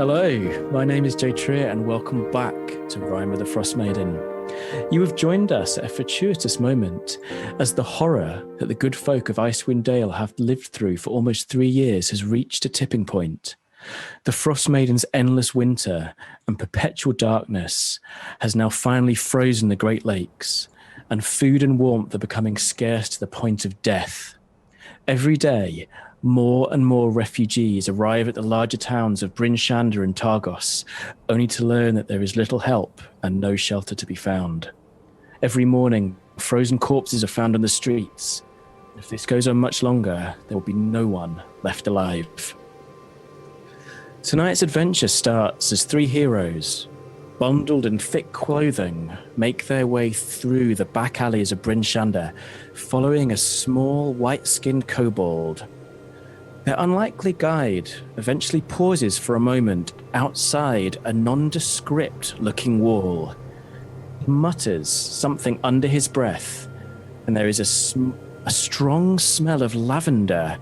Hello, my name is Jay Trier and welcome back to Rime of the Frost Maiden. You have joined us at a fortuitous moment as the horror that the good folk of Icewind Dale have lived through for almost 3 years has reached a tipping point. The Frost Maiden's endless winter and perpetual darkness has now finally frozen the Great Lakes, and food and warmth are becoming scarce to the point of death. Every day, more and more refugees arrive at the larger towns of Bryn Shander and Targos, only to learn that there is little help and no shelter to be found. Every morning, frozen corpses are found on the streets. If this goes on much longer, there will be no one left alive. Tonight's adventure starts as 3 heroes, bundled in thick clothing, make their way through the back alleys of Bryn Shander, following a small, white-skinned kobold. Their unlikely guide eventually pauses for a moment outside a nondescript-looking wall. He mutters something under his breath, and there is a strong smell of lavender,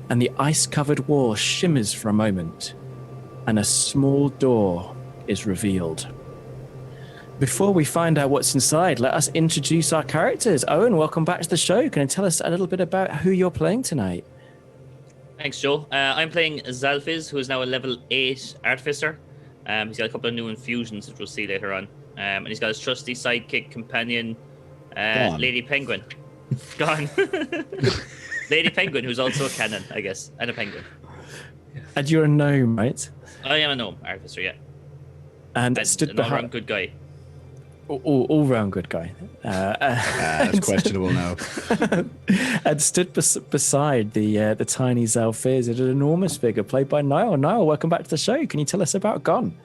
and the ice-covered wall shimmers for a moment, and a small door is revealed. Before we find out what's inside, let us introduce our characters. Owen, welcome back to the show. Can you tell us a little bit about who you're playing tonight? Thanks, Joe. I'm playing Xalfiz, who is now a level 8 artificer. He's got a couple of new infusions, which we'll see later on. And he's got his trusty sidekick companion, Lady Penguin. Gone. Lady Penguin, who's also a cannon, I guess, and a penguin. And you're a gnome, right? I am a gnome artificer, yeah. And stood behind. An good guy. All-round good guy. That's questionable now. And stood beside the tiny Xalfiz, an enormous figure played by Niall. Niall, welcome back to the show. Can you tell us about Gann?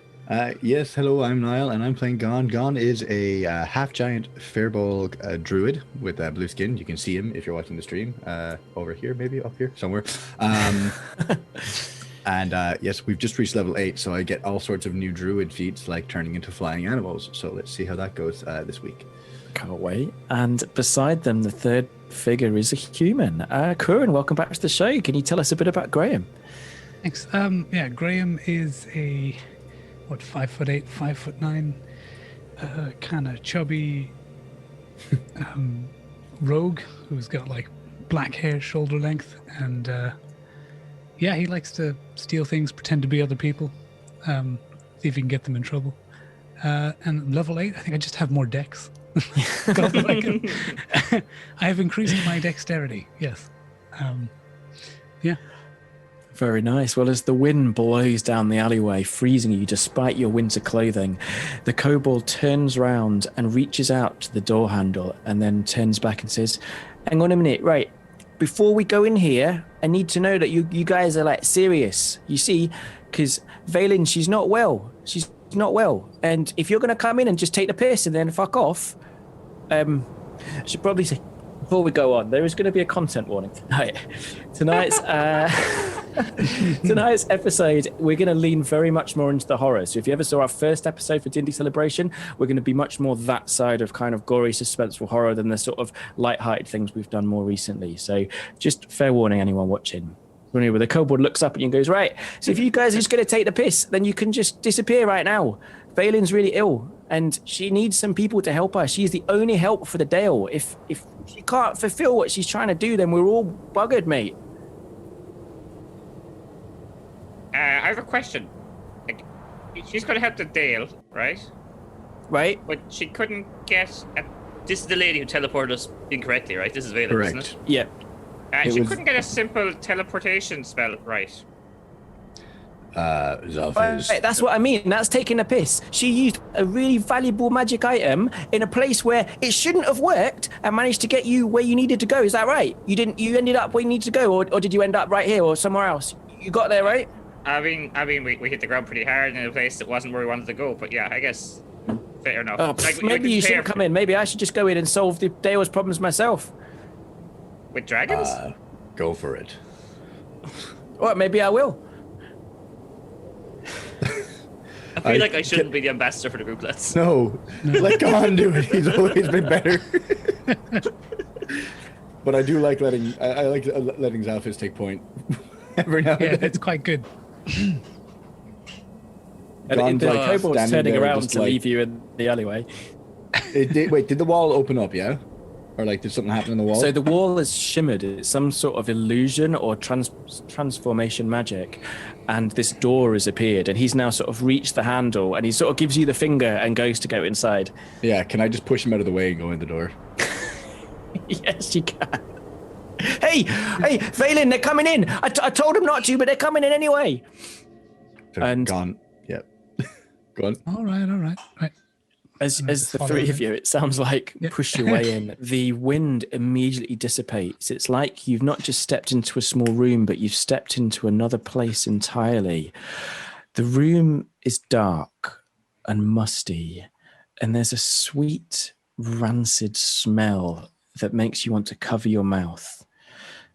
Yes, hello, I'm Niall, and I'm playing Gann. Gann is a half-giant Firbolg druid with blue skin. You can see him if you're watching the stream. Over here, maybe up here, somewhere. And yes, we've just reached level 8, so I get all sorts of new druid feats, like turning into flying animals. So let's see how that goes this week. Can't wait. And beside them, the third figure is a human. Kuran, welcome back to the show. Can you tell us a bit about Graham? Thanks. Yeah, Graham is a 5'8", 5'9", kind of chubby rogue who's got like black hair, shoulder length, and yeah, he likes to steal things, pretend to be other people, see if he can get them in trouble. And level 8, I think I just have more dex. I have increased my dexterity, yes. Yeah. Very nice. Well, as the wind blows down the alleyway, freezing you despite your winter clothing, the kobold turns round and reaches out to the door handle and then turns back and says, hang on a minute, right. Before we go in here, I need to know that you guys are like serious. You see, because Valen, she's not well. She's not well. And if you're going to come in and just take the piss and then fuck off, I should probably say, before we go on, there is going to be a content warning tonight. Tonight's episode, we're going to lean very much more into the horror. So if you ever saw our first episode for D&D Celebration, we're going to be much more that side of kind of gory, suspenseful horror than the sort of light-hearted things we've done more recently. So just fair warning, anyone watching. Where the kobold looks up at you and goes, right, so if you guys are just going to take the piss, then you can just disappear right now. Valen's really ill, and she needs some people to help her. She's the only help for the Dale. If she can't fulfill what she's trying to do, then we're all buggered, mate. I have a question. Like, she's going to help the Dale, right? Right. But she couldn't get... This is the lady who teleported us incorrectly, right? This is Valen, isn't it? Yeah. She couldn't get a simple teleportation spell, right? Xalfiz. Right, that's what I mean. That's taking a piss. She used a really valuable magic item in a place where it shouldn't have worked and managed to get you where you needed to go. Is that right? You ended up where you needed to go, or did you end up right here or somewhere else? You got there, right? I mean, we hit the ground pretty hard in a place that wasn't where we wanted to go, but yeah, I guess fair enough. Oh, like, maybe you shouldn't come in. Maybe I should just go in and solve the Dale's problems myself. With dragons? Go for it. Well, maybe I will. I feel like I shouldn't be the ambassador for the group, let's. No, let Gann do it. He's always been better. But I do like letting Xalfiz take point every now and then. It's quite good. And Gone, the like, kobold's standing turning there, around just to like- leave you in the alleyway. Wait, did the wall open up? Yeah, or like did something happen in the wall? So the wall is shimmered. It's some sort of illusion or transformation magic. And this door has appeared. And he's now sort of reached the handle. And he sort of gives you the finger and goes to go inside. Yeah, can I just push him out of the way and go in the door? Yes, you can. Hey, Valen, they're coming in. I told them not to, but they're coming in anyway. They're And- gone. Yep. Go on. All right. Right. As just the follow three of him. you, it sounds like Yeah. push your way in. The wind immediately dissipates. It's like you've not just stepped into a small room, but you've stepped into another place entirely. The room is dark and musty, and there's a sweet, rancid smell that makes you want to cover your mouth.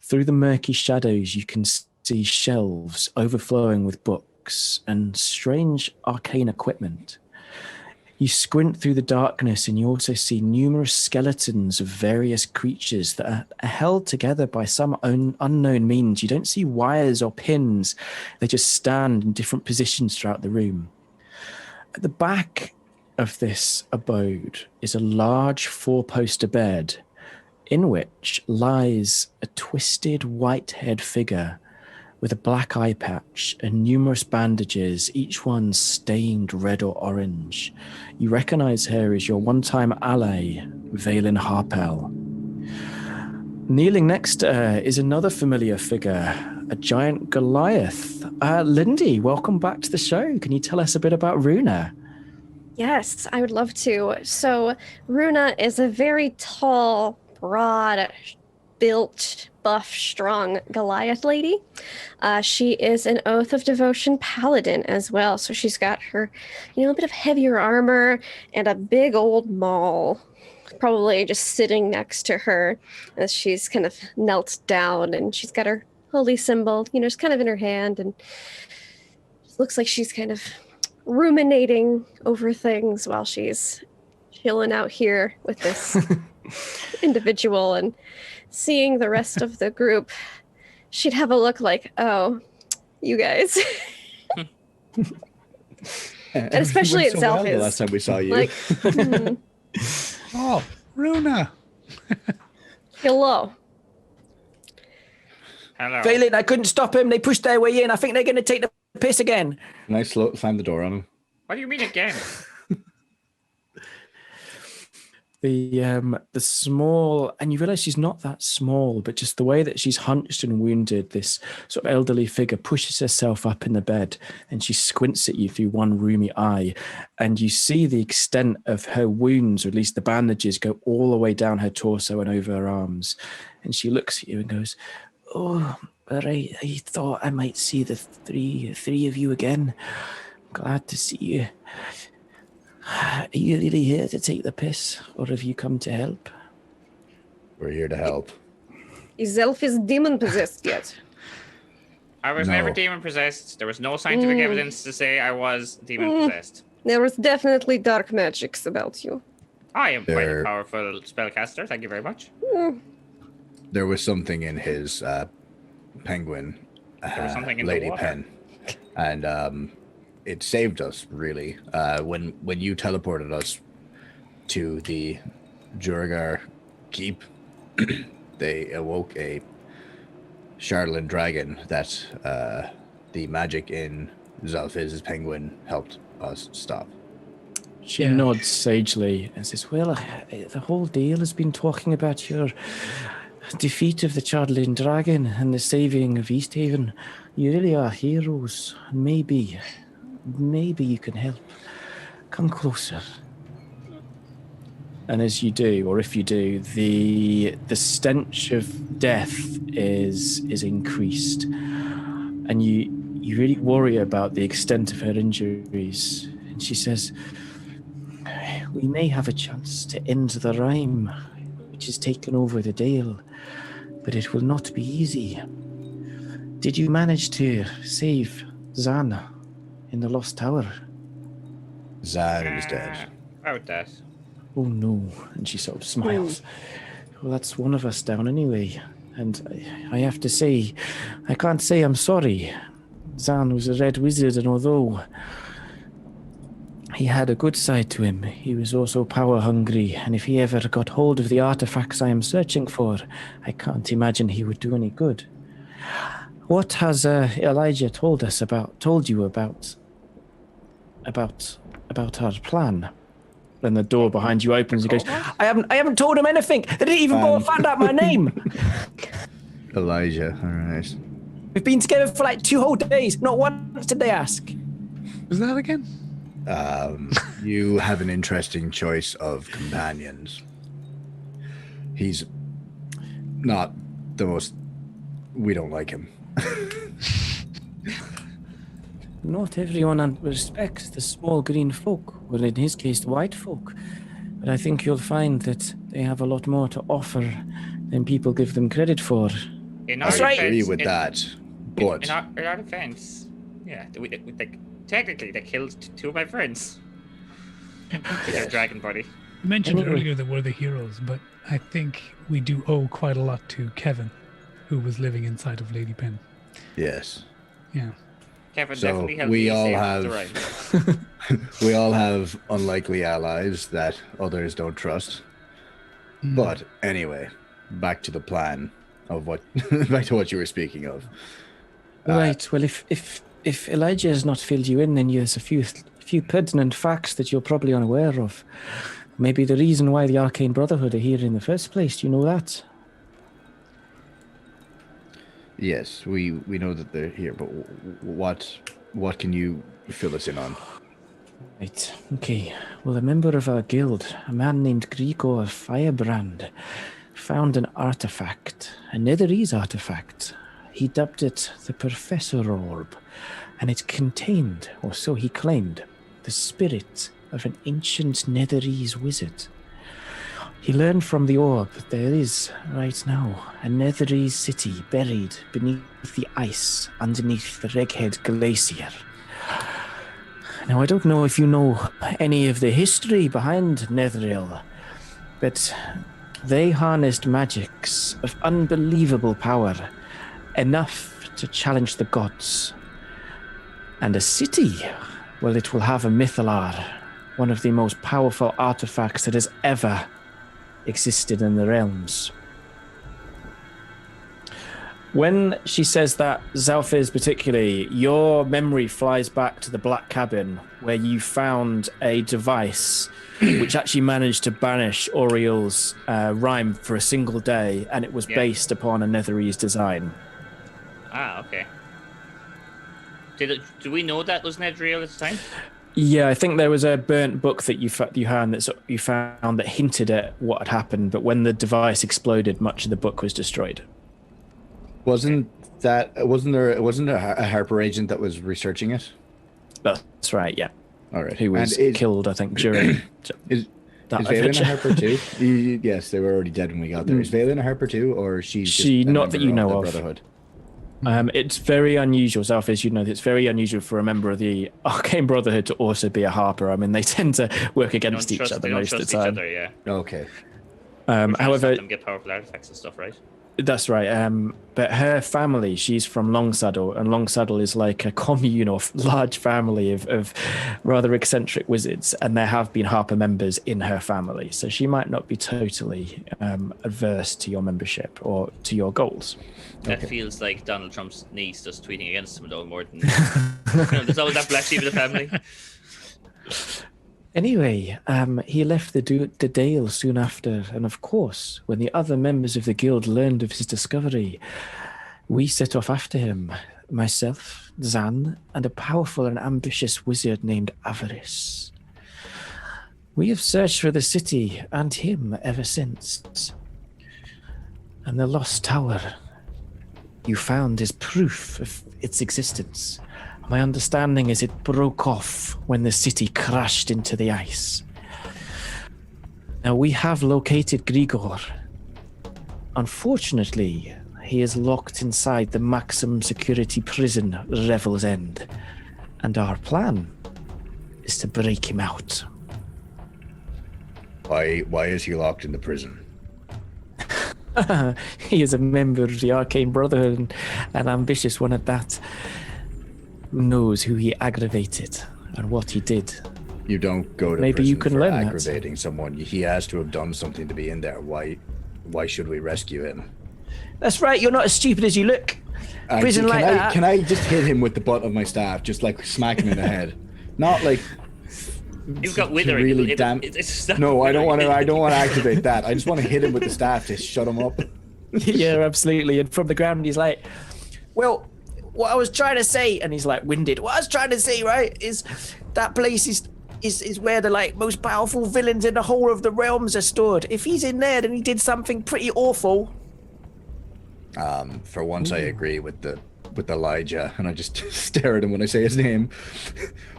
Through the murky shadows, you can see shelves overflowing with books and strange arcane equipment. You squint through the darkness and you also see numerous skeletons of various creatures that are held together by some unknown means. You don't see wires or pins. They just stand in different positions throughout the room. At the back of this abode is a large four-poster bed in which lies a twisted white-haired figure with a black eye patch and numerous bandages, each one stained red or orange. You recognize her as your one-time ally, Valen Harpel. Kneeling next to her is another familiar figure, a giant Goliath. Lindy, welcome back to the show. Can you tell us a bit about Runa? Yes, I would love to. So, Runa is a very tall, broad, built, buff, strong Goliath lady. She is an Oath of Devotion paladin as well. So she's got her, a bit of heavier armor and a big old maul, probably just sitting next to her as she's kind of knelt down, and she's got her holy symbol, just kind of in her hand, and it looks like she's kind of ruminating over things while she's chilling out here with this individual. And seeing the rest of the group, she'd have a look like, oh, you guys. And especially at Went so well Xalfiz. the last time we saw you. Like, Oh, Runa. hello. Hello. Valen, I couldn't stop him. They pushed their way in. I think they're going to take the piss again. Can I slam the door on him? What do you mean again? The small, and you realize she's not that small, but just the way that she's hunched and wounded, this sort of elderly figure pushes herself up in the bed and she squints at you through one roomy eye, and you see the extent of her wounds, or at least the bandages, go all the way down her torso and over her arms. And she looks at you and goes, "Oh, but I thought I might see the three of you again. Glad to see you. Are you really here to take the piss, or have you come to help?" We're here to help. Is Xalfiz demon possessed yet? I was No. never demon possessed. There was no scientific evidence to say I was demon possessed. There was definitely dark magics about you. I am quite There- a powerful spellcaster. Thank you very much. There was something in his penguin was something in the lady water. pen, and it saved us really. When you teleported us to the Jurgar keep, they awoke a Charlatan dragon that the magic in Xalfiz's penguin helped us stop. She Yeah. nods sagely and says, "Well, the whole deal has been talking about your defeat of the Charlatan dragon and the saving of Easthaven. You really are heroes. Maybe you can help. Come closer." And as you do, or if you do, the stench of death is increased, and you really worry about the extent of her injuries. And she says, "We may have a chance to end the Rime, which has taken over the Dale, but it will not be easy. Did you manage to save Zan in the Lost Tower?" Zan is dead. About that. "Oh no," and she sort of smiles. "Well, that's one of us down anyway. And I have to say, I can't say I'm sorry. Zan was a red wizard, and although He had a good side to him. He was also power hungry, and if he ever got hold of the artifacts I am searching for, I can't imagine he would do any good. What has Elijah told you about our plan? Then the door behind you opens and he goes, I haven't told him anything. They didn't even go and find out my name. Elijah, all right. We've been together for like 2 whole days. Not once did they ask. Was that again? You have an interesting choice of companions. He's not the most... We don't like him. Not everyone respects the small green folk, or in his case, the white folk. But I think you'll find that they have a lot more to offer than people give them credit for. I agree with that, but... In our defense, yeah, technically they killed 2 of my friends. With their dragon body. You mentioned earlier that we're the heroes, but I think we do owe quite a lot to Kevin, who was living inside of Lady Pen. Yes. Yeah. Kevin So definitely helped we me all save have- the Rime. We all have unlikely allies that others don't trust. But anyway, back to the plan of what... back to what you were speaking of. Right. Well, if Elijah has not filled you in, then there's a few pertinent facts that you're probably unaware of. Maybe the reason why the Arcane Brotherhood are here in the first place. Do you know that? Yes, we know that they're here, but what can you fill us in on? Right. Okay. Well, a member of our guild, a man named Grigor Firebrand, found an artifact, a Netherese artifact. He dubbed it the Professor Orb, and it contained, or so he claimed, the spirit of an ancient Netherese wizard. He learned from the orb that there is, right now, a Netherese city buried beneath the ice underneath the Reghed Glacier. Now, I don't know if you know any of the history behind Netheril, but they harnessed magics of unbelievable power, enough to challenge the gods. And a city, well, it will have a Mythalar, one of the most powerful artifacts that has ever existed in the realms. When she says that, Xalfiz particularly, your memory flies back to the Black Cabin, where you found a device which actually managed to banish Oriel's Rime for a single day, and it was based upon a Netherese design. Ah, okay. Do we know that was Nedriel at the time? Yeah, I think there was a burnt book that you found that hinted at what had happened, but when the device exploded, much of the book was destroyed. Wasn't there a Harper agent that was researching it? That's right, yeah. All right. Who was killed, I think, during is that Valen a Harper too? Yes, they were already dead when we got there. Is Valen a Harper too, or she's just she a not that you member know the of? Brotherhood? It's very unusual, Xalfiz, you know, it's very unusual for a member of the Arcane Brotherhood to also be a Harper. I mean, they tend to work against each other most of the time. Yeah. Okay. However, let them get powerful artifacts and stuff, right? That's right. But her family, she's from Longsaddle, and Longsaddle is like a commune or large family of rather eccentric wizards, and there have been Harper members in her family, so she might not be totally adverse to your membership or to your goals. That feels like Donald Trump's niece just tweeting against him, though, more than... there's always that black sheep in the family. Anyway, he left the Dale soon after, and of course, when the other members of the guild learned of his discovery, we set off after him, myself, Zan, and a powerful and ambitious wizard named Avarice. We have searched for the city and him ever since. And the Lost Tower you found is proof of its existence. My understanding is it broke off when the city crashed into the ice. Now, we have located Grigor. Unfortunately, he is locked inside the maximum security prison, Revel's End. And our plan is to break him out. Why is he locked in the prison? He is a member of the Arcane Brotherhood, and an ambitious one at that. Who knows who he aggravated and what he did. You don't go to Maybe prison you can for learn that. aggravating someone. He has to have done something to be in there. Why should we rescue him? That's right. You're not as stupid as you look. Prison like that. Can I just hit him with the butt of my staff, just like smack him in the head? Not like. You've got withering. Really damn. No, I don't want to. I don't want to activate that. I just want to hit him with the staff to shut him up. Yeah, absolutely. And from the ground, he's like, "Well, what I was trying to say," and he's like winded. What I was trying to say, right, is that place is where the like most powerful villains in the whole of the realms are stored. If he's in there, then he did something pretty awful. For once, I agree with Elijah, and I just stare at him when I say his name.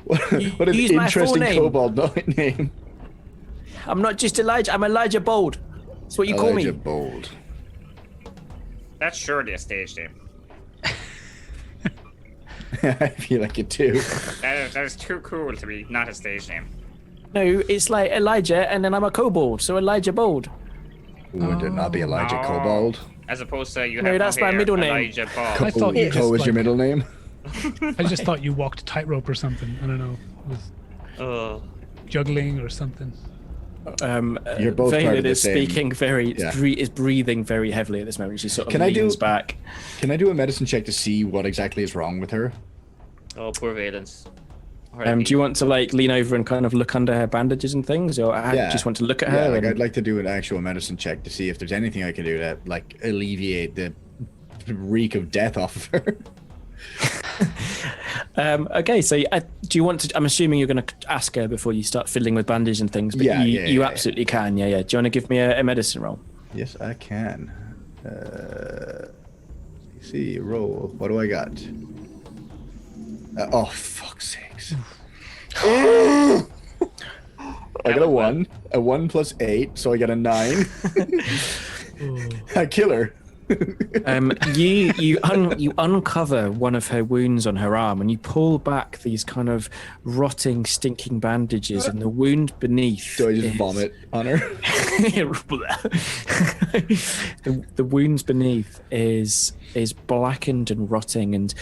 what an Use my full interesting name. kobold name. I'm not just Elijah. I'm Elijah Bold. That's what you call Elijah me. Bold. That's surely a stage name. I feel like it too. That is too cool to be not a stage name. No, it's like Elijah, and then I'm a kobold, so Elijah Bold. Would it not be Elijah Oh. Kobold? As opposed to you No, have that's no my hair, middle name. Elijah Ball. I thought you just Ko is your like- middle name? I just thought you walked a tightrope or something. I don't know. With Oh. juggling or something. You're both part of Valen the is same- speaking very, Yeah. is breathing very heavily at this moment. She sort of Can I leans do- back. Can I do a medicine check to see what exactly is wrong with her? Oh, poor Valence. Do you want to like lean over and kind of look under her bandages and things, or I just want to look at Yeah, her? like and... I'd like to do an actual medicine check to see if there's anything I can do to like alleviate the reek of death off of her. Okay, so do you want to? I'm assuming you're going to ask her before you start fiddling with bandages and things. But Yeah, you yeah. absolutely can. Yeah, yeah. Do you want to give me a medicine roll? Yes, I can. See, roll. What do I got? Oh, fuck's sakes. I got a 1. A 1 plus 8, so I got a 9. I kill her. You uncover one of her wounds on her arm, and you pull back these kind of rotting, stinking bandages, and the wound beneath. Do I just vomit on her? the wounds beneath is blackened and rotting, and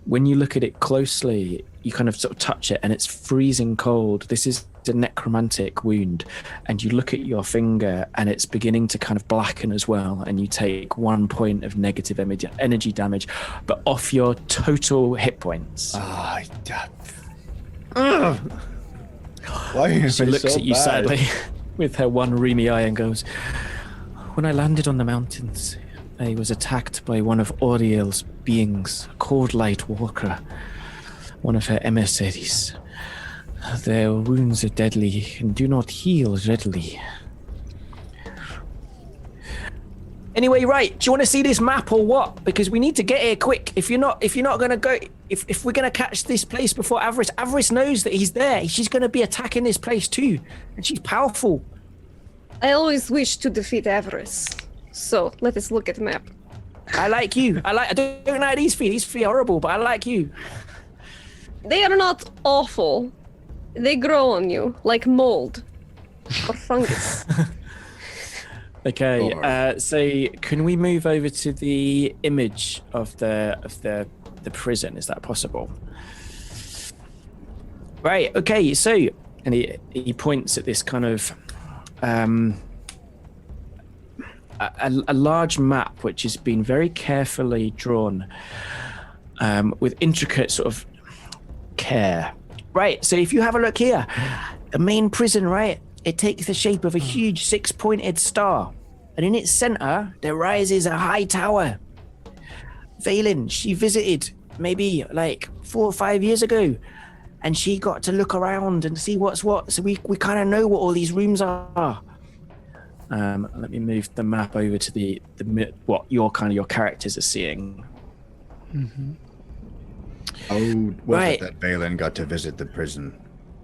when you look at it closely, you kind of sort of touch it, and it's freezing cold. This is a necromantic wound, and you look at your finger, and it's beginning to kind of blacken as well, and you take 1 point of negative energy damage, but off your total hit points. Why am She I looks so at you bad? sadly with her one rheumy eye and goes, "When I landed on the mountains, I was attacked by one of Auriel's beings, a cold light walker, one of her emissaries. Their wounds are deadly and do not heal readily." Anyway, right, do you want to see this map or what? Because we need to get here quick. If you're not gonna go, if we're gonna catch this place before Avarice knows that he's there, she's gonna be attacking this place too, and she's powerful. I always wish to defeat Avarice. So let us look at the map. I like you. I don't like these three. These three are horrible, but I like you. They are not awful. They grow on you like mold or fungus. Okay, Or- so can we move over to the image of the prison? Is that possible? Right. Okay. So, and he points at this kind of a large map which has been very carefully drawn with intricate sort of care. Right. So if you have a look here, the main prison, right? It takes the shape of a huge 6-pointed star, and in its center there rises a high tower. Valen, she visited maybe like 4 or 5 years ago, and she got to look around and see what's what. So we kind of know what all these rooms are. Let me move the map over to the what your characters are seeing. Oh, was Right. it that Valen got to visit the prison?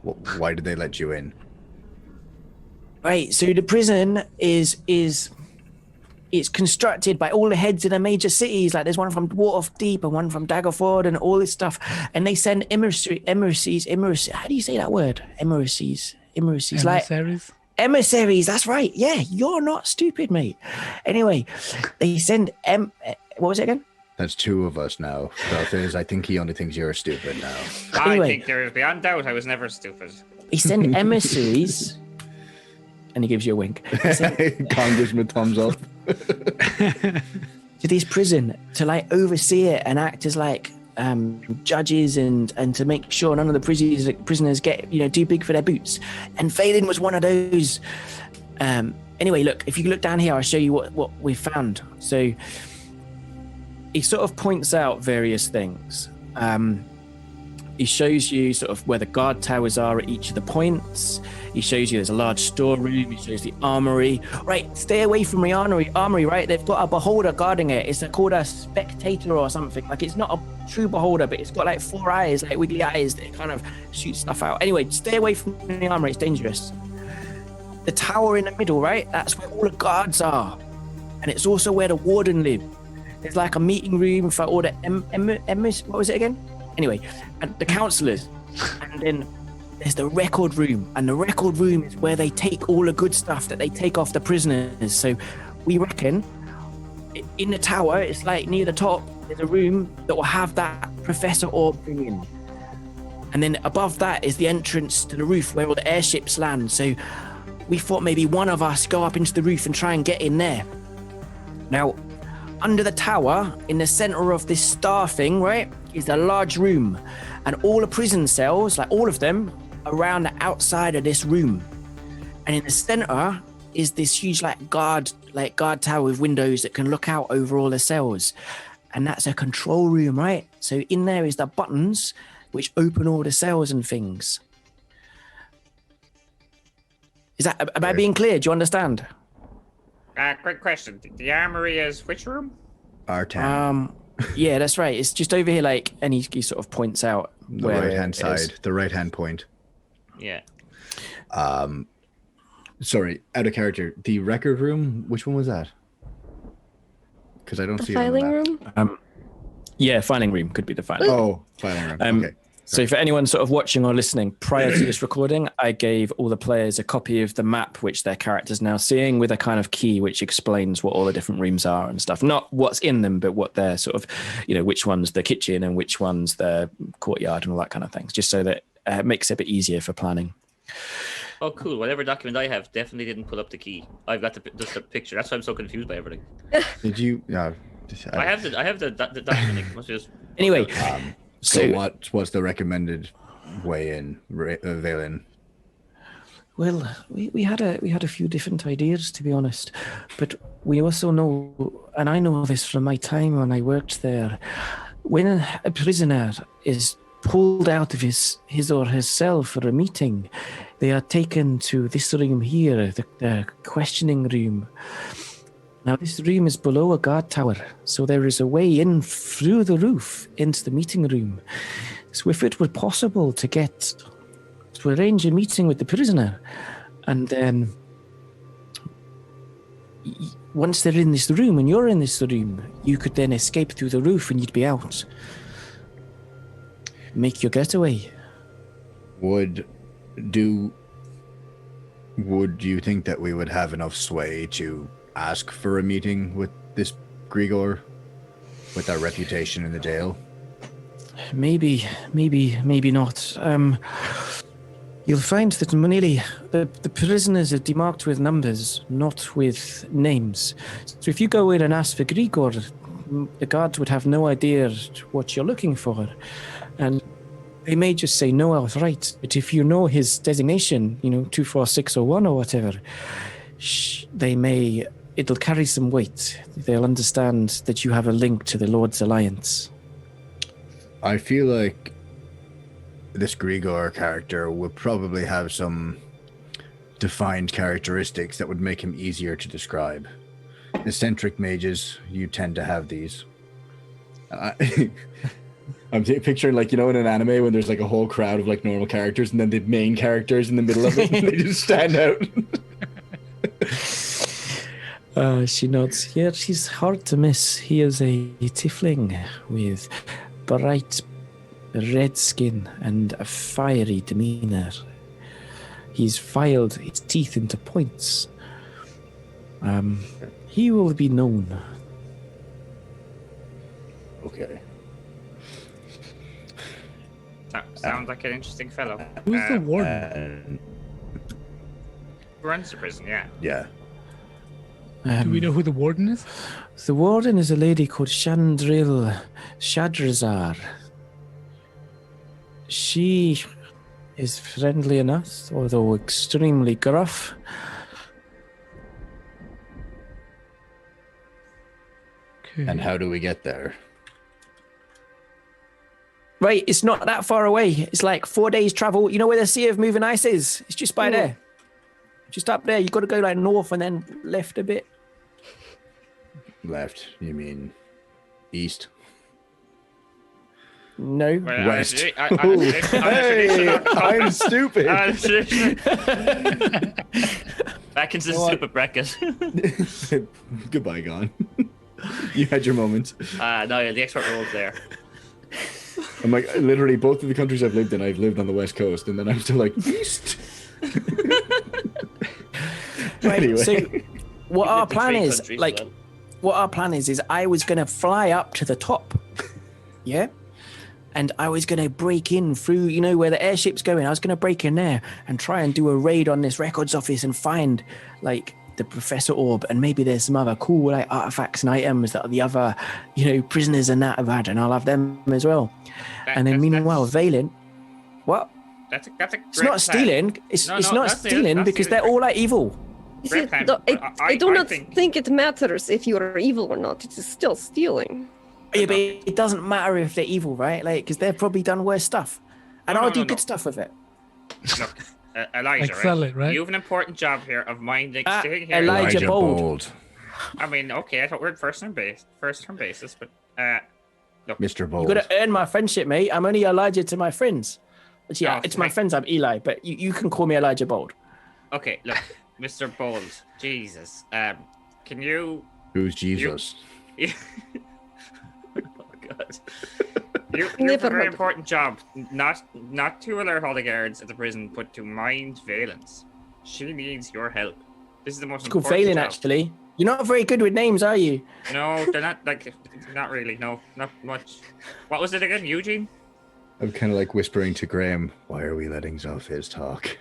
Why did they let you in? Right, so the prison is it's constructed by all the heads of the major cities. Like there's one from Waterdeep and one from Daggerford and all this stuff. And they send emissaries. How do you say that word? Emissaries. Like Emissaries? emissaries. That's right. Yeah, you're not stupid, mate. Anyway, they send what was it again? That's 2 of us now. Xalfiz, I think he only thinks you're stupid now. I Anyway. think there is beyond doubt I was never stupid. He sent emissaries, and he gives you a wink. Khan gives him a thumbs up. To this prison to like oversee it and act as like judges and to make sure none of the prisoners get too big for their boots. And Phelan was one of those. Anyway, look, if you look down here, I'll show you what we found. So he sort of points out various things. He shows you sort of where the guard towers are at each of the points. He shows you there's a large storeroom. He shows the armory. Right, stay away from the armory, right? They've got a beholder guarding it. It's called a spectator or something. Like, it's not a true beholder, but it's got like 4 eyes, like wiggly eyes that kind of shoot stuff out. Anyway, stay away from the armory. It's dangerous. The tower in the middle, right? That's where all the guards are. And it's also where the warden lives. There's like a meeting room for all the what was it again? Anyway, and the councillors. And then there's the record room. And the record room is where they take all the good stuff that they take off the prisoners. So we reckon in the tower, it's like near the top, there's a room that will have that Professor Orb thing in. And then above that is the entrance to the roof where all the airships land. So we thought maybe one of us go up into the roof and try and get in there. Now, under the tower, in the center of this star thing, right, is a large room. And all the prison cells, like all of them, around the outside of this room. And in the center is this huge guard tower with windows that can look out over all the cells. And that's a control room, right? So in there is the buttons which open all the cells and things. Am I being clear? Do you understand? Quick question. The armory is which room? R10. Yeah, that's right. It's just over here, and he sort of points out The where right-hand it side, is. the right-hand point. Yeah. Sorry, out of character. The record room, which one was that? Because I don't The see it on the filing map. room? Yeah, filing room could be the filing room. Oh, filing room. Okay. So for anyone sort of watching or listening, prior to this recording, I gave all the players a copy of the map, which their character's now seeing, with a kind of key which explains what all the different rooms are and stuff. Not what's in them, but what they're sort of, which one's the kitchen and which one's the courtyard and all that kind of things, just so that it makes it a bit easier for planning. Oh, cool. Whatever document I have definitely didn't pull up the key. I've got just the picture. That's why I'm so confused by everything. Did you? I have the document. Must be just... Anyway, So what's the recommended way in, Valen? Well, we had a few different ideas, to be honest, but we also know, and I know this from my time when I worked there, when a prisoner is pulled out of his or her cell for a meeting, they are taken to this room here, the questioning room. Now, this room is below a guard tower, so there is a way in through the roof into the meeting room. So if it were possible to arrange a meeting with the prisoner, and then once they're in this room and you're in this room, you could then escape through the roof and you'd be out. Make your getaway. Would you think that we would have enough sway to ask for a meeting with this Grigor, with our reputation in the jail? Maybe not. You'll find that nearly the prisoners are demarked with numbers, not with names. So if you go in and ask for Grigor, the guards would have no idea what you're looking for. And they may just say no outright. But if you know his designation, 24601 or whatever, it'll carry some weight. They'll understand that you have a link to the Lord's Alliance. I feel like this Grigor character would probably have some defined characteristics that would make him easier to describe. Eccentric mages, you tend to have these. I'm picturing, in an anime when there's a whole crowd of normal characters and then the main characters in the middle of it and they just stand out. She nods. Yeah, she's hard to miss. He is a tiefling with bright red skin and a fiery demeanor. He's filed his teeth into points. He will be known. Okay. Sounds like an interesting fellow. Who's the warden? Who runs the prison? Yeah. Yeah. Do we know who the warden is? The warden is a lady called Chandril Shadrazar. She is friendly enough, although extremely gruff. Okay. And how do we get there? Right, it's not that far away. It's like 4 days travel. You know where the Sea of Moving Ice is? It's just by there. Just up there. You got to go like north and then left a bit. Left? You mean east? No. Well, West. I'm stupid. Back into the stupid bracket. Goodbye, Gann. You had your moment. Niall, the expert role's there. I'm like, literally, both of the countries I've lived in, I've lived on the West Coast, and then I'm still like, east. Anyway. So, what our The plan three is, countries, like, well. what our plan is I was going to fly up to the top. Yeah? And I was going to break in through, you know, where the airship's going. I was going to break in there and try and do a raid on this records office and find, like, the Professor Orb, and maybe there's some other cool, like, artifacts and items that the other, you know, prisoners and that have had, and I'll have them as well. And then meanwhile, Valen, what? That's a It's not stealing. It's not that's the- stealing that's because the- they're all, like, evil. You see, Great plan. I do I not think- think it matters if you are evil or not. It is still stealing. Yeah, but it doesn't matter if they're evil, right? Like, because they've probably done worse stuff. And No, I'll no, do no, good no. stuff with it. Look, Elijah, Like right? sell it, right? You have an important job here of minding, staying here. Elijah Bold. I mean, okay, I thought we were first term basis, but look, Mr. Bold. You got to earn my friendship, mate. I'm only Elijah to my friends. But yeah, Oh, it's my mate. friends. I'm Eli, but you can call me Elijah Bold. okay, look, Mr. Bold, Jesus, can you? Who's Jesus? Oh God. You have Never a very heard of important job, not to alert all the guards at the prison, but to mind Valence. She needs your help. This is the most It's called important Valen, job. actually. You're not very good with names, are you? No, they're not not really. No, not much. What was it again, Eugene? I'm kind of like whispering to Graham, why are we letting Xalfiz talk?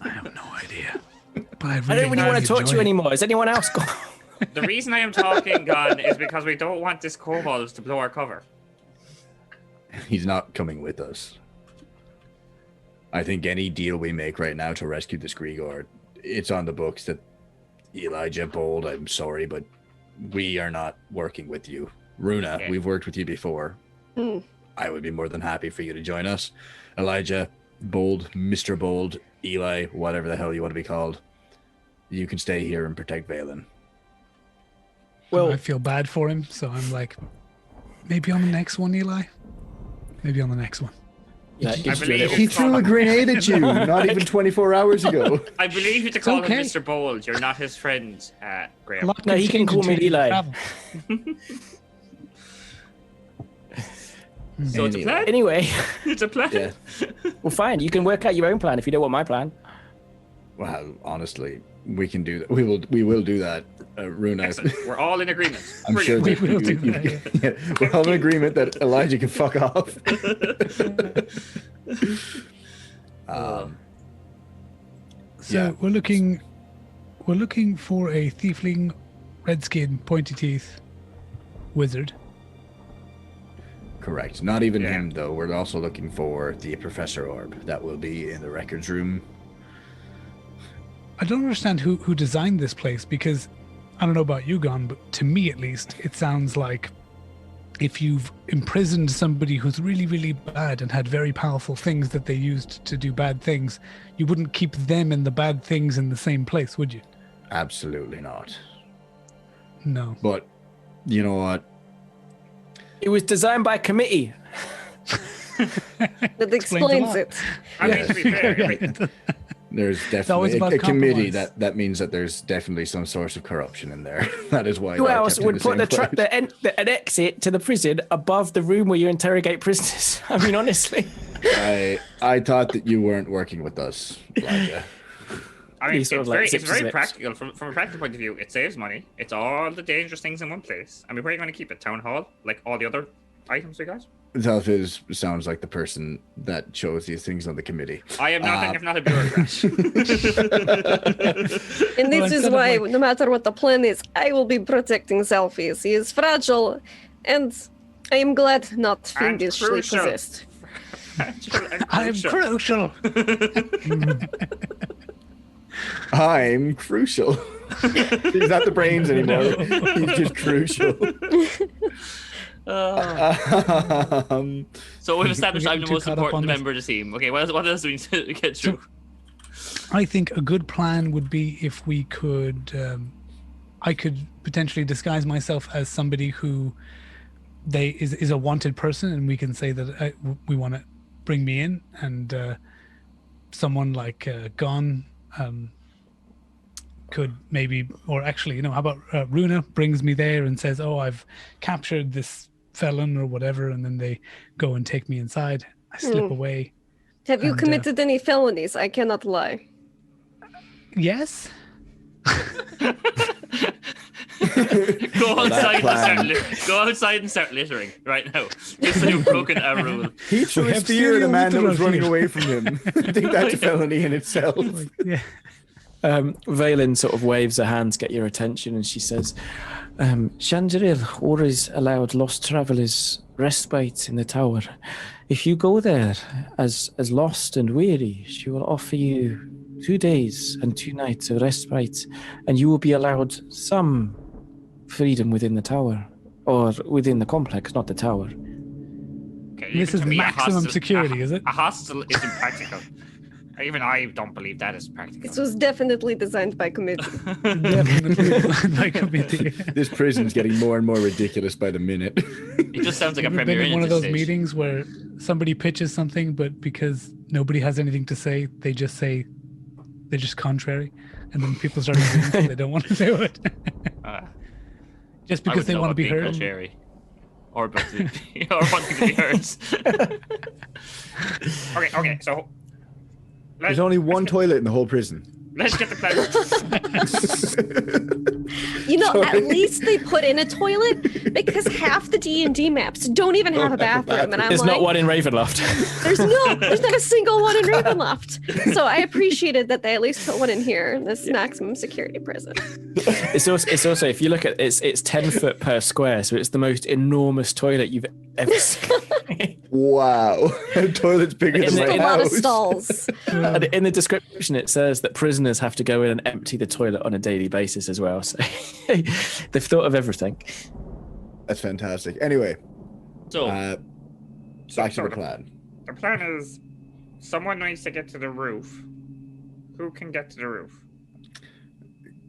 I have no idea. But I don't really want to talk to you anymore. Has anyone else got? The reason I am talking, Gann, is because we don't want this kobold to blow our cover. He's not coming with us. I think any deal we make right now to rescue the Grigor, it's on the books that Elijah Bold, I'm sorry, but we are not working with you. Runa, Okay. we've worked with you before. Mm. I would be more than happy for you to join us. Elijah Bold, Mr. Bold, Eli, whatever the hell you want to be called. You can stay here and protect Valen. Well, I feel bad for him, so I'm like, maybe on the next one, Eli. Maybe on the next one. yeah, I it's believe really- He threw a grenade at you not even 24 hours ago. I believe you to call okay. him Mr. Bold. You're not his friend, A Graham. lot No, he can change call me until you Eli. travel. So it's a plan? Anyway, It's a plan? Yeah. well, fine. You can work out your own plan if you don't want my plan. Well, honestly, we can do that. We will do that, Runa. Excellent. We're all in agreement. I'm sure Brilliant. that We will do that, yeah, we're all in agreement that Elijah can fuck off. So Yeah. we're looking for a tiefling, red skin, pointy teeth wizard. Correct. Not even Yeah. him, though. We're also looking for the Professor Orb. That will be in the records room. I don't understand who designed this place, because I don't know about you, Eoghan, but to me at least, it sounds like if you've imprisoned somebody who's really, really bad and had very powerful things that they used to do bad things, you wouldn't keep them and the bad things in the same place, would you? Absolutely not. No. But you know what? It was designed by committee. That Explains a explains lot. it. I mean, to be fair, There's always definitely about a committee compromise. that means that there's definitely some source of corruption in there. That is why. Who they're else kept in would the put same place. an exit to the prison above the room where you interrogate prisoners? I mean, honestly. I thought that you weren't working with us, Elijah. I mean, He it's sort of, like, very, zips it's his very lips. practical. From a practical point of view, it saves money. It's all the dangerous things in one place. I mean, where are you going to keep it? Town hall? Like all the other items we got? Xalfiz sounds like the person that chose these things on the committee. I am nothing if not a bureaucrat. And this Well, is instead of, why, like- no matter what the plan is, I will be protecting Xalfiz. He is fragile, and I am glad not And fiendishly crucial. possessed. I'm crucial. I'm crucial. He's not the brains anymore. He's just crucial. So we've established We're I'm the getting most too caught up important on this. member of the team. Okay, what else do we need to get through? I think a good plan would be if we could, I could potentially disguise myself as somebody who is a wanted person, and we can say that we want to bring me in, and someone like Gann could maybe, or actually, how about Runa brings me there and says, "Oh, I've captured this felon or whatever," and then they go and take me inside. I slip away. Have you And, committed any felonies? I cannot lie. Yes. Go outside and start littering right now. Just so you've broken a rule. He threw We a have spear at a serial man that was litter running here. away from him. I think that's a felony in itself. Yeah. Valen sort of waves her hand to get your attention, and she says, Chandril always allowed lost travelers respite in the tower. If you go there as lost and weary, she will offer you 2 days and 2 nights of respite, and you will be allowed some freedom within the tower, or within the complex, not the tower. Okay, This even is to me, a maximum hostel- security, is it? A hostel isn't practical. Even I don't believe that is practical. This was definitely designed by committee. Definitely by committee. This prison's getting more and more ridiculous by the minute. It just sounds like a Ever premier been in inn one at of this those stage. meetings where somebody pitches something, but because nobody has anything to say, they just say they're just contrary, and then people start agreeing because they don't want to do it, just I because would they know want to about be being heard. contrary. Or about or wanting to be heard. Okay, so There's only one toilet in the whole prison. let's get the plan. At least they put in a toilet, because half the D&D maps don't even have a bathroom, and I'm There's like, not one in Ravenloft. there's not a single one in Ravenloft. So I appreciated that they at least put one in here in this maximum security prison. It's also if you look at it's 10 foot per square, so it's the most enormous toilet you've ever seen. Wow. The toilet's bigger It's than Just my a lot of house. stalls. And in the description, it says that prisoners have to go in and empty the toilet on a daily basis as well. So they've thought of everything. That's fantastic. Anyway, So back to the plan. The plan is someone needs to get to the roof. Who can get to the roof?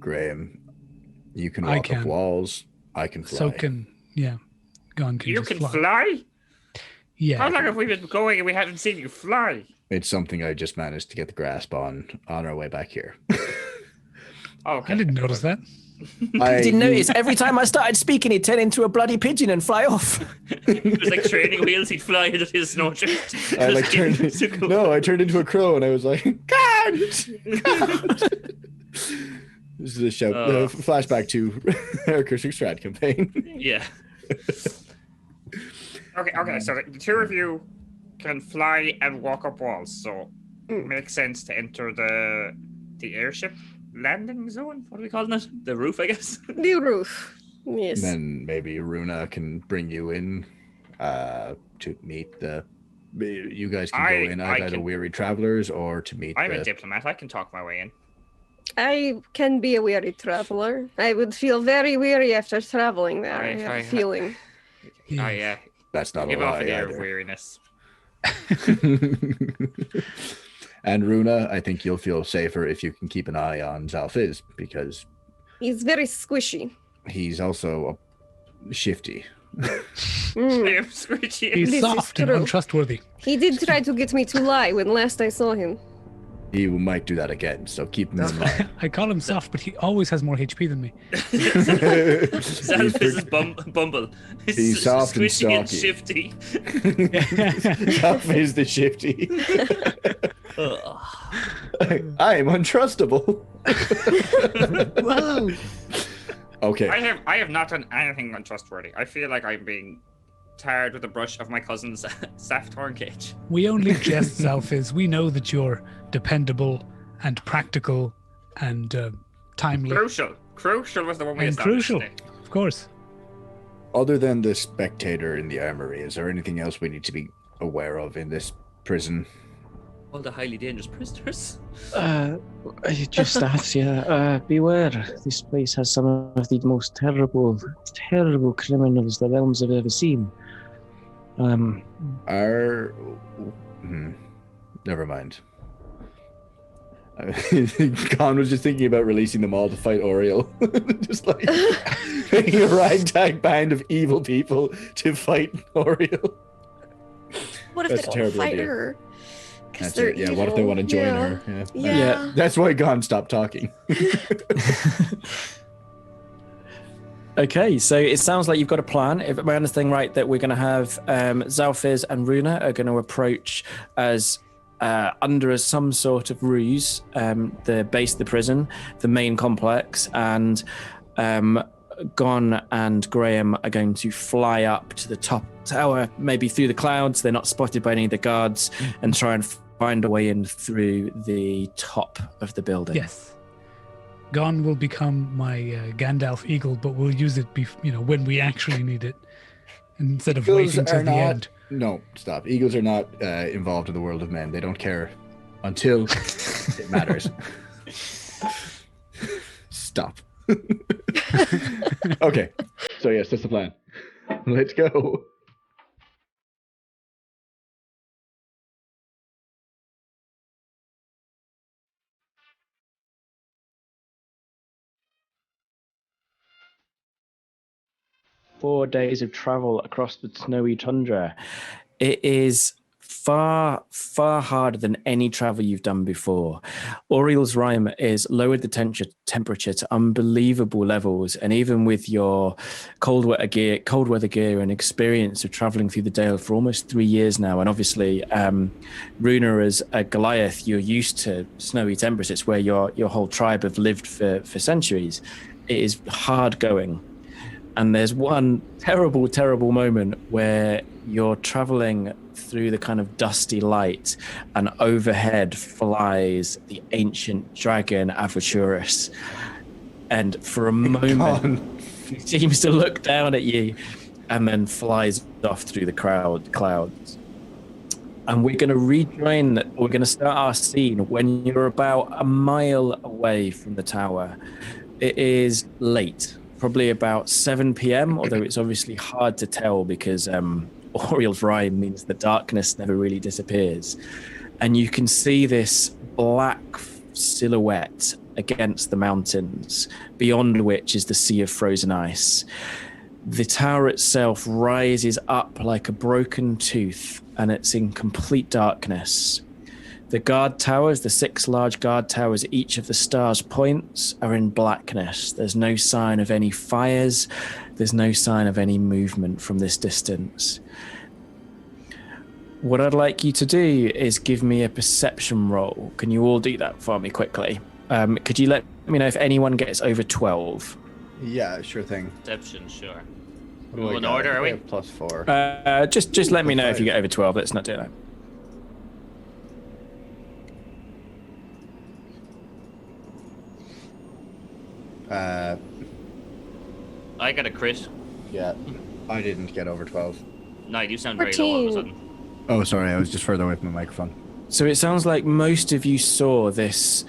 Graham, you can I walk can. up walls. I can fly. So Gann can You just can fly. fly? Yeah. How long have we been going and we haven't seen you fly? It's something I just managed to get the grasp on our way back here. Okay. I didn't notice that. I Didn't notice. Every time I started speaking, he'd turn into a bloody pigeon and fly off. it was like training wheels. He'd fly into his snow drift. I like turned. I turned into a crow and I was like, "God!" This is a shout. Flashback to our Cursing Strat campaign. Yeah. Okay, so the two of you can fly and walk up walls, so it makes sense to enter the airship landing zone? What are we calling it? The roof, I guess? The roof. Yes. And then maybe Runa can bring you in to meet the. You guys can go in either the weary travelers or to meet. I'm a diplomat. I can talk my way in. I can be a weary traveler. I would feel very weary after traveling there. I have a feeling. Yeah. That's not a Give off lie an air of either. weariness. And Runa, I think you'll feel safer if you can keep an eye on Xalfiz because He's very squishy. he's also shifty. I am squishy. He's This is soft and true. untrustworthy. He did try to get me to lie when last I saw him. He might do that again, so keep him in mind. I call him soft, but he always has more HP than me. Xalfiz is Bumble. He's soft and squishy and stocky. shifty. Xalfiz the shifty. Ugh. I am untrustable. Wow. Okay. I have not done anything untrustworthy. I feel like I'm being tarred with a brush of my cousin's saffron cage. We only jest, Xalfiz. We know that you're dependable and practical and timely. Crucial was the one we And established crucial, today. of course. Other than the spectator in the armory, is there anything else we need to be aware of in this prison? All the highly dangerous prisoners. Just that, yeah. Beware. This place has some of the most terrible criminals the realms have ever seen. Never mind. Khan was just thinking about releasing them all to fight Oriel. Just like making a ragtag band of evil people to fight Oriel. What if That's they a don't terrible fight idea. her? 'Cause That's they're it. Yeah, what if they evil. want to join Yeah. her? Yeah. That's why Gann stopped talking. Okay, so it sounds like you've got a plan. If I understand right, that we're going to have Xalfiz and Runa are going to approach as under some sort of ruse, the base of the prison, the main complex, and Gon and Graham are going to fly up to the top tower, maybe through the clouds. They're not spotted by any of the guards, and try and find a way in through the top of the building. Yes. Gann will become my Gandalf eagle, but we'll use it, when we actually need it, instead of Eagles waiting till are the not- end. No, stop. Eagles are not involved in the world of men. They don't care until it matters. Stop. Okay. So yes, that's the plan. Let's go. Four days of travel across the snowy tundra. It is far, far harder than any travel you've done before. Oriel's Rime is lowered the temperature to unbelievable levels, and even with your cold weather gear and experience of traveling through the Dale for almost 3 years now, and obviously Runa as a Goliath, you're used to snowy temperatures where your whole tribe have lived for centuries. It is hard going. And there's one terrible, terrible moment where you're traveling through the kind of dusty light, and overhead flies the ancient dragon Avaturus. And for a moment, he seems to look down at you and then flies off through the clouds. And we're going to start our scene when you're about a mile away from the tower. It is late. Probably about 7 p.m., although it's obviously hard to tell because Oriel's Rime means the darkness never really disappears. And you can see this black silhouette against the mountains, beyond which is the sea of frozen ice. The tower itself rises up like a broken tooth, and it's in complete darkness. The guard towers, the 6 large guard towers, each of the stars' points are in blackness. There's no sign of any fires. There's no sign of any movement from this distance. What I'd like you to do is give me a perception roll. Can you all do that for me quickly? Could you let me know if anyone gets over 12? Yeah, sure thing. Perception, sure. What do I In got? order, are we? I have +4. Just let me know if you get over 12. Let's not do that. I got a crit. Yeah, I didn't get over 12. Niall, you sound very low all of a 14. sudden. Oh, sorry, I was just further away from the microphone. So it sounds like most of you saw this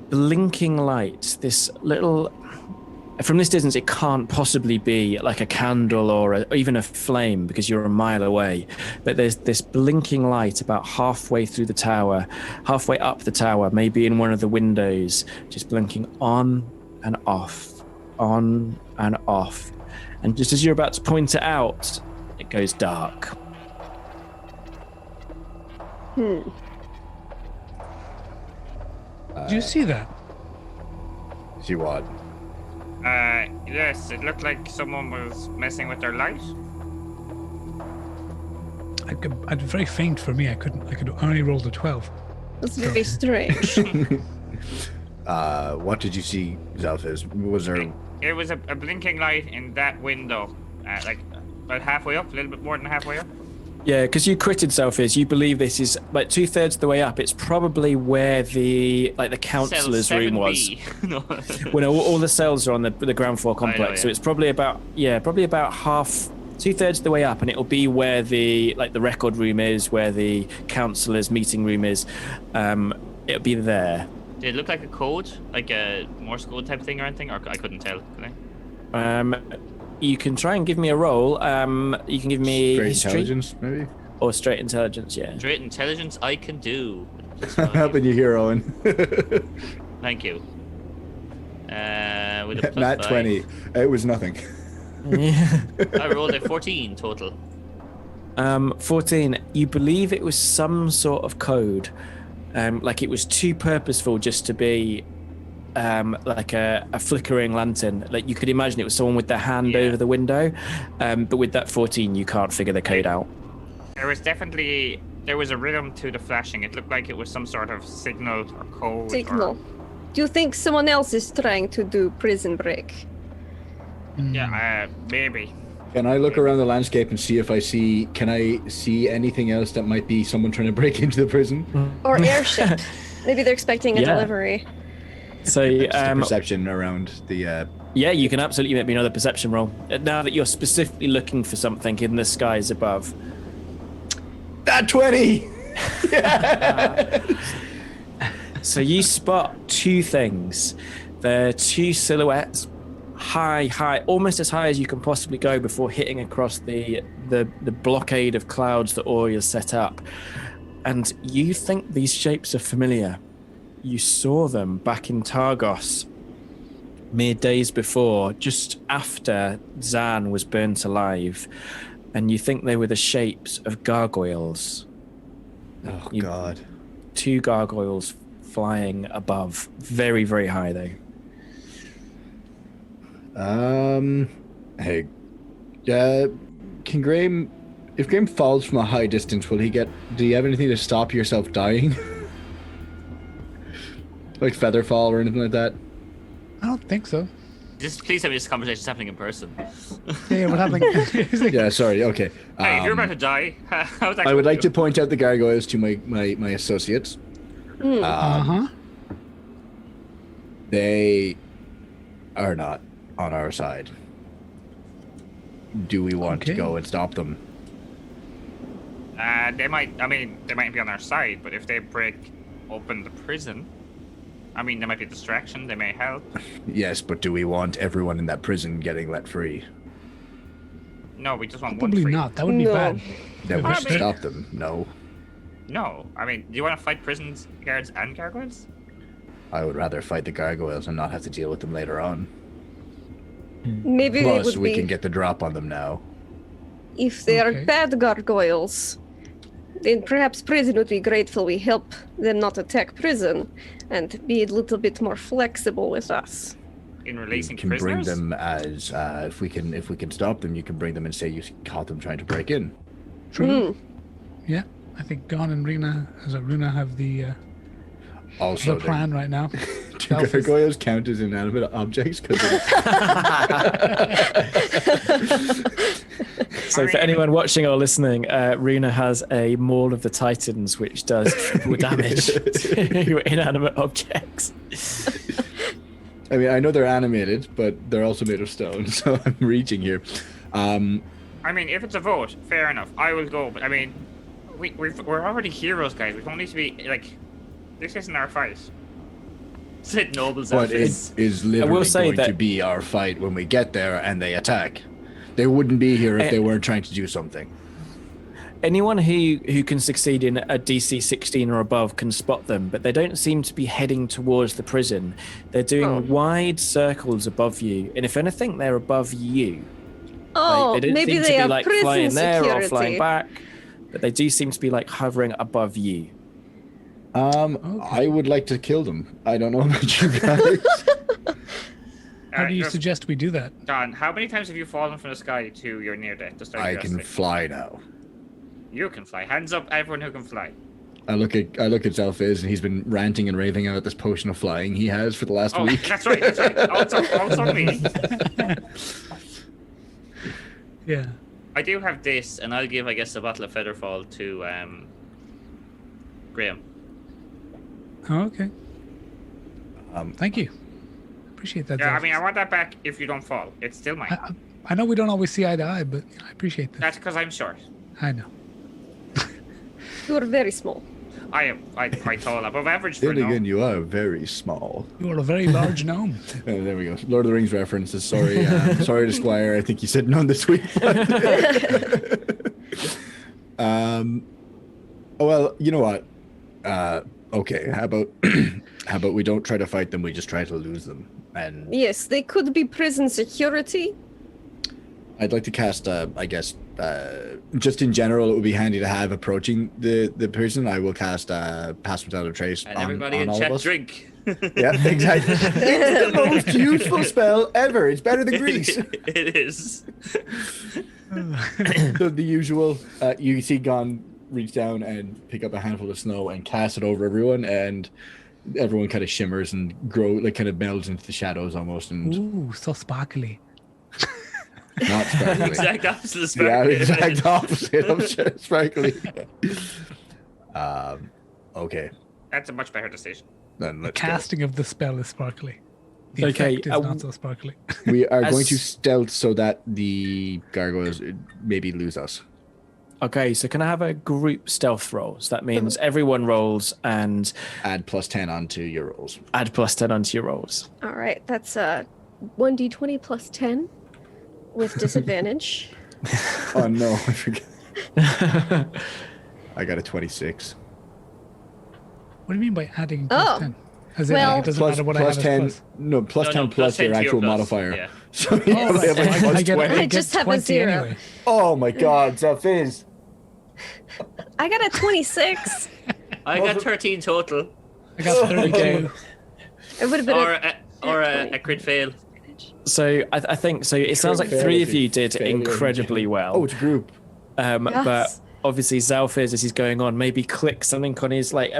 blinking light, this little... From this distance, it can't possibly be like a candle or even a flame because you're a mile away. But there's this blinking light about halfway through the tower, halfway up the tower, maybe in one of the windows, just blinking on and off, on and off. And just as you're about to point it out, it goes dark. Do you see that? See what? Yes, it looked like someone was messing with their light. I'd very faint for me. I could only roll the 12. That's very strange. What did you see, Xalfiz? Was there... It was a blinking light in that window, like about halfway up, a little bit more than halfway up. Yeah, because you critted Xalfiz, you believe this is like 2/3 of the way up. It's probably where the councillor's Cell room 7B. was. No. When all the cells are on the ground floor complex, yeah. so it's probably about half, 2/3 of the way up, and it'll be where the record room is, where the councillor's meeting room is. It'll be there. Did it look like a code, like a Morse code type thing or anything, or I couldn't tell? Could I? You can try and give me a roll. You can give me Straight history intelligence, maybe. or straight intelligence. Yeah. Straight intelligence, I can do. Helping you here, Owen. Thank you. With a plus Nat 5. 20. It was nothing. Yeah. I rolled a 14 total. 14. You believe it was some sort of code, like it was too purposeful just to be like a flickering lantern. Like you could imagine it was someone with their hand over the window, but with that 14 you can't figure the code out. There was a rhythm to the flashing. It looked like it was some sort of signal or code. Signal. Do you think someone else is trying to do prison break? Yeah, maybe. Can I look around the landscape and see if can I see anything else that might be someone trying to break into the prison? Or airship? Maybe they're expecting a Yeah. delivery. So Just a perception around the yeah, you can absolutely make me another perception roll. Now that you're specifically looking for something in the skies above. That 20. So you spot two things. They're two silhouettes, high, almost as high as you can possibly go before hitting across the blockade of clouds that Ori has set up. And you think these shapes are familiar. You saw them back in Targos mere days before, just after Zan was burnt alive. And you think they were the shapes of gargoyles. Oh You- God. Two gargoyles flying above, very, very high though. Hey, can Graham, if Graham falls from a high distance, do you have anything to stop yourself dying? Like feather fall or anything like that? I don't think so. Just please tell me this conversation's happening in person. Yeah, what happened? Yeah, sorry, okay. Hey, if you're about to die, how's that I would going like to point out the gargoyles to my associates. Uh-huh. They are not on our side. Do we want to Okay. go and stop them? They might be on our side, but if they break open the prison, there might be a distraction. They may help. Yes, but do we want everyone in that prison getting let free? No, we just want Probably one free. not. That would be No. bad. Then we I should mean- stop them. No. No, do you want to fight prison guards and gargoyles? I would rather fight the gargoyles and not have to deal with them later on. Maybe it Plus, would we be can get the drop on them now. if they Okay. are bad gargoyles. Then perhaps prison would be grateful we help them not attack prison and be a little bit more flexible with us. In You releasing can prisoners? bring them as if we can stop them. You can bring them and say you caught them trying to break in. True. Yeah, I think Gann and Runa have the Also, plan right now. do Xalfiz. gargoyles count as inanimate objects? So for anyone watching or listening, Runa has a Maul of the Titans, which does triple damage to inanimate objects. I know they're animated, but they're also made of stone, so I'm reaching here. If it's a vote, fair enough. I will go, but we're already heroes, guys. We don't need to be this isn't our fight. Said nobles. But it is literally say going that- to be our fight when we get there and they attack. They wouldn't be here if they weren't trying to do something. Anyone who can succeed in a DC 16 or above can spot them, but they don't seem to be heading towards the prison. They're doing wide circles above you, and if anything, they're above you. Oh, They don't maybe seem they to be have like prison flying there security. or flying back, but they do seem to be like hovering above you. I would like to kill them. I don't know about you guys. How do you just- suggest we do that? Don, how many times have you fallen from the sky to your near death? Just out of I can curiosity. fly now. You can fly. Hands up, everyone who can fly. I look at Xalfiz, and he's been ranting and raving about this potion of flying he has for the last Oh, week. that's right. Also me. Yeah. I do have this, and I'll give, I guess, a bottle of Featherfall to Graham. Oh, okay. Um, Thank you. Appreciate that. Yeah, I Xalfiz. mean, I want that back if you don't fall. It's still mine. I know we don't always see eye to eye, but I appreciate that. That's because I'm short. I know. You are very small. I am. I'm quite tall, above average for Then now. again, you are very small. You are a very large gnome. There we go. Lord of the Rings references. Sorry, sorry to Squire. I think you said none this week. Oh, well, you know what? Okay. How about we don't try to fight them? We just try to lose them. And Yes, they could be prison security. I'd like to cast. I guess. Just in general, it would be handy to have approaching the prison. I will cast Pass Without a Trace And on, everybody on in all chat of us. drink. Yeah, exactly. It's the most useful spell ever. It's better than grease. It is. So the usual, you see Gann reach down and pick up a handful of snow and cast it over everyone, and everyone kind of shimmers and kind of melds into the shadows almost, and Ooh, so sparkly. not sparkly. Exact opposite of Yeah, sparkly. exact opposite of sparkly. Okay, That's a much better decision. then The let's casting of the spell is sparkly. The Okay, effect is not so sparkly. go. We are As- going to stealth so that the gargoyles maybe lose us. Okay, so can I have a group stealth roll? So that means everyone rolls and Add +10 onto your rolls. add +10 onto your rolls. All right, that's 1d20 plus 10 with disadvantage. Oh no, I forgot. I got a 26. What do you mean by adding Oh, 10? As in, well- like, it doesn't Plus, matter what I plus have 10. as plus. No, plus No, 10 no, plus 10 your to your actual plus, modifier. yeah. So you Oh, probably have like I plus get, 20. I I get just have a 20 zero. anyway. Oh my god, Xalfiz. I got a 26. I got 13 total. I got 32. Okay. It would have been Or a a crit fail. So I think so. It sounds like Fail three if of you it's did failure. incredibly well. Oh, it's a group. But Yes. obviously Xalfiz, as he's going on, maybe clicks something on his like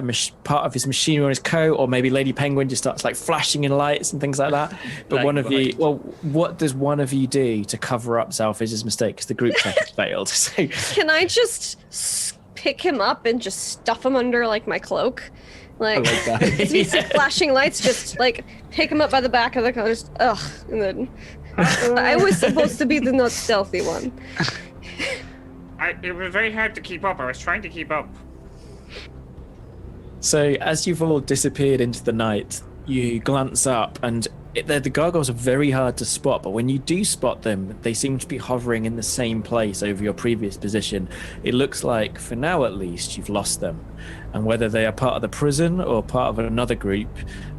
part of his machinery on his coat, or maybe Lady Penguin just starts like flashing in lights and things like that. But Like one of you, behind. well, what does one of you do to cover up Xalfiz's mistake? Because the group check has failed. So Can I just pick him up and just stuff him under like my cloak? Like, I like that. if you see flashing lights, just like pick him up by the back of the collar, just and then I was supposed to be the not stealthy one. It was very hard to keep up. I was trying to keep up. So as you've all disappeared into the night, you glance up, and the gargoyles are very hard to spot. But when you do spot them, they seem to be hovering in the same place over your previous position. It looks like, for now at least, you've lost them. And whether they are part of the prison or part of another group,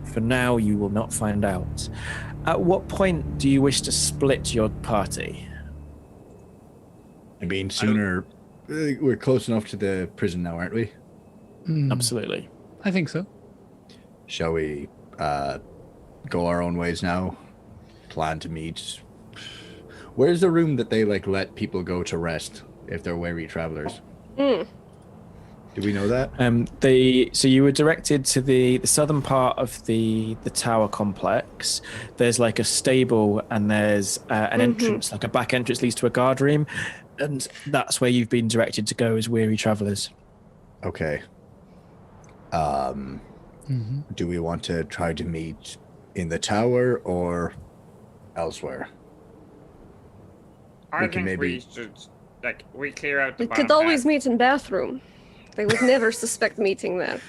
for now you will not find out. At what point do you wish to split your party? I mean, sooner. We're close enough to the prison now, aren't we? Absolutely. I think so. Shall we go our own ways now? Plan to meet. Where's the room that they like let people go to rest if they're weary travelers? Do we know that? So you were directed to the southern part of the tower complex. There's like a stable, and there's an entrance, like a back entrance leads to a guard room, and that's where you've been directed to go as weary travelers. Okay. Do we want to try to meet in the tower or elsewhere? I We can think maybe- we should, like, we clear out the We bottom could always half. meet in bathroom. They would never suspect meeting there.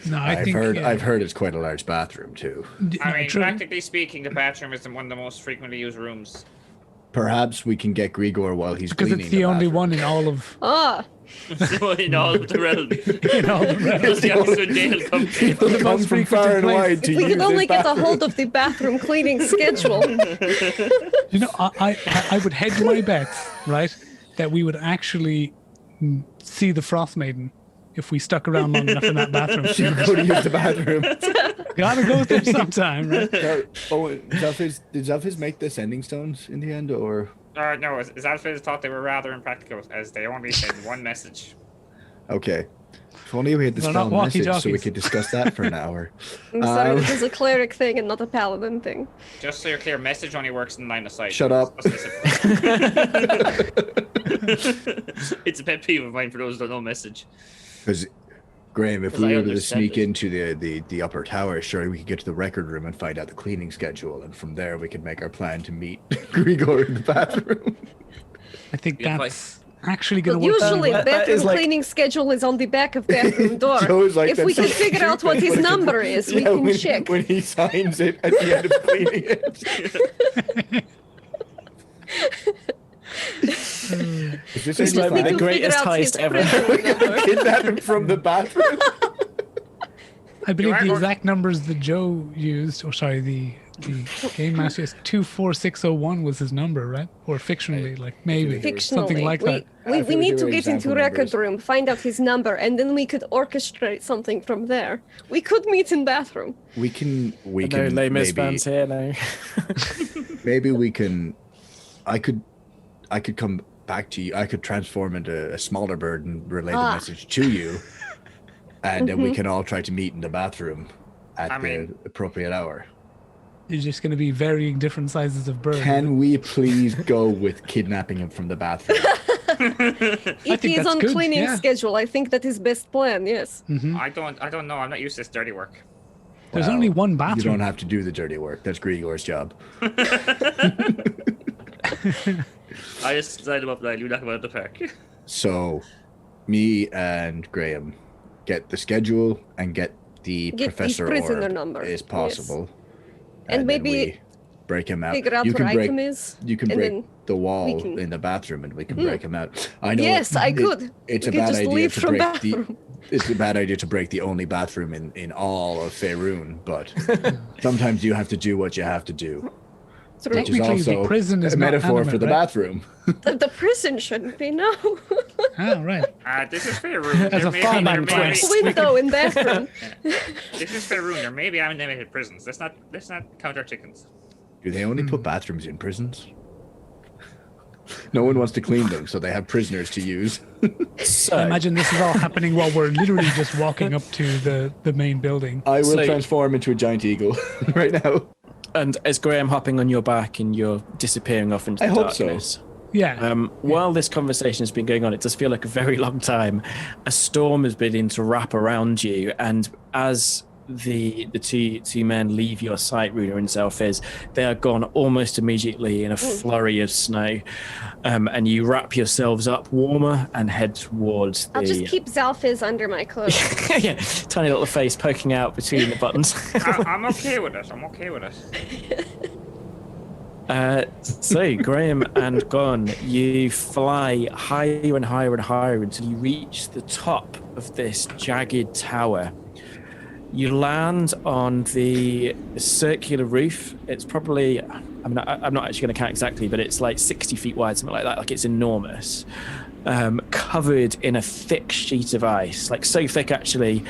No, I I've think heard it's quite a large bathroom too. I mean, true. practically speaking, the bathroom is one of the most frequently used rooms. Perhaps we can get Grigor while he's because cleaning it's the only bathroom. one in all of Ah, So in all of the realm. in all the realms. Because the Icewind Dale comes in. People come most from frequented far and place. wide to if we use could only this get a bathroom. hold of the bathroom cleaning schedule. You know, I would hedge my bets, right, that we would actually see the Frost Maiden if we stuck around long enough in that bathroom. She go to use the bathroom. Gotta go there sometime, right? Xalfiz, did Xalfiz make the sending stones in the end, or No, Xalfiz thought they were rather impractical, as they only send one message. okay? If only we had the They're spell not message so we walkie-talkies. could discuss that for an hour. I'm sorry, Um, this is a cleric thing and not a paladin thing. Just so you're clear, message only works in line of sight. Shut up. It's a pet peeve of mine for those who don't know message. Because Graham, if 'Cause we I were able to understand sneak it. into the upper tower, sure, we could get to the record room and find out the cleaning schedule, and from there we could make our plan to meet Grigor in the bathroom. I think Yeah, that's actually going Well, to work. usually That bathroom is like- cleaning schedule is on the back of bathroom door. Joe's like, If we "That's can so figure out what stupid," his but it number can- is, we can check. When he signs it at the end of cleaning it. Is this This any might be the plan? greatest Figure out his heist ever. prison number. Kidnap him from the bathroom. I believe are the going- exact numbers that Joe used, or sorry, the game master is 24601 was his number, right? Or fictionally, like maybe Fictionally, something like that. we need to Here are get into example record numbers. room, find out his number, and then we could orchestrate something from there. We could meet in bathroom. We can No can lame maybe fans here, no. maybe we can. I could come back to you. I could transform into a smaller bird and relay the Ah. message to you, and then Mm-hmm. we can all try to meet in the bathroom at I the mean- appropriate hour. You're just going to be varying different sizes of bird. Can we please go with kidnapping him from the bathroom? If think he is that's on good, cleaning yeah. schedule, I think that is best plan. Yes. I don't know. I'm not used to this dirty work. There's Well, only one You bathroom. don't have to do the dirty work. That's Grigor's job. I just signed him up, Niall. You knock him out of the park. So, me and Graham get the schedule and get the Get his professor prisoner orb number, is yes. possible. And then maybe we break him out. Figure out you where can break, item is. You can and break then the wall can- in the bathroom and we can break him out. I know. Yes, I could. It's We a could bad just idea leave to from break bathroom. It's a bad idea to break the only bathroom in all of Faerun, but sometimes you have to do what you have to do. Through Which is Technically, the also prison is a not metaphor animate, for the right? bathroom. the prison shouldn't be no Oh, right. This is Faerun. As a farming quest. window in bathroom. This is Faerun. There may be animated prisons. Let's not count our chickens. Do they only put bathrooms in prisons? No one wants to clean them, so they have prisoners to use. So, Imagine this is all happening while we're literally just walking up to the main building. I will So- transform into a giant eagle right now. and as Graham hopping on your back and you're disappearing off into I the hope so. darkness. Yeah. While this conversation has been going on, it does feel like a very long time. A storm has begun to wrap around you, and as the two men leave your sight, Runa and Xalfiz, they are gone almost immediately in a flurry of snow, and you wrap yourselves up warmer and head towards the I'll just keep Xalfiz under my cloak. yeah, tiny little face poking out between the buttons. I'm okay with it. I'm okay with it. So, Graham and Gann, you fly higher and higher and higher until you reach the top of this jagged tower. You land on the circular roof. It's probably, I'm not actually going to count exactly, but it's like 60 feet wide, something like that. Like it's enormous. Covered in a thick sheet of ice, like so thick actually,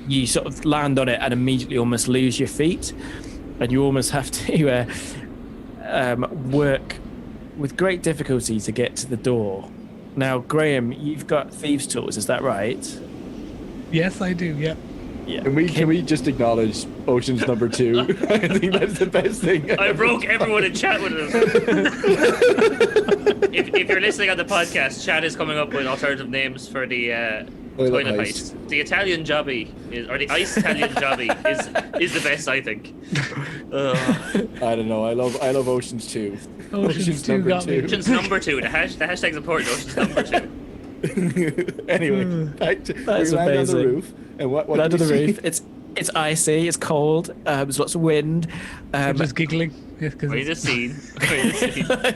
you sort of land on it and immediately almost lose your feet. And you almost have to work with great difficulty to get to the door. Now, Graham, you've got thieves' tools, is that right? Yes, I do. Yeah. Yeah. Can we just acknowledge Ocean's number 2? I think that's the best thing. I broke everyone in chat with it. if you're listening on the podcast, chat is coming up with alternative names for the toilet heist. The Italian jobby or the ice Italian jobby is the best, I think. I don't know. I love Ocean's 2. Ocean's 2 got me. Ocean's number 2. The hashtag's important. Ocean's number 2. Anyway, we land on amazing. the roof. And what Land do on the we see? roof. It's icy, it's cold, there's lots of wind. I'm just giggling. Yeah, 'cause Read the it's- scene. Read the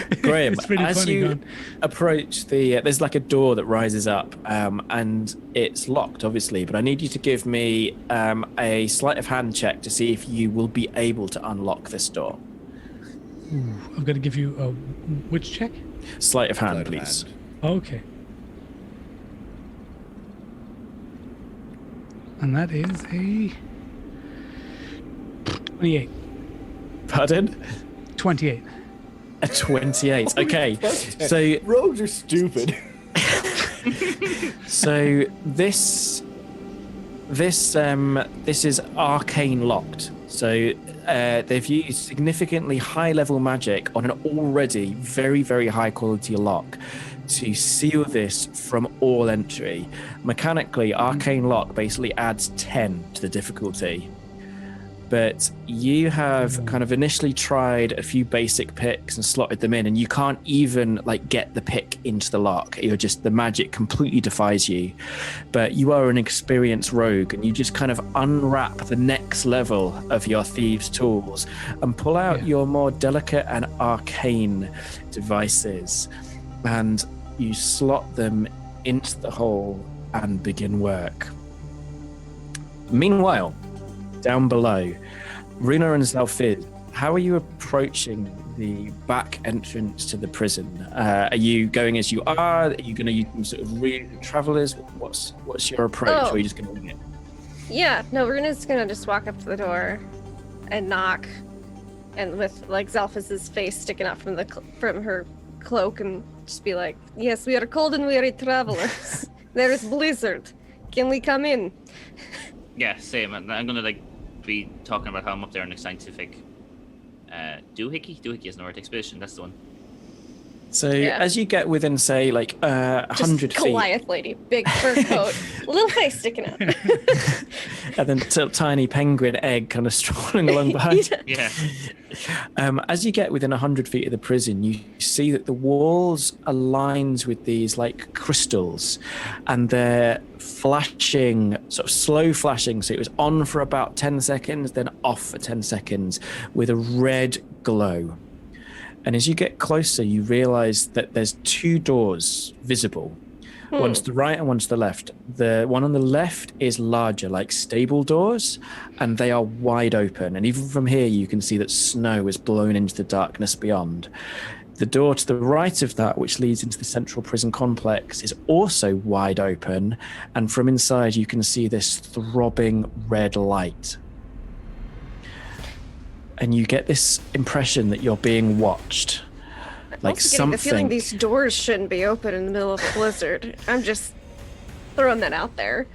scene. Graham, It's pretty as funny, you Gann. approach there's like a door that rises up, and it's locked, obviously. But I need you to give me a sleight of hand check to see if you will be able to unlock this door. I'm going to give you a which check? Sleight of hand, Sleight of please. hand. Okay. And that is a 28. Pardon? 28. A 28. Okay, so Rogues are stupid. So this is arcane locked. So they've used significantly high level magic on an already very, very high quality lock to seal this from all entry. Mechanically, arcane lock basically adds 10 to the difficulty. But you have kind of initially tried a few basic picks and slotted them in, and you can't even like get the pick into the lock. You're just, the magic completely defies you. But you are an experienced rogue, and you just kind of unwrap the next level of your thieves' tools and pull out your more delicate and arcane devices, and you slot them into the hole and begin work. Meanwhile, down below, Runa and Xalfiz, how are you approaching the back entrance to the prison? Are you going as you are? Are you going to use sort of read travelers? What's your approach? Or are you just going to wing it? Yeah, no, Runa's gonna just walk up to the door and knock, and with like Xalfiz's face sticking out from from her cloak, and just be like, "Yes, we are cold and weary travelers. There is blizzard. Can we come in?" Yeah, same. I'm gonna like be talking about how I'm up there in a scientific doohickey. Doohickey is an Nordic expedition. That's the one. So as you get within, say, like 100 feet, Goliath lady, big fur coat, little face sticking out, and then tiny penguin egg kind of strolling along behind. Yeah. As you get within 100 feet of the prison, you see that the walls are lined with these like crystals, and they're flashing, sort of slow flashing. So it was on for about 10 seconds, then off for 10 seconds with a red glow. And as you get closer, you realize that there's two doors visible. One to the right and one to the left. The one on the left is larger, like stable doors, and they are wide open. And even from here, you can see that snow is blown into the darkness beyond. The door to the right of that, which leads into the central prison complex, is also wide open. And from inside, you can see this throbbing red light. And you get this impression that you're being watched. Like also something. Getting the feeling these doors shouldn't be open in the middle of a blizzard. I'm just throwing that out there.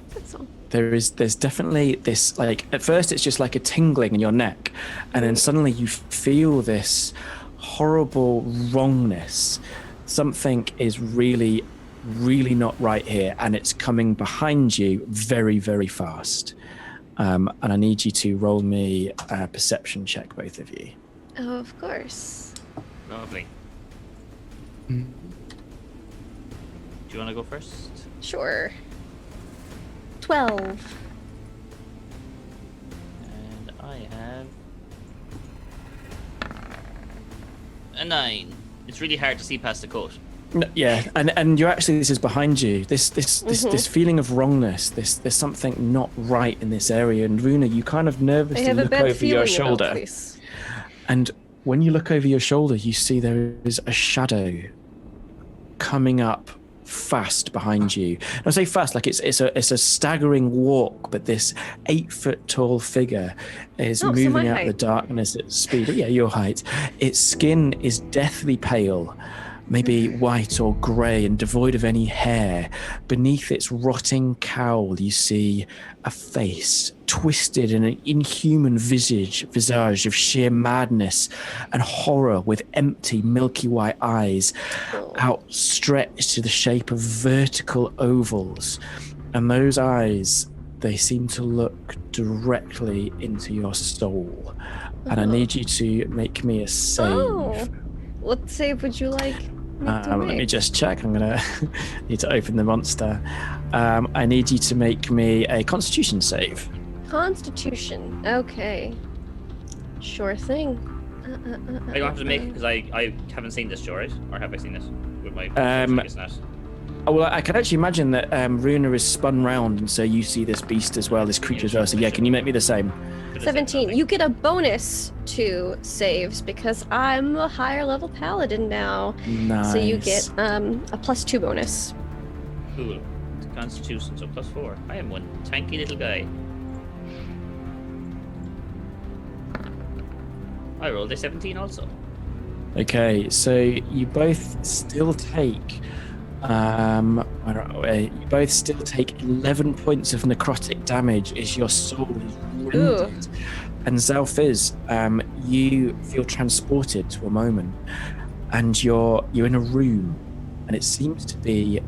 That's all. There's definitely this, like, at first it's just like a tingling in your neck, and then suddenly you feel this horrible wrongness. Something is really, really not right here, and it's coming behind you very, very fast. And I need you to roll me a perception check, both of you. Oh, of course. Lovely. Do you want to go first? Sure. 12. And I have a 9. It's really hard to see past the coat. No, yeah, and you're actually, this is behind you. This feeling of wrongness. There's something not right in this area. And Runa, you kind of nervously look over your shoulder. And when you look over your shoulder, you see there is a shadow coming up fast behind you. And I say fast, like it's a staggering walk, but this 8-foot tall figure is moving out of the darkness at speed. Yeah, your height. Its skin is deathly pale, maybe white or grey and devoid of any hair. Beneath its rotting cowl, you see a face twisted in an inhuman visage of sheer madness and horror, with empty, milky white eyes outstretched to the shape of vertical ovals. And those eyes, they seem to look directly into your soul. And I need you to make me a save. Oh. What save would you like? Let me just check. I'm gonna need to open the monster. I need you to make me a Constitution save. Constitution. Okay. Sure thing. I don't have to make it because I haven't seen this show, right? Or have I seen this with my? Well, I can actually imagine that Runa is spun round, and so you see this beast as well, this creature as well. So yeah, can you make me the same? 17. You get a bonus to saves because I'm a higher level paladin now. Nice. So you get a +2 bonus. Cool. Constitution, so +4. I am one tanky little guy. I rolled a 17 also. Okay, so you both still take 11 points of necrotic damage as your soul is rended. And Xalfiz, you feel transported to a moment, and you're in a room, and it seems to be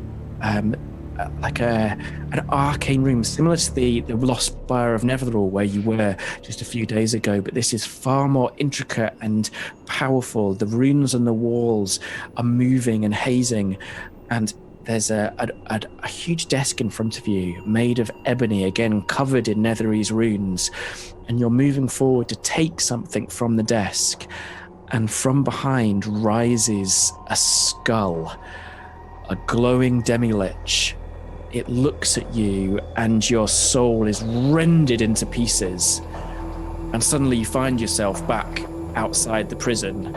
like an arcane room, similar to the Lost Spire of Netherall where you were just a few days ago, but this is far more intricate and powerful. The runes on the walls are moving and hazing, and there's a huge desk in front of you, made of ebony, again covered in Netherese runes, and you're moving forward to take something from the desk, and from behind rises a skull, a glowing demi-lich. It looks at you, and your soul is rended into pieces, and suddenly you find yourself back outside the prison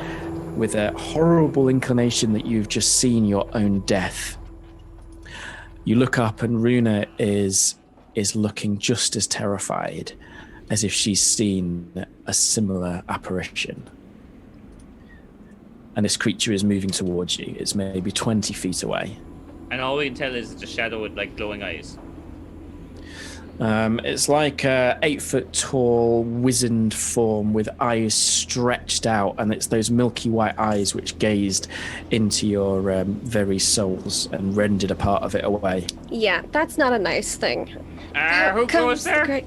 with a horrible inclination that you've just seen your own death. You look up, and Runa is looking just as terrified as if she's seen a similar apparition. And this creature is moving towards you. It's maybe 20 feet away. And all we can tell is the shadow with like glowing eyes. It's like a 8-foot tall, wizened form with eyes stretched out, and it's those milky white eyes which gazed into your very souls and rendered a part of it away. Yeah, that's not a nice thing. Who goes there?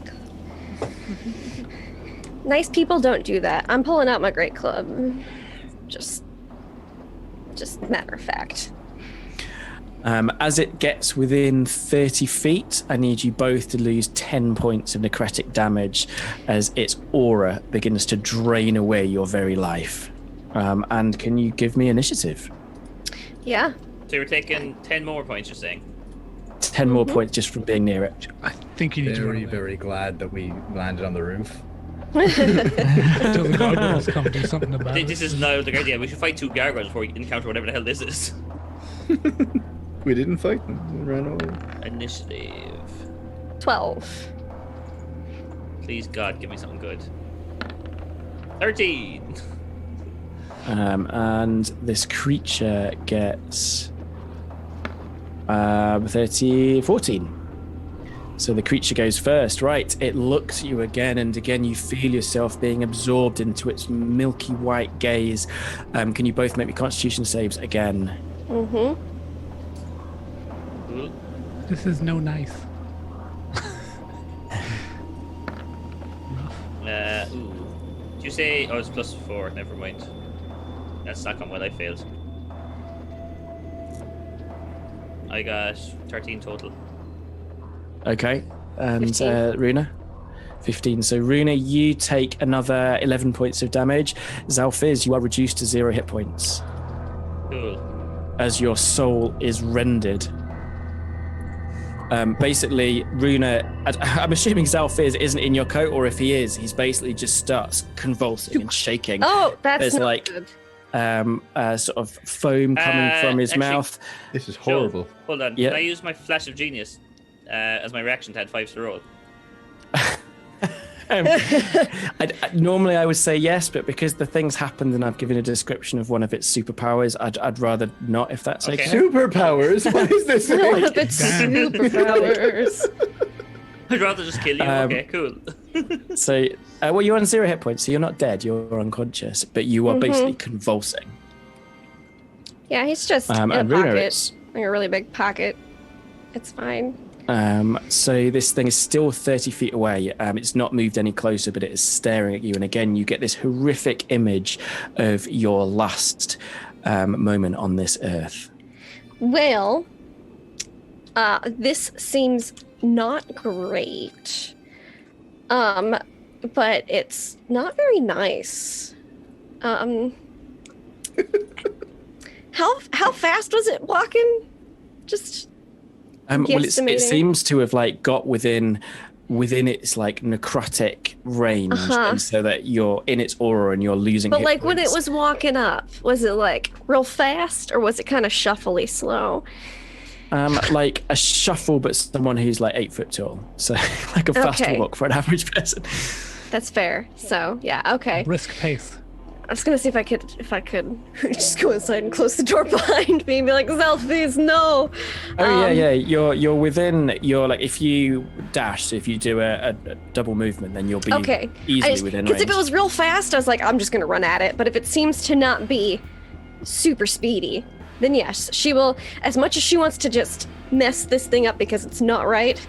Nice people don't do that. I'm pulling out my great club. Just matter of fact. As it gets within 30 feet, I need you both to lose 10 points of necrotic damage as its aura begins to drain away your very life. And can you give me initiative? Yeah. So you're taking 10 more points, you're saying? 10 more points just from being near it. I think you need to Very, run very glad that we landed on the roof. until the gargoyles come do something about it. This is now the idea. We should fight 2 gargoyles before we encounter whatever the hell this is. We didn't fight them. We ran away. Initiative. 12. Please, God, give me something good. 13. And this creature gets 14. So the creature goes first. Right, it looks at you again, and again you feel yourself being absorbed into its milky white gaze. Can you both make me Constitution saves again? Mm-hmm. This is no nice. Ooh. Did you say... Oh, it's +4. Never mind. That's not gone well. I failed. I got 13 total. Okay, and 15. Runa? 15. So Runa, you take another 11 points of damage. Xalfiz, you are reduced to 0 hit points Cool. as your soul is rendered. Basically, Runa, I'm assuming Xalfiz isn't in your coat, or if he is, he's basically just starts convulsing and shaking. Oh, that's There's not like good. sort of foam coming from his actually- mouth. This is Joe, horrible. hold on. Yeah. Can I use my Flash of Genius as my reaction to add 5 to roll? Normally I would say yes, but because the things happened and I've given a description of one of its superpowers, I'd rather not, if that's okay. Okay. Superpowers? What is this? It's superpowers. I'd rather just kill you. Okay, cool. So, well, you're on 0 hit points, so you're not dead, you're unconscious, but you are basically convulsing. Yeah, he's just in a and Runa, pocket. Like a really big pocket. It's fine. So this thing is still 30 feet away. It's not moved any closer, but it is staring at you. And again, you get this horrific image of your last moment on this earth. Well, this seems not great. But it's not very nice. How fast was it walking? Just Well, it guesstimating. seems to have like got within its like necrotic range, and so that you're in its aura and you're losing. But hit like when it points. was walking up, was it like real fast or was it kind of shuffly slow? Like a shuffle, but someone who's like 8 foot tall, so like a faster Okay. walk for an average person. That's fair. So yeah, okay. Brisk pace. I was gonna see if I could just go inside and close the door behind me and be like, Xalfiz, no. Yeah. You're within. You're like, if you dash, so if you do a double movement, then you'll be easily within range. Because if it was real fast, I was like, I'm just gonna run at it. But if it seems to not be super speedy, then yes, she will. As much as she wants to just mess this thing up because it's not right,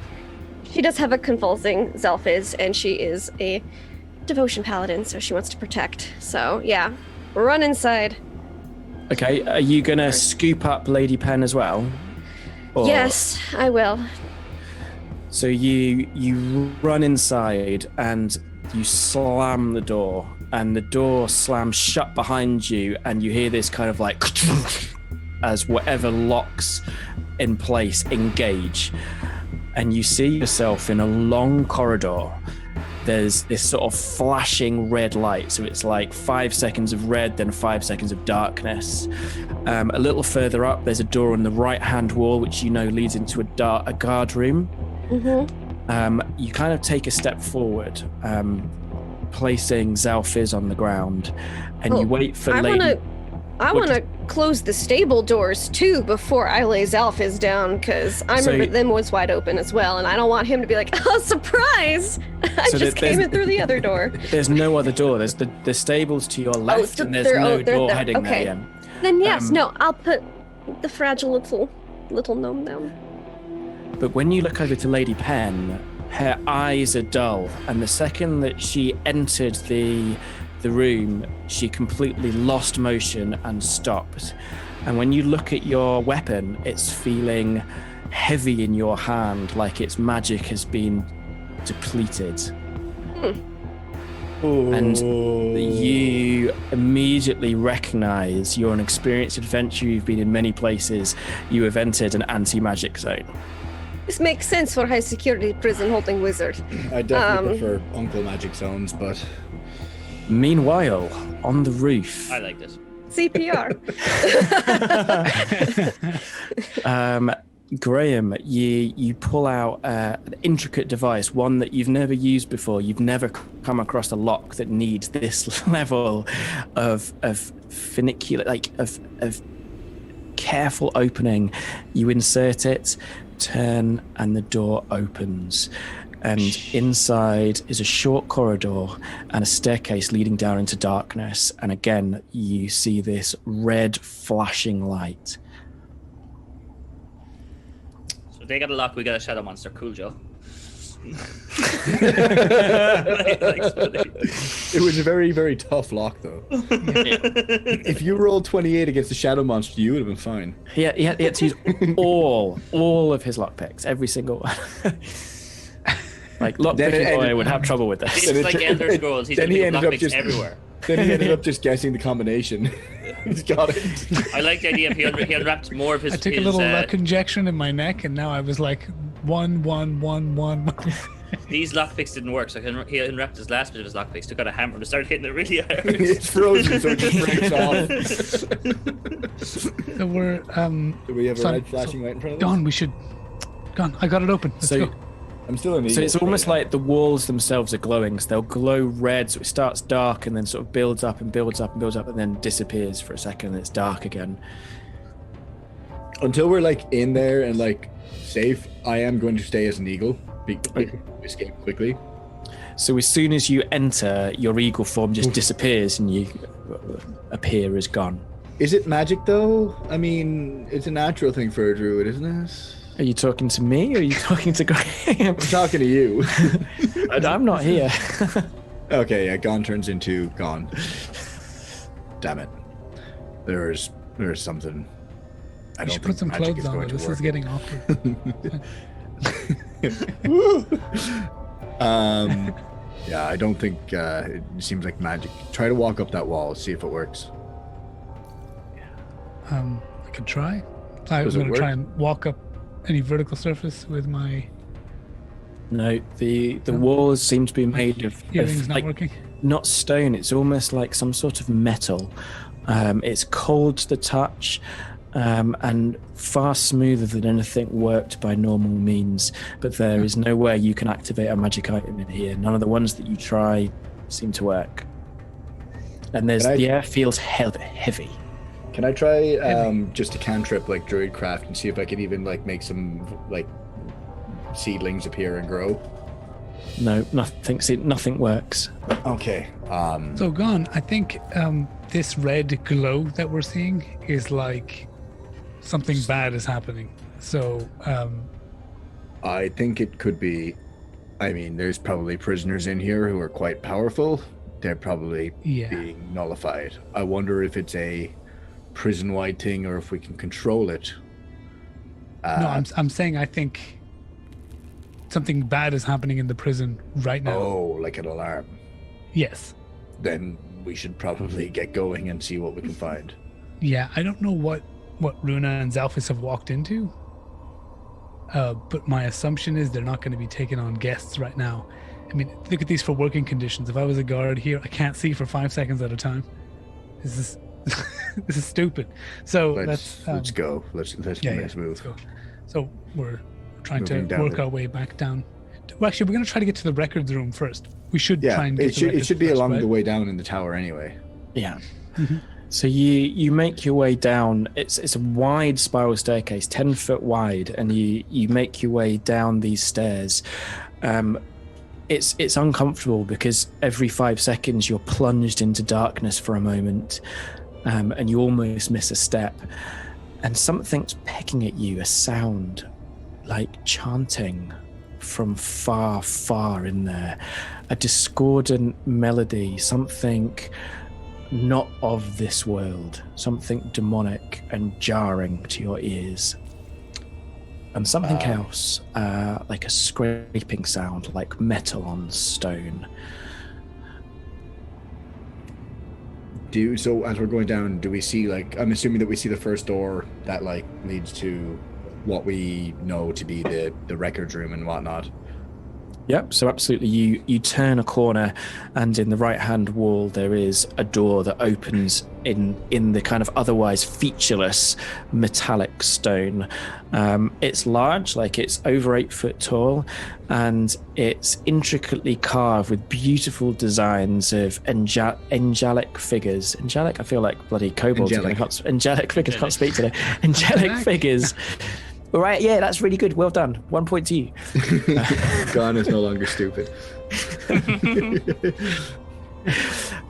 she does have a convulsing Xalfiz, and she is a devotion paladin, so she wants to protect. So yeah, run inside. Okay, are you gonna scoop up Lady Pen as well? Or... Yes, I will. So you run inside and you slam the door, and the door slams shut behind you, and you hear this kind of like as whatever locks in place engage, and you see yourself in a long corridor. There's this sort of flashing red light, so it's like 5 seconds of red, then 5 seconds of darkness. A little further up, there's a door on the right-hand wall, which you know leads into a guard room. Mm-hmm. You kind of take a step forward, placing Xalfiz on the ground, and you wait for I want to close the stable doors too before I lay Xalfiz down, because I remember them was wide open as well, and I don't want him to be like, oh, surprise! I just came in through the other door. There's no other door. There's the stables to your left, and there's no door heading there. Yeah. Then yes, I'll put the fragile little gnome down. But when you look over to Lady Pen, her eyes are dull, and the second that she entered the room, she completely lost motion and stopped. And when you look at your weapon, it's feeling heavy in your hand, like its magic has been depleted. And you immediately recognize you're an experienced adventurer. You've been in many places. You have entered an anti-magic zone. This makes sense for high security prison holding wizard. I definitely prefer Uncle Magic zones, but... Meanwhile, on the roof... I like this. CPR. Graham, you pull out an intricate device, one that you've never used before. You've never come across a lock that needs this level of funicular, like of careful opening. You insert it, turn, and the door opens. And inside is a short corridor and a staircase leading down into darkness. And again, you see this red flashing light. So they got a lock, we got a shadow monster. Cool, Joe. It was a very, very tough lock, though. If you rolled 28 against the shadow monster, you would have been fine. He had to use all of his lockpicks, every single one. Like, lockpicking boy would have trouble with this. It's like Elder Scrolls. He's got lockpicks everywhere. Then he ended up just guessing the combination. He's got it. I like the idea of he unwrapped more of his... I took a little conjection in my neck, and now I was like, 1, 1, 1, 1. These lockpicks didn't work, so he unwrapped his last bit of his lockpicks, took out a hammer and started hitting it really hard. It's frozen, so it just breaks off. So we're... Do we have a red flashing light in front of us? Gone, we should... Gone, I got it open. Let's go. I'm still in the... So it's almost like the walls themselves are glowing, so they'll glow red, so it starts dark and then sort of builds up and builds up and builds up and then disappears for a second and it's dark again. Until we're like in there and like safe, I am going to stay as an eagle. Escape quickly. So as soon as you enter, your eagle form just disappears and you appear as gone. Is it magic though? I mean, it's a natural thing for a druid, isn't it? Are you talking to me or are you talking to Graham? I'm talking to you. I'm not here. Okay, yeah, Gann turns into Gann. Damn it. There's something. I should put some clothes on. This is getting awkward. Yeah, I don't think it seems like magic. Try to walk up that wall, see if it works. I could try. I'm going to try and walk up any vertical surface with my... No, the walls seem to be made of Earring's not working. Not stone, it's almost like some sort of metal. It's cold to the touch and far smoother than anything worked by normal means, but there is no way you can activate a magic item in here. None of the ones that you try seem to work. and the air feels heavy. Can I try just a cantrip like Druidcraft and see if I can even like make some like seedlings appear and grow? No, nothing works. Okay. So Gann, I think this red glow that we're seeing is like something bad is happening. So I think it could be. I mean, there's probably prisoners in here who are quite powerful. They're probably being nullified. I wonder if it's a prison-wide thing or if we can control it. No, I'm saying I think something bad is happening in the prison right now. Oh, like an alarm. Yes. Then we should probably get going and see what we can find. Yeah, I don't know what Runa and Xalfiz have walked into. But my assumption is they're not going to be taking on guests right now. I mean, look at these for working conditions. If I was a guard here, I can't see for 5 seconds at a time. This is this is stupid. So let's go. Let's move. Let's go. So we're trying Moving to down work our way back down. Well, actually, we're going to try to get to the records room first. We should try and get it should be along the way down in the tower anyway. Yeah. So you make your way down. It's a wide spiral staircase, 10 foot wide, and you make your way down these stairs. It's uncomfortable because every 5 seconds you're plunged into darkness for a moment, and you almost miss a step, and something's pecking at you, a sound like chanting from far, far in there, a discordant melody, something not of this world, something demonic and jarring to your ears, and something else, like a scraping sound, like metal on stone. So as we're going down, do we see, like, I'm assuming that we see the first door that like leads to what we know to be the records room and whatnot? Yep, so absolutely. You turn a corner, and in the right-hand wall there is a door that opens in the kind of otherwise featureless metallic stone. It's large, like it's over 8 foot tall, and it's intricately carved with beautiful designs of angelic figures. Angelic? I feel like bloody kobolds. Angelic figures, can't speak today. Angelic figures. All right, yeah, that's really good. Well done. 1 point to you. Gann is no longer stupid.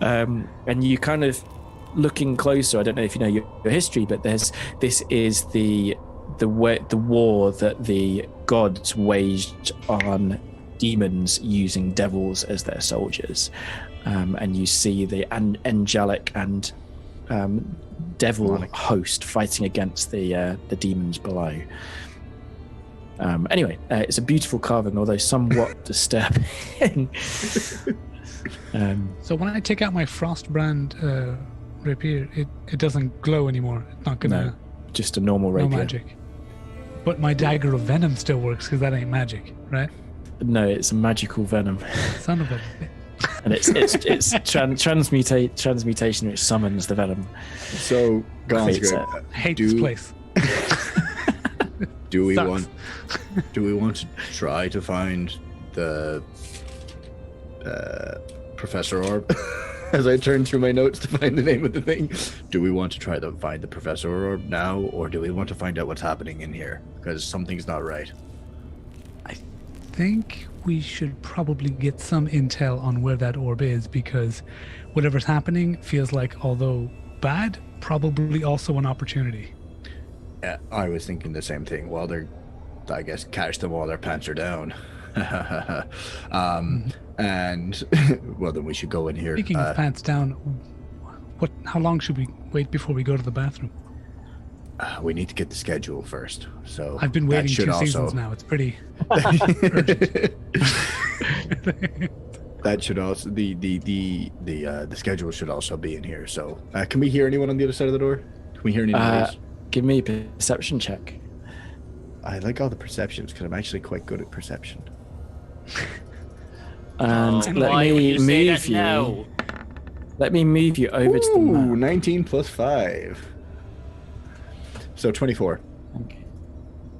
And you kind of looking closer. I don't know if you know your history, but this is the war that the gods waged on demons using devils as their soldiers, and you see the angelic and devil demonic host fighting against the demons below. Anyway, it's a beautiful carving, although somewhat disturbing. So when I take out my Frostbrand rapier, it doesn't glow anymore. It's not gonna. No, just a normal rapier. No magic. But my dagger of venom still works because that ain't magic, right? No, it's a magical venom. Son of a. And it's transmutation which summons the venom. So Gann's Creates good. I hate this place. Do we Sucks. want to try to find the Professor Orb? As I turn through my notes to find the name of the thing, do we want to try to find the Professor Orb now, or do we want to find out what's happening in here? Because something's not right. I think we should probably get some intel on where that orb is, because whatever's happening feels like, although bad, probably also an opportunity. Yeah, I was thinking the same thing. Well, I guess catch them while their pants are down. And well, then we should go in here. Speaking of pants down, how long should we wait before we go to the bathroom? We need to get the schedule first. So I've been waiting 2 seasons now. It's pretty urgent. That should also the schedule should also be in here. So can we hear anyone on the other side of the door? Can we hear any noise? Give me a perception check. I like all the perceptions because I'm actually quite good at perception. And let why would me you say move that you. now? Let me move you over to the Ooh, map. 19 plus 5. So 24. Okay.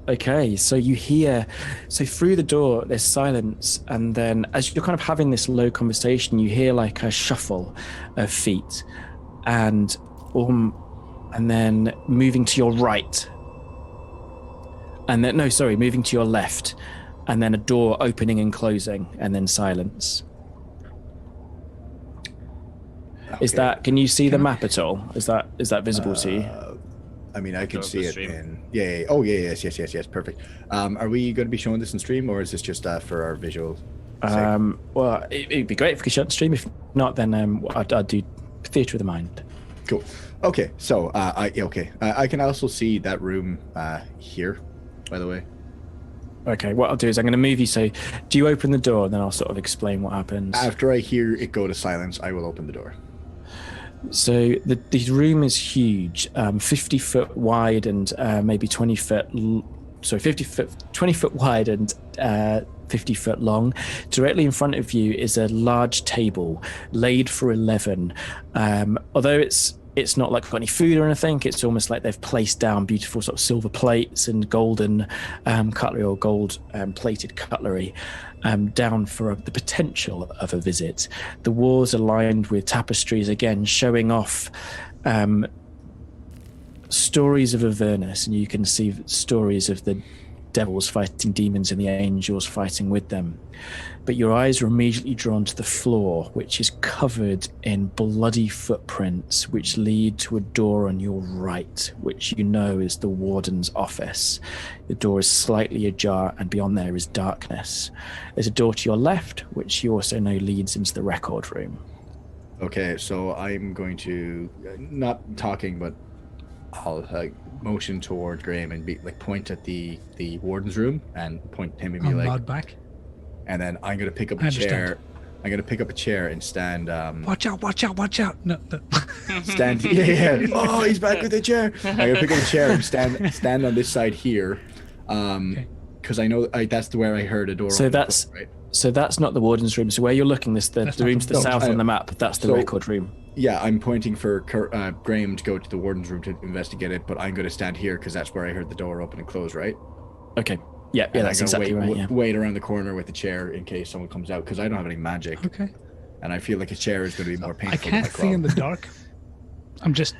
Okay, so you hear, so through the door, there's silence, and then as you're kind of having this low conversation, you hear like a shuffle of feet, and then moving to your right, and then moving to your left, and then a door opening and closing, and then silence. Okay. Is that? Can you see the map at all? Is that visible to you? I mean, I can Go see to it stream. in. Yeah. Oh, yeah. Yes. Perfect. Are we going to be showing this in stream, or is this just for our visual sake? Well, it'd be great if we could shut the stream. If not, then I'd do theatre of the mind. Cool. Okay. So, I can also see that room here, by the way. Okay, what I'll do is I'm going to move you. So, do you open the door, and then I'll sort of explain what happens. After I hear it go to silence, I will open the door. So the room is huge, 50 foot wide and maybe 20 foot. 20 foot wide and 50 foot long. Directly in front of you is a large table laid for 11. Although it's not like got any food or anything, it's almost like they've placed down beautiful sort of silver plates and golden cutlery or gold plated cutlery down for the potential of a visit. The walls are lined with tapestries, again showing off stories of Avernus, and you can see stories of the devils fighting demons and the angels fighting with them. But your eyes are immediately drawn to the floor, which is covered in bloody footprints which lead to a door on your right, which you know is the warden's office. The door is slightly ajar, and beyond there is darkness. There's a door to your left, which you also know leads into the record room. Okay, so I'm going to not talking, but I'll motion toward Graham and point at the warden's room and point him and be I'll like, nod back. and then I'm gonna pick up I a chair. understand. I'm gonna pick up a chair and stand. Watch out! No. Stand. Yeah. Oh, he's back with the chair. I'm gonna pick up a chair and stand on this side here, because I know that's where I heard a door. So open that's before, right? So that's not the warden's room. So where you're looking, the That's not room to the the- south No, on the map. That's the so- record room. Yeah, I'm pointing for Graham to go to the warden's room to investigate it, but I'm gonna stand here because that's where I heard the door open and close. Right. Okay. Yeah, And that's I'm gonna exactly right. Yeah. Wait around the corner with the chair in case someone comes out because I don't have any magic, Okay. and I feel like a chair is going to be more painful. I can't if I see in the crawl. dark. I'm just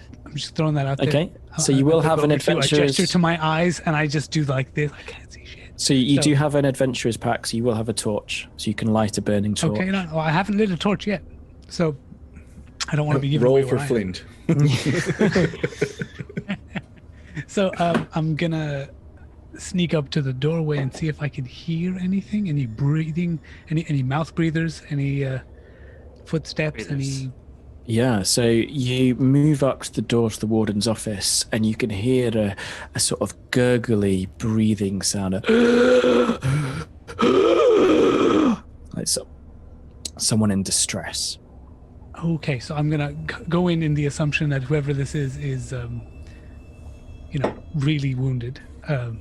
throwing that out there. Okay, so you will I have go an over to you, I adventurer's. gesture to my eyes and I just do like this. I can't see shit. So you So- do have an adventurer's pack. So you will have a torch, so you can light a burning torch. Okay, no, I haven't lit a torch yet, so I don't want to be giving Roll away for where I am. Flint. So I'm gonna sneak up to the doorway and see if I can hear anything, any breathing, any mouth breathers, any footsteps, Breathers. any. Yeah, so you move up to the door to the warden's office, and you can hear a sort of gurgly breathing sound. Like someone in distress. Okay, so I'm gonna go in the assumption that whoever this is really wounded, and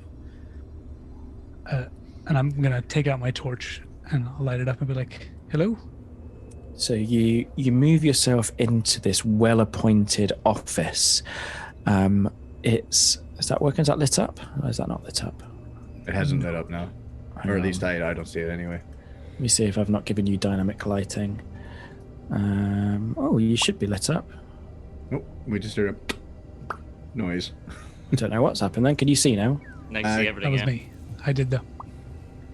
I'm gonna take out my torch and I'll light it up and be like, "Hello." So you move yourself into this well-appointed office. Is that working? Is that lit up? Or is that not lit up? It hasn't lit up now, Hang or at on. least I don't see it anyway. Let me see if I've not given you dynamic lighting. Oh, you should be lit up. Nope, we just heard a noise. I don't know what's happened then. Can you see now? Now you see That everything. was Yeah. me. I did that.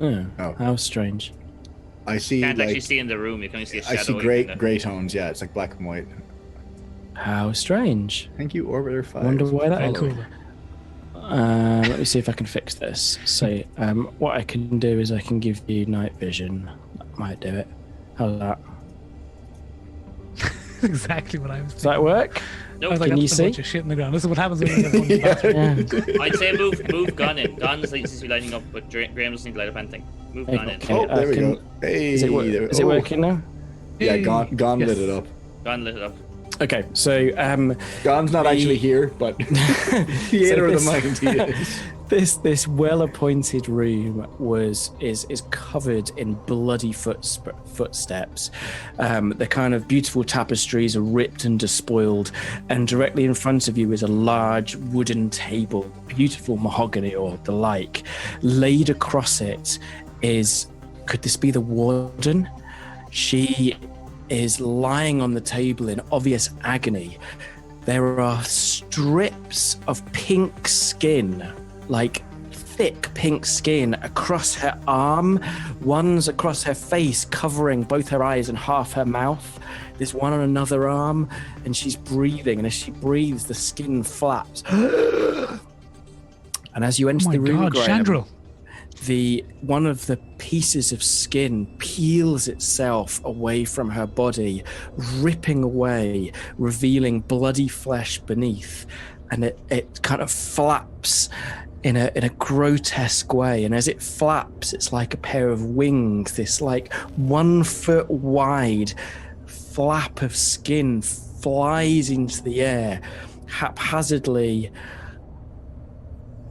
Oh, how strange. I see Can't actually like see in the room. You can only see a I shadow. see in the- gray tones. Yeah, it's like black and white. How strange. Thank you, Orbiter 5. Wonder why that Very is. cool. Let me see if I can fix this. So, what I can do is I can give you night vision. That might do it. How's that? Exactly what I was. Does that work? Nope. I was like, Can you that's a bunch see? of shit in the ground. This is what happens when you go in the bathroom. Yeah. I'd say move Gann in. Gann seems to be lighting up, but Graham doesn't need to light up anything. Move Gann in. Okay. Oh, there we can- go. Hey, Is it, there- is it oh, working now? Yeah, Hey. Gone Yes. lit it up. Gann lit it up. Okay, so Gon's not The- actually here, but theater of the mind he is. This well-appointed room is covered in bloody footsteps. The kind of beautiful tapestries are ripped and despoiled, and directly in front of you is a large wooden table, beautiful mahogany or the like. Laid across it is, could this be the warden? She is lying on the table in obvious agony. There are strips of pink skin, like thick pink skin, across her arm. One's across her face, covering both her eyes and half her mouth. There's one on another arm, and she's breathing. And as she breathes, the skin flaps. And as you enter the room, Graham, Chandril. one of the pieces of skin peels itself away from her body, ripping away, revealing bloody flesh beneath, and it kind of flaps in a grotesque way. And as it flaps, it's like a pair of wings, this like 1 foot wide flap of skin flies into the air, haphazardly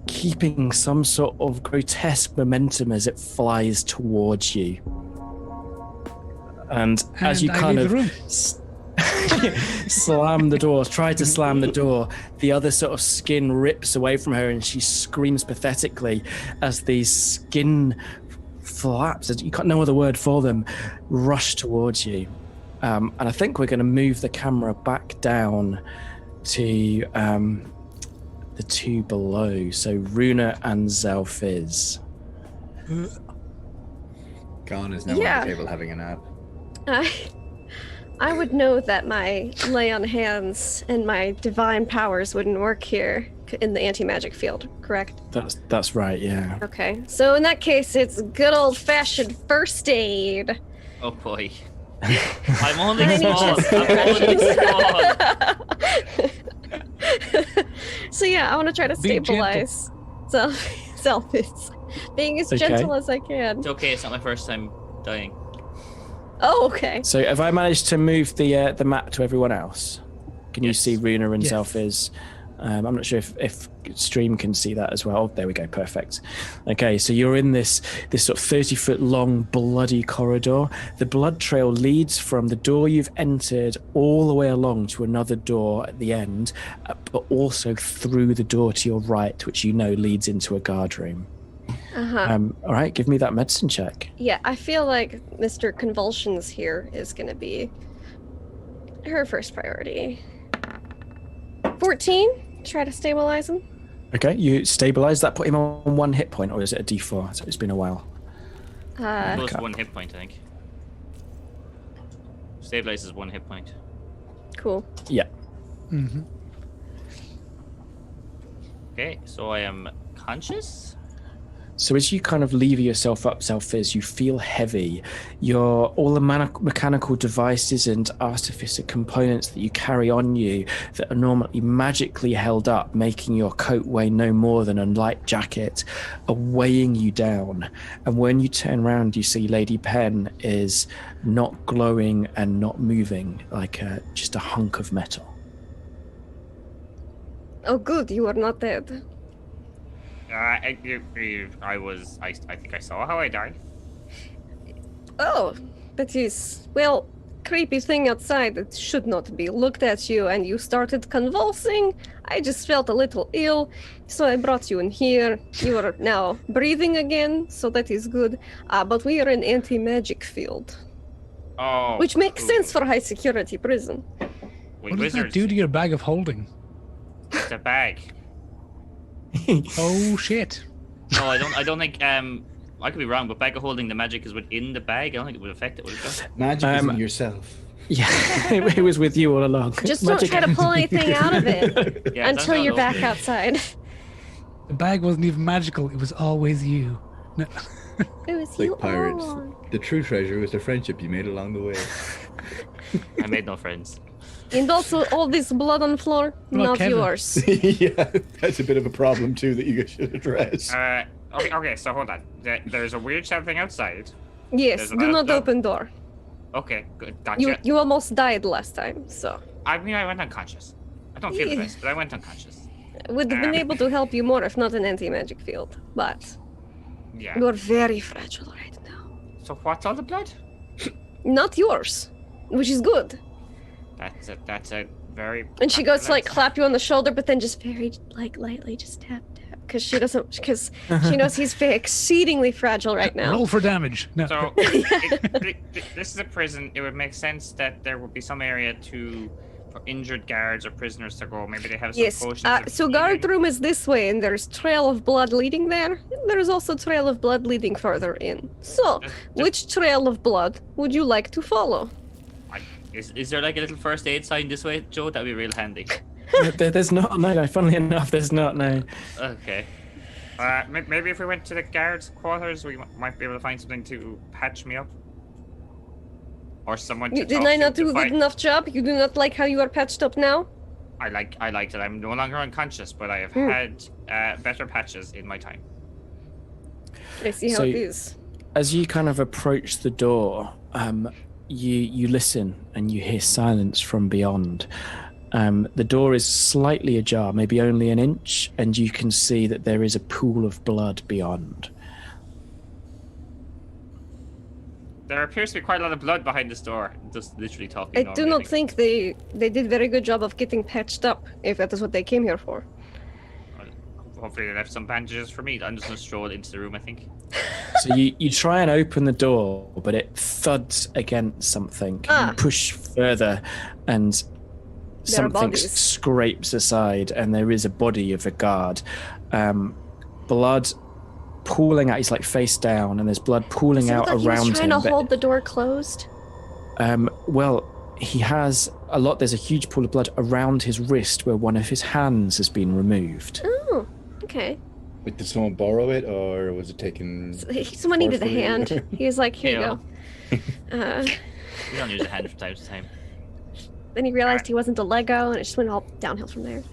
keeping some sort of grotesque momentum as it flies towards you. And as you kind of slam the door, try to slam the door, the other sort of skin rips away from her and she screams pathetically as these skin flaps, you got no other word for them, rush towards you. And I think we're going to move the camera back down to the two below. So Runa and Xalfiz. Gann is now on the table having a nap. I would know that my lay on hands and my divine powers wouldn't work here in the anti-magic field, correct? That's right, yeah. Okay, so in that case, it's good old-fashioned first aid. Oh boy. I'm only I need small. just some I'm only rations. small. So yeah, I want to try to stabilize Xalfiz, being as gentle as I can. It's okay, it's not my first time dying. Oh, okay. So have I managed to move the map to everyone else? Can you see Runa and Yes. Xalfiz? I'm not sure if stream can see that as well. Oh, there we go, perfect. Okay, so you're in this sort of 30-foot long bloody corridor. The blood trail leads from the door you've entered all the way along to another door at the end, but also through the door to your right, which you know leads into a guard room. All right, give me that medicine check. Yeah, I feel like Mr. Convulsions here is going to be her first priority. 14. Try to stabilize him. Okay, you stabilize that, put him on 1 hit point, or is it a D4? So it's been a while. Plus 1 hit point, I think. Stabilizes 1 hit point. Cool. Yeah. Mm-hmm. Okay, so I am conscious. So as you kind of lever yourself up, Xalfiz, you feel heavy. All the mechanical devices and artificer components that you carry on you that are normally magically held up, making your coat weigh no more than a light jacket, are weighing you down. And when you turn around, you see Lady Pen is not glowing and not moving, like just a hunk of metal. Oh, good. You are not dead. I think I saw how I died. Oh, that is, well, creepy thing outside that should not be looked at you, and you started convulsing. I just felt a little ill, so I brought you in here. You are now breathing again, so that is good. But we are in anti-magic field, Oh, which makes cool. sense for high security prison. We What does that wizards, do to your bag of holding? It's a bag. Oh shit! No, I don't think. I could be wrong, but bag of holding, the magic is within the bag. I don't think it would affect it. Would it? Magic is in yourself. Yeah, it was with you all along. Just Magic- don't try to pull anything out of it Yeah, until that's you're not back okay. outside. The bag wasn't even magical. It was always you. No. It was Like you pirates. all. The true treasure was the friendship you made along the way. I made no friends. And also, all this blood on the floor, about not Kevin? yours. Yeah, that's a bit of a problem too that you guys should address. Okay, so hold on. There's a weird something outside. Yes, There's do another not door. open door. Okay, good. Gotcha. You almost died last time, so. I mean, I went unconscious. I don't feel the Yeah. best, but I went unconscious. Would have been able to help you more if not an anti-magic field, but Yeah. you're very fragile right now. So what's all the blood? Not yours, which is good. That's a very. And she goes to like clap you on the shoulder, but then just very like lightly just tap, because she knows he's very exceedingly fragile right now. Roll for damage. No. So this is a prison. It would make sense that there would be some area for injured guards or prisoners to go. Maybe they have some Yes. potions. So guard room is this way, and there's trail of blood leading there. There's also trail of blood leading further in. So, which trail of blood would you like to follow? Is there like a little first aid sign this way, Joe? That'd be real handy. There's not. No, funnily enough, there's not. No. Okay. Maybe if we went to the guards' quarters, we might be able to find something to patch me up. Or someone to Did I not do a good enough job? You do not like how you are patched up now? I liked it. I'm no longer unconscious, but I have had better patches in my time. I see how it is. As you kind of approach the door, you listen and you hear silence from beyond. The door is slightly ajar, maybe only an inch, and you can see that there is a pool of blood beyond. There appears to be quite a lot of blood behind this door. Just literally talking. I do not think they did very good job of getting patched up, if that is what they came here for. Well, hopefully they left some bandages for me. I'm just gonna stroll into the room, I think. So you try and open the door, but it thuds against something. You push further, and something scrapes aside, and there is a body of a guard. Blood pooling out. He's like face down, and there's blood pooling out around him. He was trying to hold the door closed. Well, he has a lot. There's a huge pool of blood around his wrist, where one of his hands has been removed. Oh, okay. Wait, did someone borrow it, or was it taken? Someone needed a hand. He was like, "Here you go." We don't use a hand from time to time. Then he realized he wasn't a Lego, and it just went all downhill from there.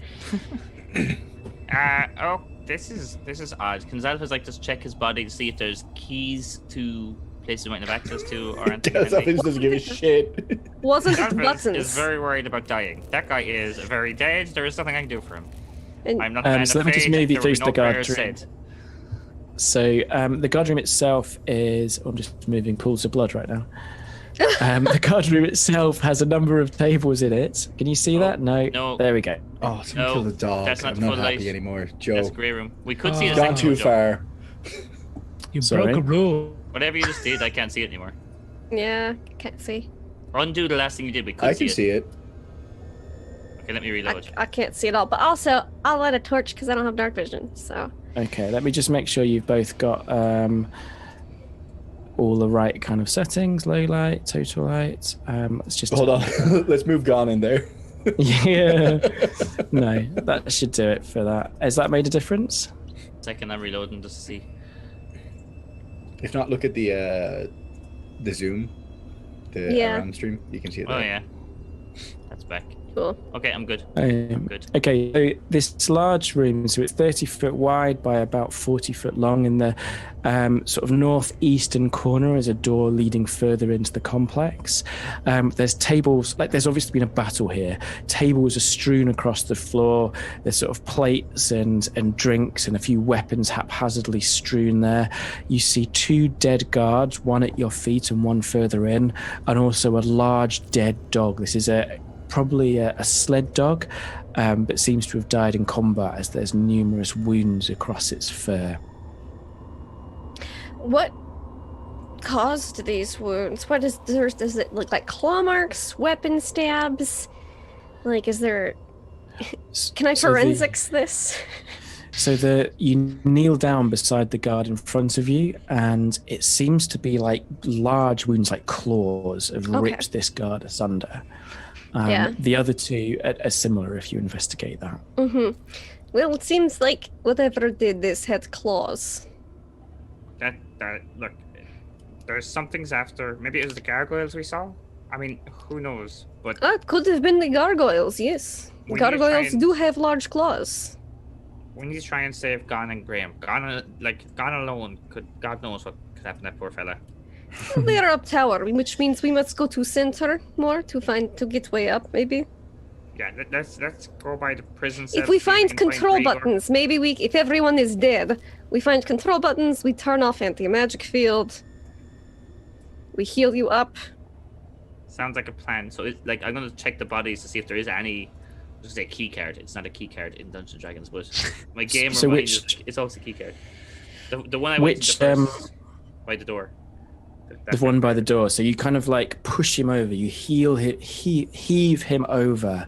This is Odd. Can Xalfiz like just check his body to see if there's keys to places we might have access to, or anything? Xalfiz doesn't give a shit. Wasn't it Xalfiz buttons? is very worried about dying. That guy is very dead. There is nothing I can do for him. And I'm not a man so of let me just fate, move you there through were to no the guard prayers room. said. So the guard room itself is. I'm just moving pools of blood right now. The guard room itself has a number of tables in it. Can you see that? No. No. There we go. Oh, someone killed the dog. That's not I'm not full happy light. anymore, Joe. That's grey room. We could see the Gone second too one, Joe. far. You Sorry? broke a rule. Whatever you just did, I can't see it anymore. Yeah, can't see. Undo the last thing you did. We could I see can it. see it. Okay, let me reload. I can't see it all, but also I'll light a torch because I don't have dark vision. So Okay, let me just make sure you've both got all the right kind of settings. Low light, total light. Let's just Hold on. Let's move Gann in there. Yeah. No, that should do it for that. Has that made a difference? Second, I'm reloading just to see. If not, look at the Zoom, the Aram stream. You can see it there. Oh yeah, that's back. cool. Okay, I'm good. Good. Okay, so this large room, so it's 30 foot wide by about 40 foot long. In the sort of northeastern corner is a door leading further into the complex. There's tables, like there's obviously been a battle here. Tables are strewn across the floor. There's sort of plates and drinks and a few weapons haphazardly strewn there. You see two dead guards, one at your feet and one further in, and also a large dead dog. This is probably a sled dog, but seems to have died in combat as there's numerous wounds across its fur. What caused these wounds? What is there? Does it look like claw marks, weapon stabs? Like, is there? Can I forensics this? So you kneel down beside the guard in front of you, and it seems to be like large wounds, like claws, have ripped this guard asunder. The other two are similar if you investigate that. Mm-hmm. Well, it seems like whatever did this had claws. Look, there's something's after. Maybe it was the gargoyles we saw. I mean, who knows? But It could have been the gargoyles. Yes, We need to try gargoyles and- do have large claws. we need to try and save Gann and Graham. Gann alone could. God knows what could happen to that poor fella. They're up tower, which means we must go to center more to get way up, maybe. Yeah, let's go by the prison cell. If we see if find can control Grigor. buttons, maybe if everyone is dead, we find control buttons, we turn off anti-magic field, we heal you up. Sounds like a plan. So, I'm gonna check the bodies to see if there is any. Just a key card. It's not a key card in Dungeons and Dragons, but my game So reminds me it's always a key card. The one I went to first, by the door. The one by the door. So you kind of like push him over. You heave him over,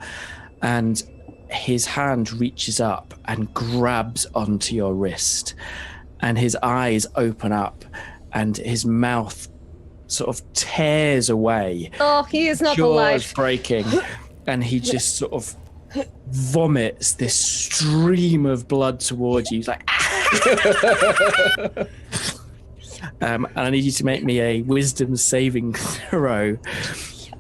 and his hand reaches up and grabs onto your wrist, and his eyes open up, and his mouth sort of tears away. Oh, he is not Jaws alive. breaking, and he just sort of vomits this stream of blood towards you. He's like, and I need you to make me a wisdom saving throw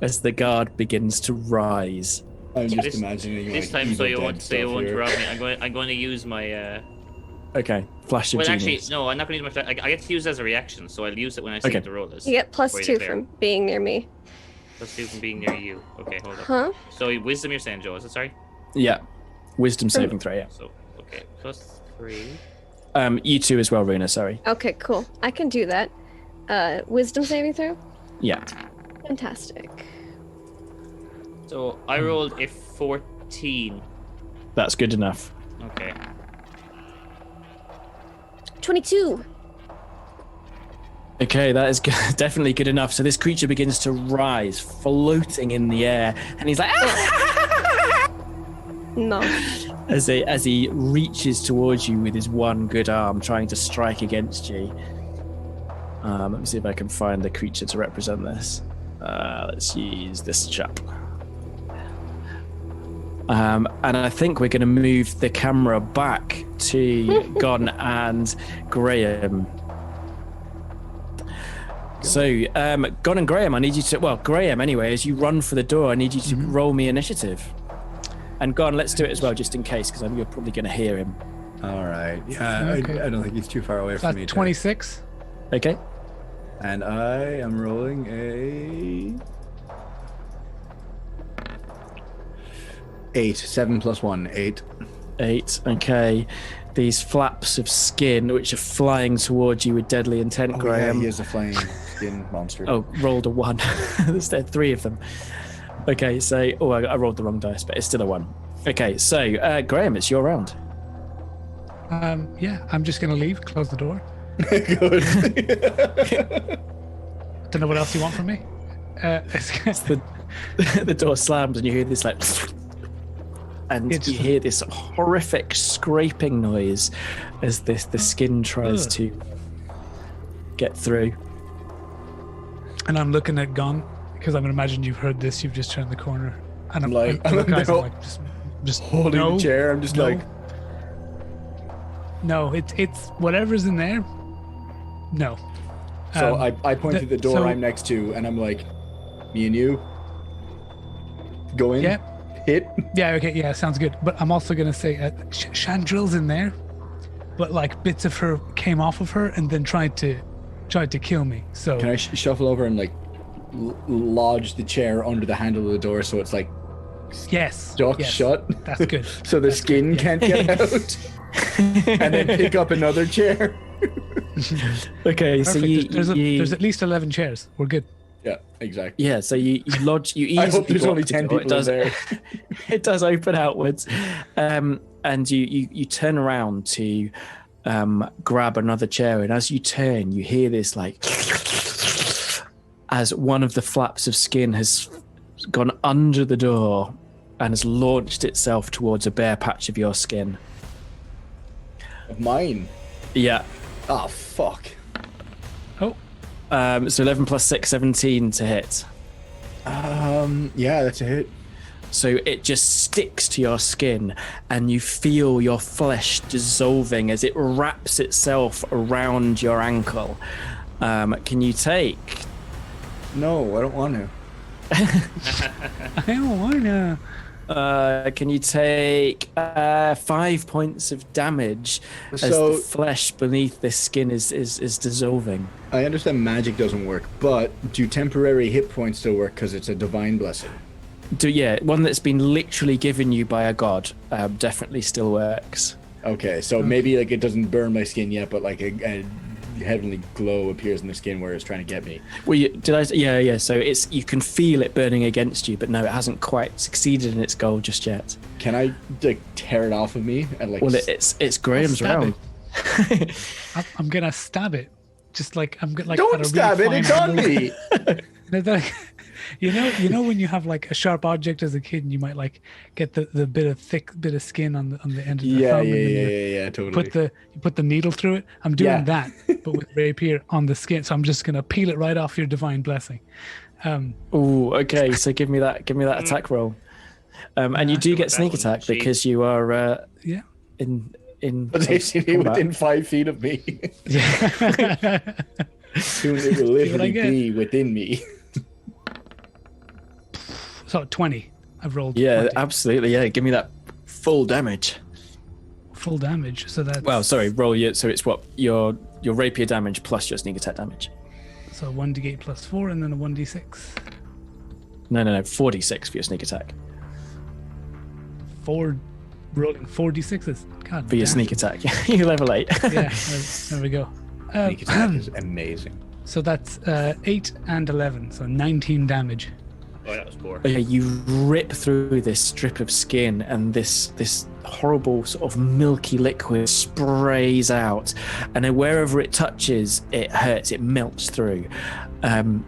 as the guard begins to rise. I'm just imagining this time, so you won't rob me. I'm going to use my. Okay, flash of Well, genius. actually, no, I'm not going to use my. I get to use it as a reaction, so I'll use it when I see Okay. what the roll is. You get before +2 get there. from being near me. +2 from being near you. Okay, hold on. Huh? So wisdom, you're saying, Joe? Is it sorry? Yeah, wisdom saving throw. Yeah. So okay, +3. You too as well, Runa. Sorry. Okay, cool. I can do that. Wisdom saving throw? Yeah. Fantastic. So I rolled a 14. That's good enough. Okay. 22. Okay, that is definitely good enough. So this creature begins to rise, floating in the air, and he's like, No. as he reaches towards you with his one good arm, trying to strike against you. Let me see if I can find the creature to represent this. Let's use this chap. And I think we're going to move the camera back to Gann and Graham. So, Gann and Graham, I need you to... Well, Graham, anyway, as you run for the door, I need you to roll me initiative. And Gann, let's do it as well, just in case, because you're probably going to hear him. All right. Yeah, Okay. I don't think he's too far away from That's me. 26. Okay? And I am rolling a 8. 7 plus 1, 8. 8. Okay. These flaps of skin, which are flying towards you with deadly intent, Graham. Yeah, he is a flying skin monster. Oh, rolled a 1. There's 3 of them. Okay, so... Oh, I rolled the wrong dice, but it's still a 1. Okay, so, Graham, it's your round. Yeah, I'm just gonna leave, close the door. Good. Don't know what else you want from me. The door slams and you hear this like... And It's- you hear this horrific scraping noise as the skin tries to get through. And I'm looking at Gann because I'm gonna imagine you've heard this. You've just turned the corner, and I'm like- I look at guys, I'm no. like, just Holding no, the chair, I'm just no. like... No, it's whatever's in there. No. So I point to the door so- I'm next to, and I'm like, me and you, go in, Yeah. hit. Yeah. Okay. Yeah. Sounds good. But I'm also gonna say Chandrill's in there, but like bits of her came off of her and then tried to kill me. So Can I shuffle over and like lodge the chair under the handle of the door so it's like yes, stuck yes, shut? That's good. So the skin can't get out. And then pick up another chair. Okay, so Perfect. you... There's at least 11 chairs. We're good. Yeah, exactly. Yeah, so you lodge... You I easily hope there's go only up to 10 the door. people in there. It does open outwards. And you turn around to grab another chair, and as you turn, you hear this like... as one of the flaps of skin has gone under the door and has launched itself towards a bare patch of your skin. Of mine. Yeah. Oh, fuck. Oh, So 11 plus 6, 17 to hit. Yeah, that's a hit. So it just sticks to your skin and you feel your flesh dissolving as it wraps itself around your ankle. Can you take... No, I don't want to. I don't wanna. Can you take 5 points of damage as So- the flesh beneath the skin is dissolving? I understand magic doesn't work, but do temporary hit points still work because it's a divine blessing? one that's been literally given you by a god definitely still works. Okay, so maybe like it doesn't burn my skin yet, but like a heavenly glow appears in the skin where it's trying to get me. Well, yeah. So you can feel it burning against you, but no, it hasn't quite succeeded in its goal just yet. Can I like tear it off of me and like? Well, it's Graham's round. I'm gonna stab it. Just like I'm like. Don't stab it! It's on me. You know when you have like a sharp object as a kid, and you might like get the thick bit of skin on the end of the thumb. Yeah, totally. You put the needle through it. I'm doing that, but with rapier on the skin. So I'm just gonna peel it right off your divine blessing. Oh, okay. So give me that attack roll. And you do get sneak attack because you are in. But they see me within 5 feet of me. Yeah. Soon it will literally be within me. So 20. I've rolled. Yeah, 20. absolutely. Yeah, give me that full damage. Full damage. So that's. Well, sorry, roll your. So it's what your rapier damage plus your sneak attack damage. So 1d8 plus 4, and then a 1d6. No, 4d6 for your sneak attack. Rolling 4d6s. God. For your sneak attack, you level 8. Yeah, there we go. Sneak attack is amazing. So that's 8 and 11, so 19 damage. Oh, that was poor. Okay, you rip through this strip of skin, and this horrible sort of milky liquid sprays out, and then wherever it touches, it hurts. It melts through, and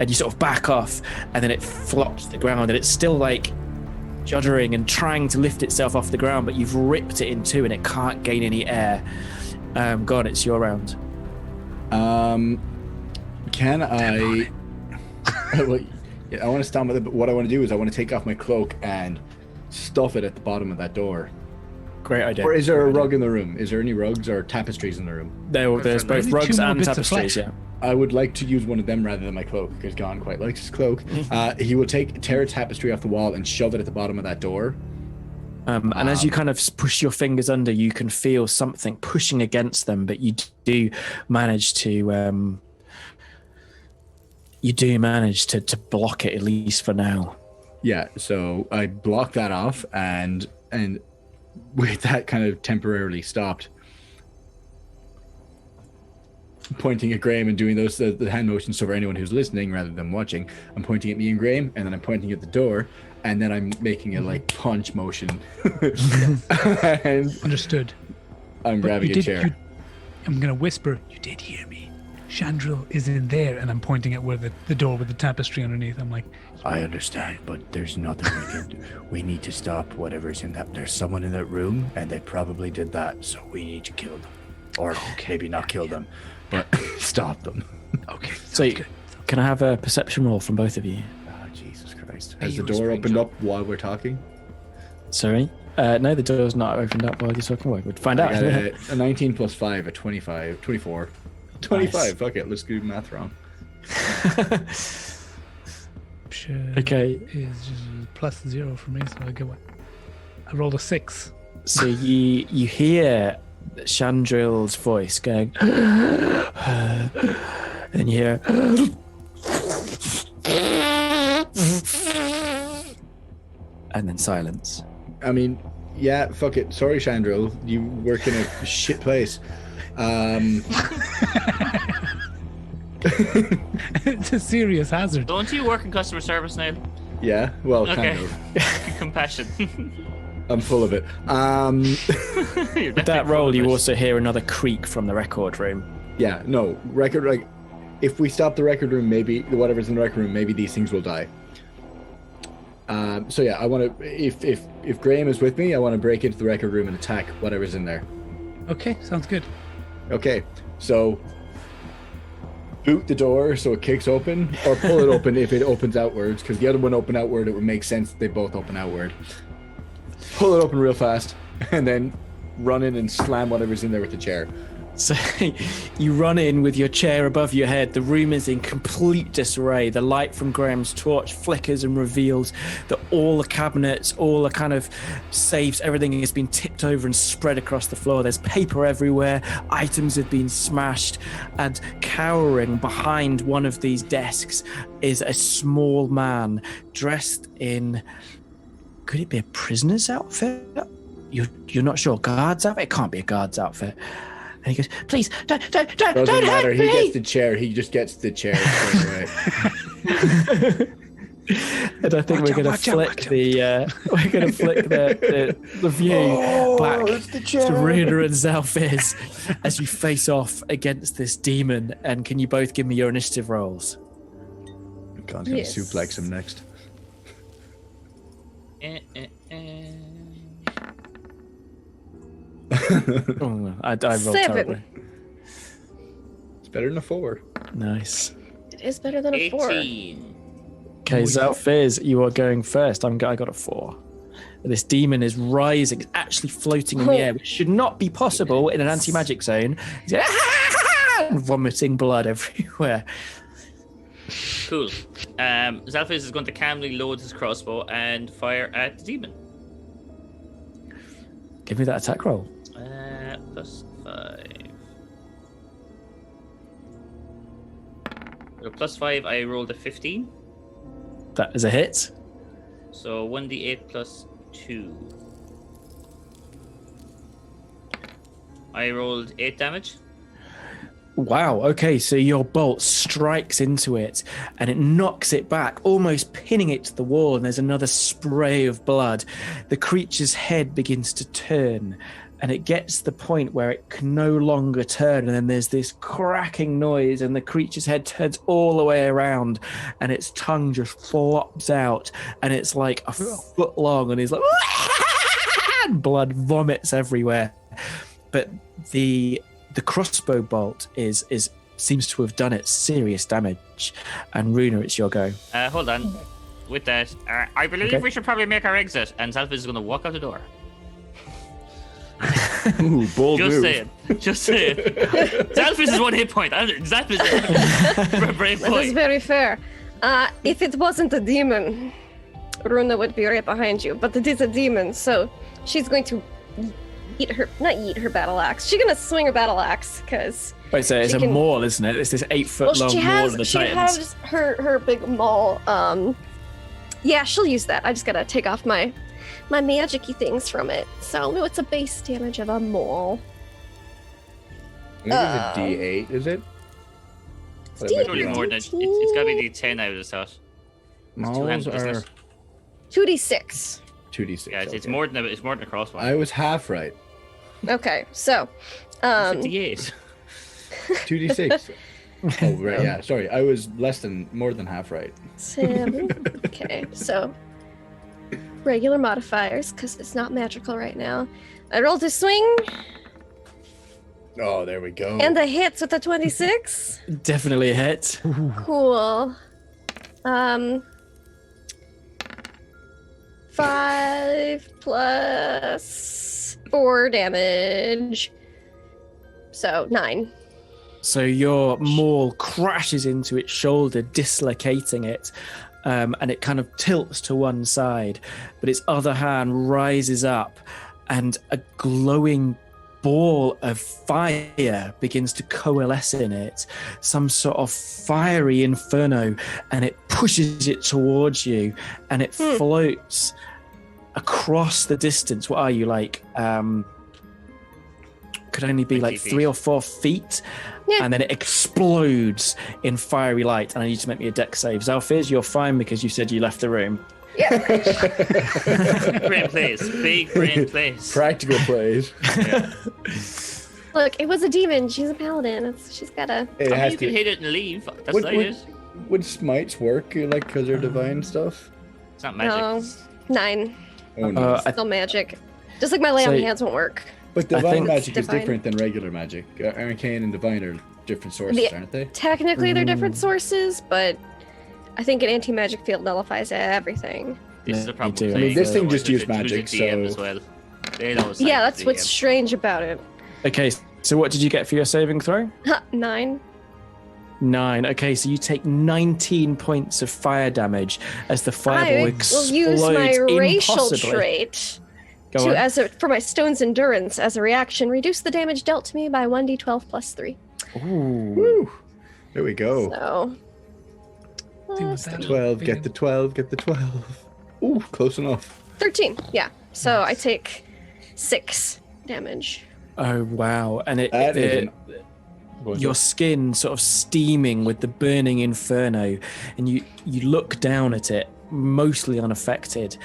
you sort of back off, and then it flops to the ground, and it's still like juddering and trying to lift itself off the ground, but you've ripped it in two, and it can't gain any air. God, it's your round. Can I? I want to stand with it, but what I want to do is I want to take off my cloak and stuff it at the bottom of that door. Great idea. Or is there a rug in the room? Is there any rugs or tapestries in the room? There's both rugs and tapestries, yeah. I would like to use one of them rather than my cloak, because Gann quite likes his cloak. He will tear a tapestry off the wall and shove it at the bottom of that door. And as you kind of push your fingers under, you can feel something pushing against them, but you do manage to block it, at least for now. Yeah, so I blocked that off, and with that kind of temporarily stopped, pointing at Graham and doing those the hand motions. So for anyone who's listening rather than watching, I'm pointing at me and Graham, and then I'm pointing at the door, and then I'm making a like punch motion. And Understood. I'm grabbing a chair. I'm gonna whisper, "You did hear me. Chandril is in there," and I'm pointing at where the door with the tapestry underneath. I'm like, I understand, but there's nothing we can do. We need to stop whatever's in that. There's someone in that room, and they probably did that, so we need to kill them. Or maybe not kill them, but stop them. okay. So can I have a perception roll from both of you? Oh, Jesus Christ. Has the door opened up while we're talking? Sorry? No, the door's not opened up while you're talking. We'll find out. A 19 plus 5, a 25, 24. 25, nice. Fuck it, let's do math wrong. Okay. Is plus 0 for me, so I get what? I rolled a 6. So you hear Chandril's voice going, and you hear, and then silence. I mean, yeah, fuck it. Sorry, Chandril, you work in a shit place. It's a serious hazard. Don't you work in customer service, Niall? Yeah, well, Okay. kind of. Compassion. I'm full of it. With that roll, you also hear another creak from the record room. Yeah, no, record, like, if we stop the record room, maybe, whatever's in the record room, maybe these things will die. So yeah, I want to, if Graham is with me, I want to break into the record room and attack whatever's in there. Okay, sounds good. Okay, so boot the door so it kicks open, or pull it open if it opens outwards, because the other one opened outward, it would make sense that they both open outward. Pull it open real fast, and then run in and slam whatever's in there with the chair. So you run in with your chair above your head. The room is in complete disarray. The light from Graham's torch flickers and reveals that all the cabinets, all the kind of safes, everything has been tipped over and spread across the floor. There's paper everywhere. Items have been smashed. And cowering behind one of these desks is a small man dressed in... Could it be a prisoner's outfit? You're not sure? Guard's outfit? It can't be a guard's outfit. And he goes, please, don't Doesn't matter. He gets the chair. He just gets the chair straight away. And I think we're going to flick the view back to Runa and Xalfiz as you face off against this demon. And can you both give me your initiative rolls? God's going to suplex him next. Oh, I rolled 7. terribly. It's better than a 4. Nice. It is better than a 4. 18. Okay, Xalfiz, you are going first. I got a 4. This demon is rising, it's actually floating in the air, which should not be possible in an anti-magic zone. He's vomiting blood everywhere. Cool. Xalfiz is going to calmly load his crossbow and fire at the demon. Give me that attack roll. +5. With a +5, I rolled a 15. That is a hit. So 1d8 plus 2. I rolled 8 damage. Wow, okay, so your bolt strikes into it and it knocks it back, almost pinning it to the wall, and there's another spray of blood. The creature's head begins to turn and it gets to the point where it can no longer turn, and then there's this cracking noise and the creature's head turns all the way around and its tongue just flops out and it's like a foot long and he's like and blood vomits everywhere. But the crossbow bolt seems to have done it serious damage. And Runa, it's your go. Hold on. With that, I believe we should probably make our exit, and Xalfiz is going to walk out the door. Ooh, bold Just move. saying. Xalfiz is 1 hit point. Xalfiz is a brave That is boy. very fair. If it wasn't a demon, Runa would be right behind you. But it is a demon, so she's going to not eat her battle axe. She's gonna swing her battle axe because. Wait, so it's a maul, isn't it? It's this 8-foot long maul of the she Titans. has her big maul. Yeah, she'll use that. I just gotta take off my magic-y things from it. So it's a base damage of a maul. Maybe it's a D8, is it? It's Surely more than it's got to be D10, I would have thought. Mauls are 2d6. 2d6. Yeah, it's okay. more than a crossbow. I was half right. Okay, so D8. 2d6. Oh, right, yeah. Sorry, I was more than half right. 7. Okay, so regular modifiers because it's not magical right now. I rolled a swing Oh, there we go. and the hits with a 26. Definitely a hit. Cool. 5 plus 4 damage. So 9. So your maul crashes into its shoulder, dislocating it, and it kind of tilts to one side, but its other hand rises up and a glowing ball of fire begins to coalesce in it, some sort of fiery inferno, and it pushes it towards you and it floats across the distance. What are you, like could only be like 3 or 4 feet, and then it explodes in fiery light, and I need to make me a dex save. Xalfiz, you're fine because you said you left the room. Yeah. Brain plays. Big brain plays. Practical plays. Yeah. Look, it was a demon. She's a paladin. She's gotta. It I mean, has you can to. hit it and leave. That's not it. Would smites work, like, because they're divine stuff? It's not magic. No. 9. Oh, no. Still magic. Just like my lay on So- hands won't work. But I divine think- magic is Divine. different than regular magic. Arcane and divine are different sources, aren't they? Technically, they're different sources, but I think an anti-magic field nullifies everything. This is Yeah, the problem. you do. with I mean, playing this thing otherwise just there's used a magic, DM so- as well. They know it's Yeah, like that's the what's DM. strange about it. Okay, So what did you get for your saving throw? 9. 9. Okay, so you take 19 points of fire damage as the fireball I explodes will use my racial impossibly. trait Go on. for my stone's endurance as a reaction. Reduce the damage dealt to me by 1d12 plus 3. Ooh. Woo. There we go. So. See what plus that 12, get the 12, get the 12. Ooh, close enough. 13. Yeah. So I take 6 damage. Oh wow! And That is your skin sort of steaming with the burning inferno, and you look down at it, mostly unaffected,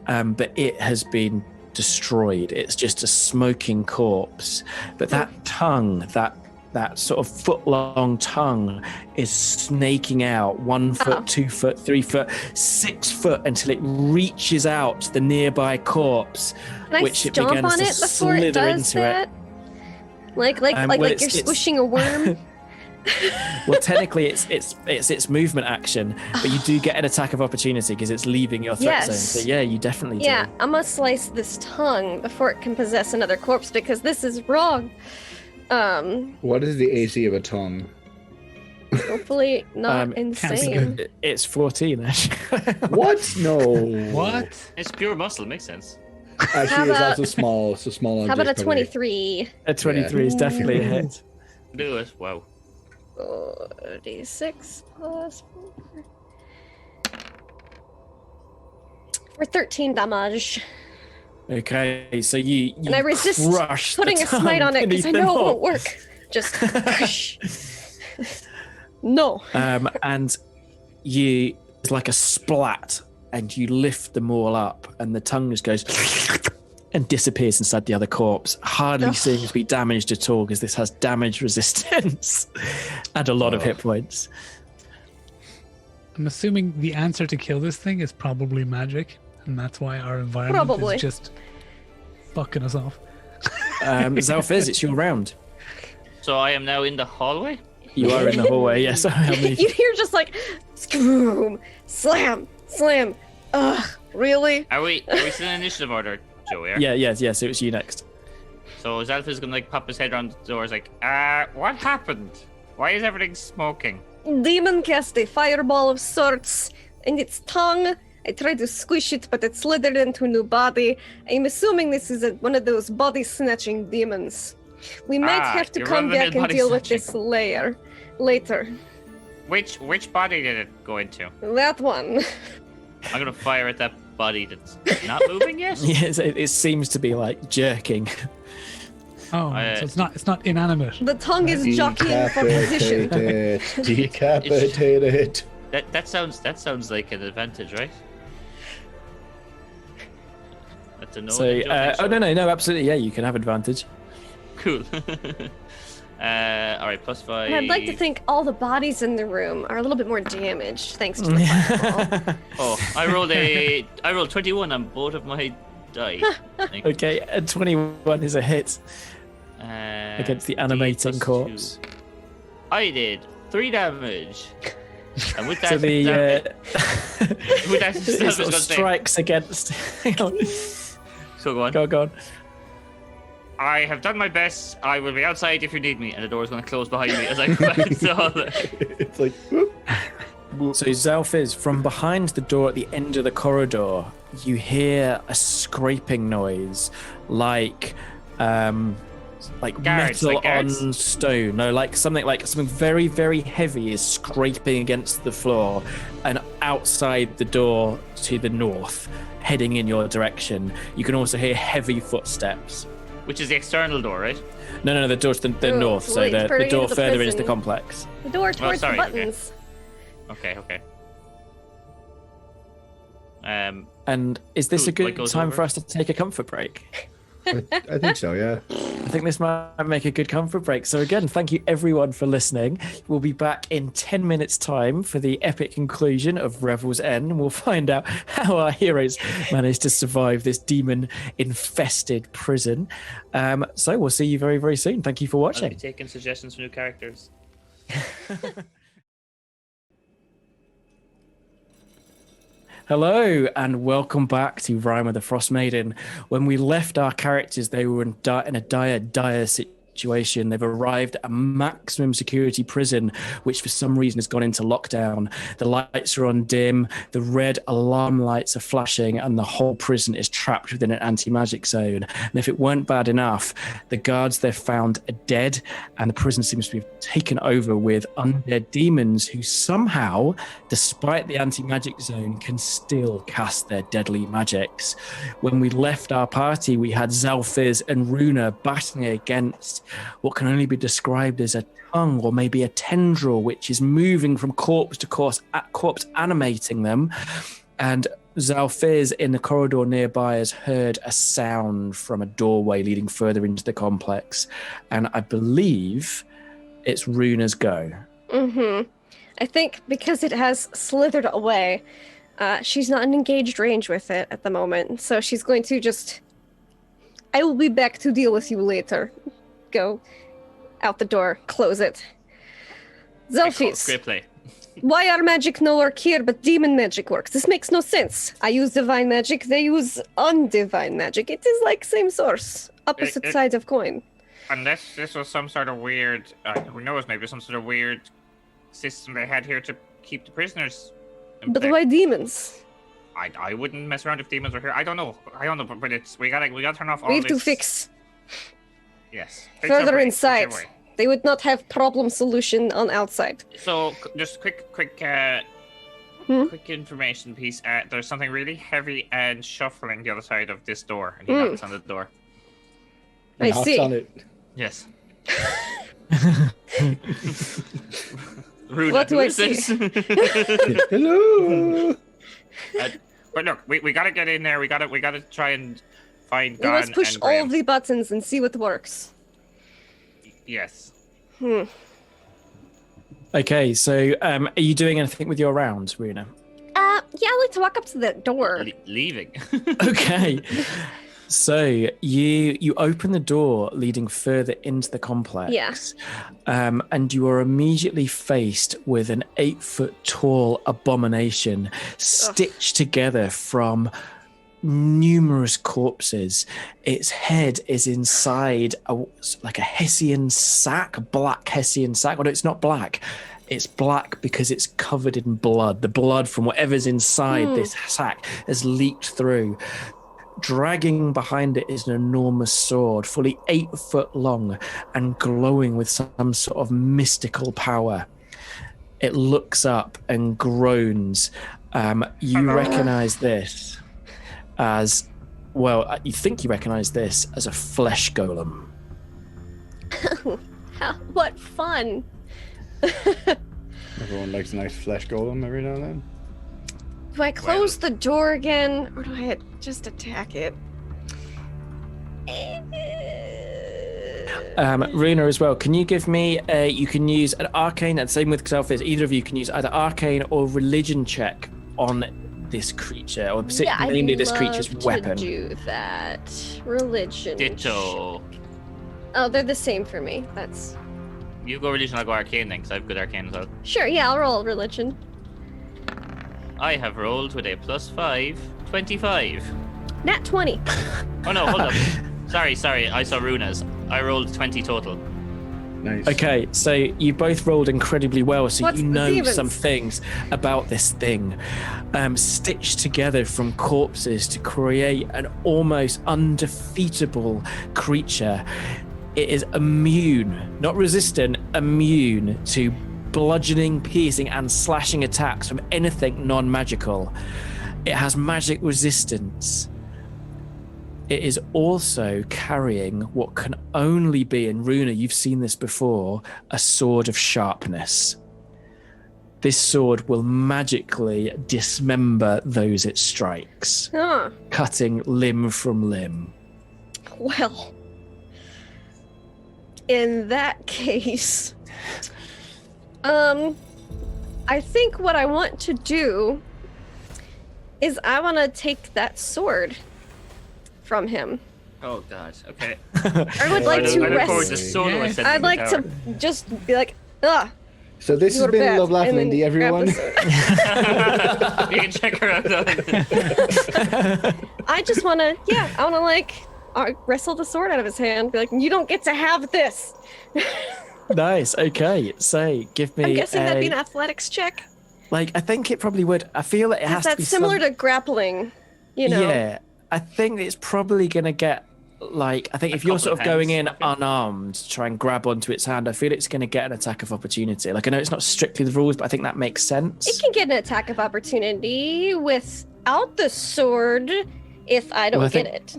but it has been destroyed. It's just a smoking corpse. But that tongue, that sort of foot-long tongue, is snaking out 1 foot, 2 foot, 3 foot, 6 foot until it reaches out to the nearby corpse, Can which I it stomp begins on to it before it slither does into that? it. Like well, you're it's- squishing a worm. Well, technically, it's movement action, but you do get an attack of opportunity because it's leaving your threat zone. Yes. So yeah, you definitely Yeah, do. I must slice this tongue before it can possess another corpse because this is wrong. What is the AC of a tongue? Hopefully not Can't be insane. good. It's 14 actually. What? No. What? It's pure muscle. Makes sense. How Actually, it's about- also small. So small. How about a object probably- 23? A 23 is definitely a hit. Do it. Wow. 46 plus 4. For 13 damage. Okay, so you And I resist crush the putting a smite tongue on it because I beneath know the it won't knob. work. Just push. No. And you, it's like a splat, and you lift them all up, and the tongue just goes and disappears inside the other corpse, hardly Ugh. seeming to be damaged at all because this has damage resistance and a lot of hit points. I'm assuming the answer to kill this thing is probably magic, and that's why our environment Probably. is just fucking us off. Xalfiz, it's your round. So I am now in the hallway. You are in the hallway, yes. I mean, You hear just like boom, slam, slam. Ugh, really? Are we still in initiative order, Joe? yes, it was you next. So Xalfiz is gonna like pop his head around the door. Is like, what happened? Why is everything smoking? Demon cast a fireball of sorts, and its tongue. I tried to squish it, but it slithered into a new body. I'm assuming this is one of those body snatching demons. We might have to you're come running back and body deal with snatching. this later. Which body did it go into? That one. I'm gonna fire at that body that's not moving yet. Yes, it seems to be like jerking. Oh, so it's not inanimate. The tongue is jockeying for position. Decapitated. Decapitated. That sounds like an advantage, right? That's a no. So, then, Joe, thanks, Joe. no, absolutely, yeah, you can have advantage. Cool. All right, plus 5. And I'd like to think all the bodies in the room are a little bit more damaged thanks to the fireball. Oh, I rolled 21 on both of my die. I think. Okay, and 21 is a hit against the animating D plus corpse. 2. I did 3 damage. And with that, So the with that, it Xalfiz sort of gonna say- strikes against. Hang on. So go on. Go on. I have done my best. I will be outside if you need me. And the door is going to close behind me as I go back into the hallway. It's like, whoop. So Xalfiz, from behind the door at the end of the corridor, you hear a scraping noise, like Guards, metal like guards? on stone. No, like something very, very heavy is scraping against the floor, and outside the door to the north, heading in your direction. You can also hear heavy footsteps. Which is the external door, right? No, the door to the Oh, north. So wait, the further door into the further into the prison. complex. The door towards sorry, the okay. buttons. Okay. And is this Cool, a good like goes time over? for us to take a comfort break? I think so, yeah. I think this might make a good comfort break. So again, thank you everyone for listening. We'll be back in 10 minutes time for the epic conclusion of Revel's End. And we'll find out how our heroes managed to survive this demon infested prison. So we'll see you very, very soon. Thank you for I'll be watching. taking suggestions for new characters. Hello and welcome back to Rime of the Frost Maiden. When we left our characters, they were in a dire situation. situation. They've arrived at a maximum security prison, which for some reason has gone into lockdown. The lights are on dim, the red alarm lights are flashing, and the whole prison is trapped within an anti-magic zone. And if it weren't bad enough, the guards they've found are dead, and the prison seems to be taken over with undead demons who somehow, despite the anti-magic zone, can still cast their deadly magics. When we left our party, we had Xalfiz and Runa battling against what can only be described as a tongue or maybe a tendril, which is moving from corpse to corpse, animating them. And Xalfiz in the corridor nearby has heard a sound from a doorway leading further into the complex. And I believe it's Runa's go. Mm-hmm. I think because it has slithered away, she's not in engaged range with it at the moment. So she's going to just... I will be back to deal with you later. Go out the door, close it. Xalfiz, Great play. why are magic no work here but demon magic works? This makes no sense. I use divine magic, they use undivine magic. It is like same source, opposite sides of coin. Unless this was some sort of weird, who knows, maybe some sort of weird system they had here to keep the prisoners. But why demons? I wouldn't mess around if demons were here. I don't know, but it's we gotta turn off all We this. have to fix. Yes. Fix our Further brain, inside. whichever way. They would not have problem solution on outside. So just quick information piece. There's something really heavy and shuffling the other side of this door, and he knocks on the door. I see. On it. Yes. What do I see? Hello. But look, we gotta get in there. We gotta try and find We Gann must push and all Graham. the buttons and see what works. Yes. Okay, so are you doing anything with your round, Runa? Yeah, I like to walk up to the door. Leaving. Okay. So you open the door leading further into the complex. Yes. And you are immediately faced with an 8-foot-tall abomination stitched together from numerous corpses. Its head is inside like a Hessian sack, a black Hessian sack. Well, no, it's not black. It's black because it's covered in blood. The blood from whatever's inside this sack has leaked through. Dragging behind it is an enormous sword, fully 8 foot long and glowing with some sort of mystical power. It looks up and groans. You recognize this as, well, you think you recognize this as a flesh golem. What fun. Everyone likes a nice flesh golem every now and then. Do I close the door again, or do I just attack it? Runa as well, can you give me you can use an arcane, and same with Xalfiz, either of you can use either arcane or religion check on this creature, or namely this creature's weapon. To do that. Religion. Ditto. Oh, they're the same for me. That's You go religion, I'll go arcane then, because I have good arcane as well. sure. Yeah, I'll roll religion. I have rolled with a +5, 25. Nat 20. Oh no, hold up. Sorry, I saw Runa's. I rolled 20 total. Nice. Okay, so you both rolled incredibly well, so What's you the know demons? some things about this thing. Stitched together from corpses to create an almost undefeatable creature. It is immune, not resistant, immune to bludgeoning, piercing, and slashing attacks from anything non-magical. It has magic resistance. It is also carrying what can only be, in Runa, you've seen this before, a sword of sharpness. This sword will magically dismember those it strikes, Huh. cutting limb from limb. Well, in that case, I think what I want to do is I want to take that sword from him. Oh god, okay. I would like to I look forward to rest. solo Yes. ascending I'd like tower. to just be like, ah. So this has you're been bad, Love, Laugh, and then Lindy, grab everyone. the sword. You can check her out. I just want to, I want to like wrestle the sword out of his hand. Be like, you don't get to have this. Nice. Okay. So give me. I'm guessing that'd be an athletics check. Like, I think it probably would. I feel it has to be That's similar to grappling. You know. Yeah. I think it's probably gonna get. Like, I think if you're sort of going in unarmed to try and grab onto its hand, I feel it's going to get an attack of opportunity. Like, I know it's not strictly the rules, but I think that makes sense. It can get an attack of opportunity without the sword if I don't get it.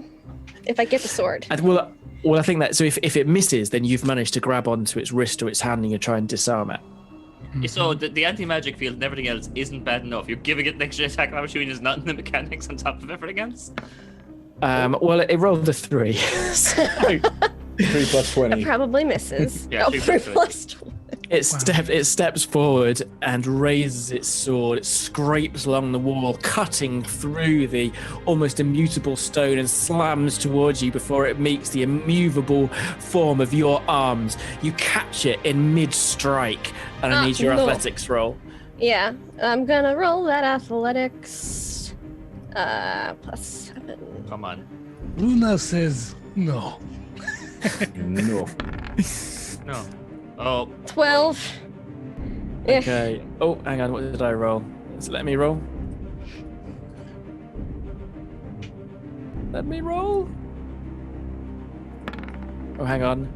If I get the sword. Well, I think that, so if it misses, then you've managed to grab onto its wrist or its hand and you try and disarm it. So the anti-magic field and everything else isn't bad enough. You're giving it an extra attack of opportunity is not in the mechanics on top of everything else. Well, it rolled a 3. So 3 plus 20. It probably misses. Yeah, 3 plus 20. it steps forward and raises its sword. It scrapes along the wall, cutting through the almost immutable stone and slams towards you before it meets the immovable form of your arms. You catch it in mid-strike, and I need your athletics roll. Yeah, I'm gonna roll that athletics. Plus 7. Come on. Runa says no. No. No. Oh. 12. Okay. Oh, hang on. What did I roll? Is it let me roll? Let me roll. Oh, hang on.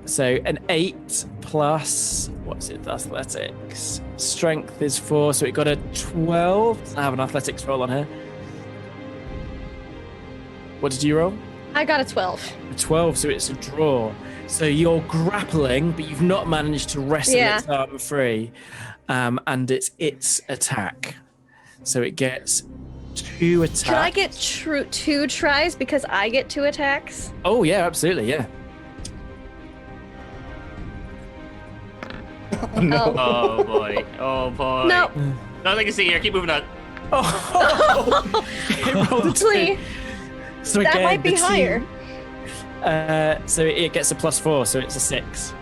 So an 8 plus, what's it? Athletics. Strength is 4, so it got a 12. I have an athletics roll on here. What did you roll? I got a 12. A 12, so it's a draw. So you're grappling, but you've not managed to wrestle its arm free. And it's its attack. So it gets 2 attacks. Can I get 2 tries because I get 2 attacks? Oh, yeah, absolutely, yeah. Oh, no. Oh boy. Oh boy. No. Nothing to see here. Keep moving on. Oh, it rolled a 2. Hopefully, So that again, might be the team- higher. So it gets a +4, so it's a 6.